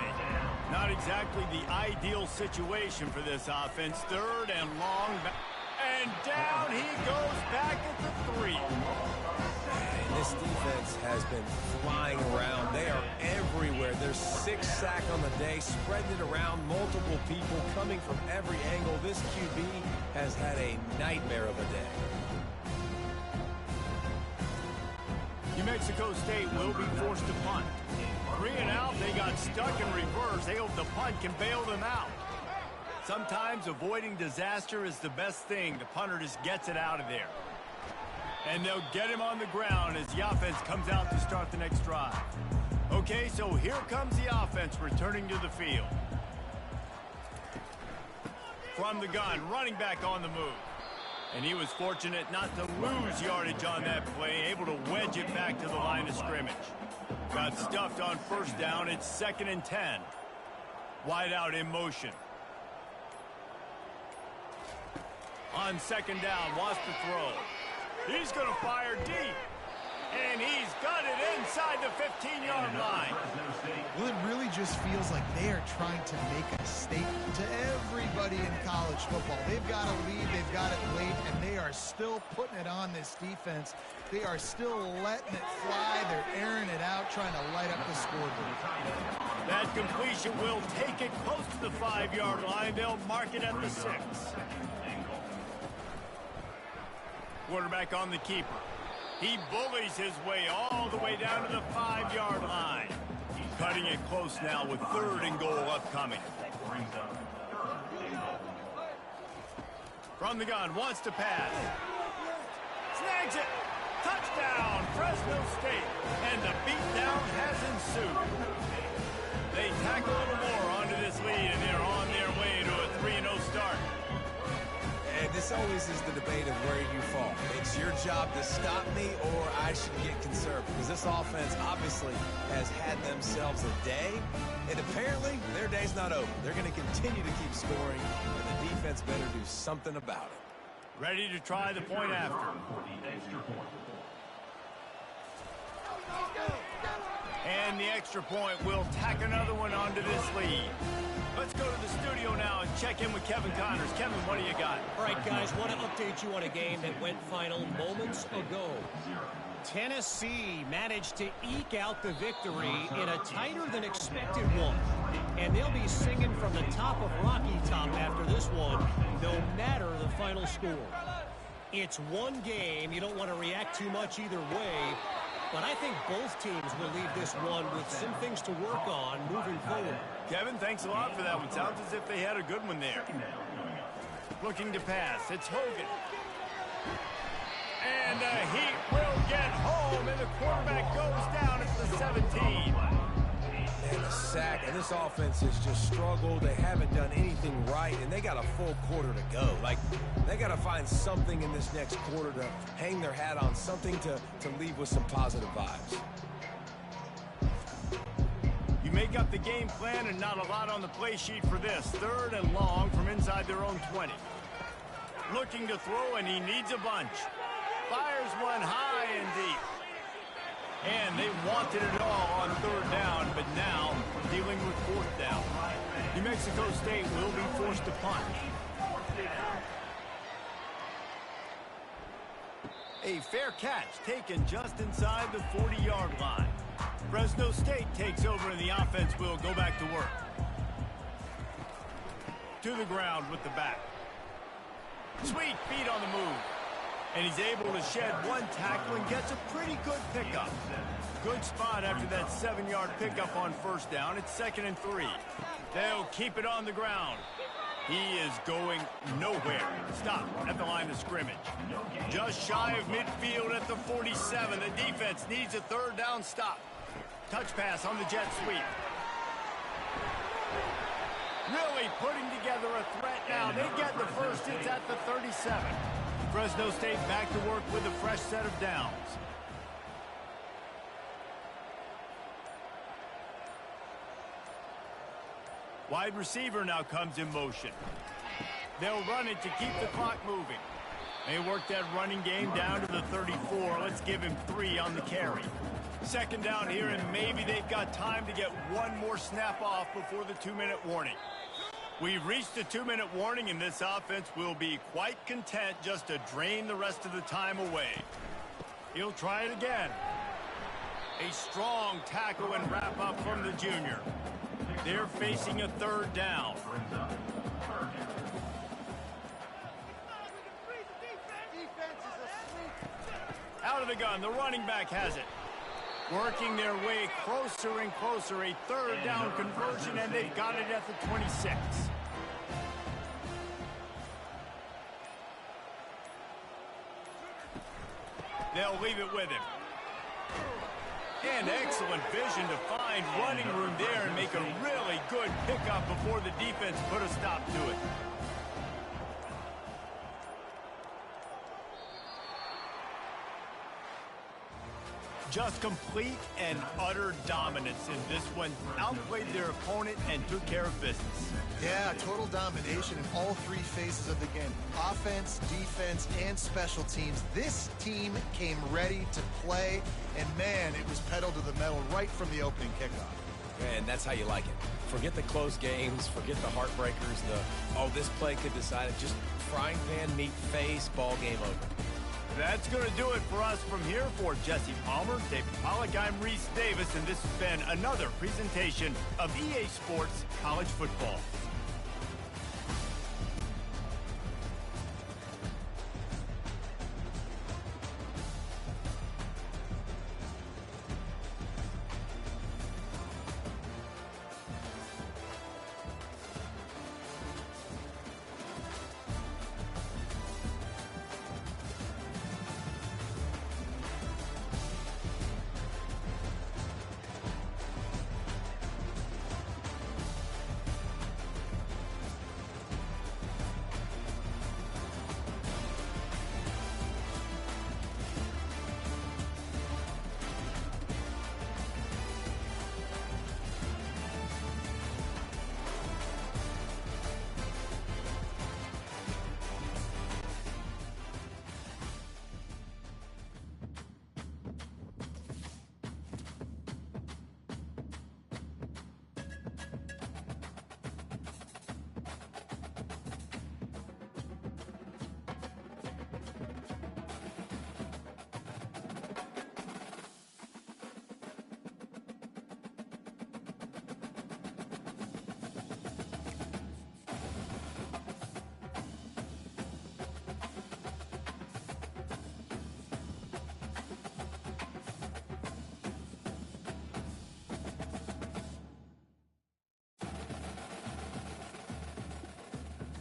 Not exactly the ideal situation for this offense. 3rd and long. And down he goes back at the 3. This defense has been flying around. They are everywhere. There's 6 sacks on the day, spreading it around, multiple people coming from every angle. This QB has had a nightmare of a day. New Mexico State will be forced to punt. 3 and out, they got stuck in reverse. They hope the punt can bail them out. Sometimes avoiding disaster is the best thing. The punter just gets it out of there. And they'll get him on the ground as the offense comes out to start the next drive. Okay, so here comes the offense returning to the field. From the gun, running back on the move. And he was fortunate not to lose yardage on that play, able to wedge it back to the line of scrimmage. Got stuffed on first down. It's 2nd and 10. Wide out in motion. On 2nd down, wants to throw. He's going to fire deep. And he's got it inside the 15-yard line. Well, it really just feels like they are trying to make a statement to everybody in college football. They've got a lead, they've got it late, and they are still putting it on this defense. They are still letting it fly. They're airing it out, trying to light up the scoreboard. That completion will take it close to the 5-yard line. They'll mark it at the 6. Quarterback on the keeper. He bullies his way all the way down to the 5-yard line. Cutting it close now with 3rd and goal upcoming. From the gun, wants to pass. Snags it. Touchdown, Fresno State. And the beatdown has ensued. They tack a little more onto this lead, and they're on their way to a 3-0 start. And this always is the debate of where you fall. It's your job to stop me, or I should get conservative. Because this offense obviously has had themselves a day, and apparently their day's not over. They're going to continue to keep scoring, and the defense better do something about it. Ready to try the point after. And the extra point will tack another one onto this lead. Let's go to the studio now and check in with Kevin Connors. Kevin, what do you got? All right, guys, want to update you on a game that went final moments ago. Tennessee managed to eke out the victory in a tighter than expected one. And they'll be singing from the top of Rocky Top after this one, no matter the final score. It's one game. You don't want to react too much either way. But I think both teams will leave this one with some things to work on moving forward. Kevin, thanks a lot for that one. Sounds as if they had a good one there. Looking to pass. It's Hogan. And he will get home, and the quarterback goes down at the 17. And a sack, and this offense has just struggled. They haven't done anything right, and they got a full quarter to go. Like, they got to find something in this next quarter to hang their hat on, something to leave with some positive vibes. You make up the game plan and not a lot on the play sheet for this. 3rd and long from inside their own 20. Looking to throw, and he needs a bunch. Fires one high and deep. And they wanted it all on 3rd down, but now dealing with 4th down. New Mexico State will be forced to punt. A fair catch taken just inside the 40-yard line. Fresno State takes over, and the offense will go back to work. To the ground with the back. Sweet feet on the move. And he's able to shed one tackle and gets a pretty good pickup. Good spot after that 7-yard pickup on 1st down. It's 2nd and 3. They'll keep it on the ground. He is going nowhere. Stop at the line of scrimmage. Just shy of midfield at the 47. The defense needs a 3rd down stop. Touch pass on the jet sweep. Really putting together a threat now. They get the first. It's at the 37. Fresno State back to work with a fresh set of downs. Wide receiver now comes in motion. They'll run it to keep the clock moving. They work that running game down to the 34. Let's give him 3 on the carry. 2nd down here, and maybe they've got time to get one more snap off before the 2-minute warning. We've reached the 2-minute warning, and this offense will be quite content just to drain the rest of the time away. He'll try it again. A strong tackle and wrap up from the junior. They're facing a 3rd down. Out of the gun, the running back has it. Working their way closer and closer. A third down conversion, and they've got it at the 26. They'll leave it with him. And excellent vision to find running room there and make a really good pickup before the defense put a stop to it. Just complete and utter dominance in this one. Outplayed their opponent and took care of business. Yeah, total domination in all three phases of the game. Offense, defense, and special teams. This team came ready to play, and man, it was pedal to the metal right from the opening kickoff. And that's how you like it. Forget the close games, forget the heartbreakers, this play could decide it. Just frying pan, meat face, ball game over. That's going to do it for us from here. For Jesse Palmer, David Pollack, I'm Reese Davis, and this has been another presentation of EA Sports College Football.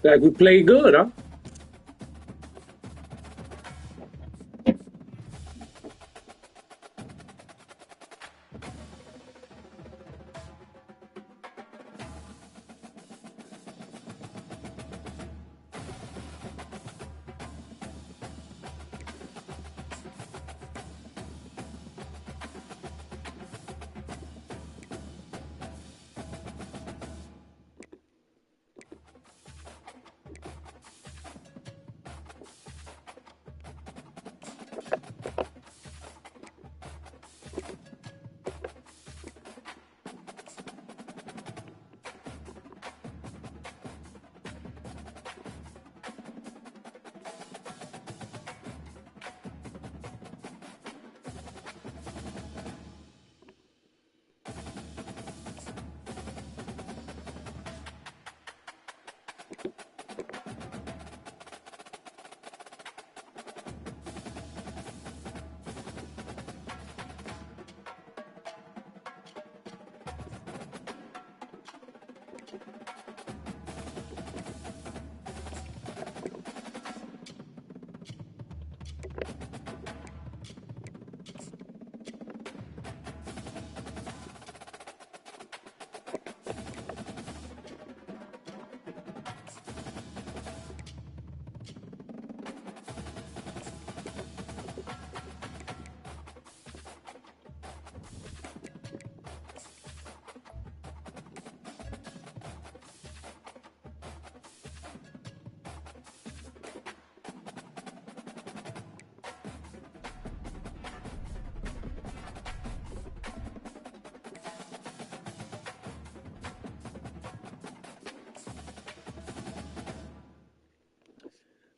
Like we played good, huh?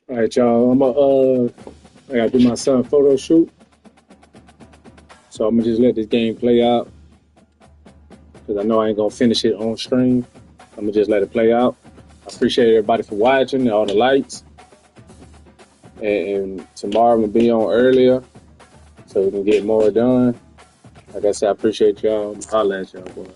All right, y'all. I gotta do my son photo shoot, so I'm gonna just let this game play out because I know I ain't gonna finish it on stream. I'm gonna just let it play out. I appreciate everybody for watching, all the lights, and tomorrow I'm gonna be on earlier so we can get more done. Like I said, I appreciate y'all. Holla at y'all, boy.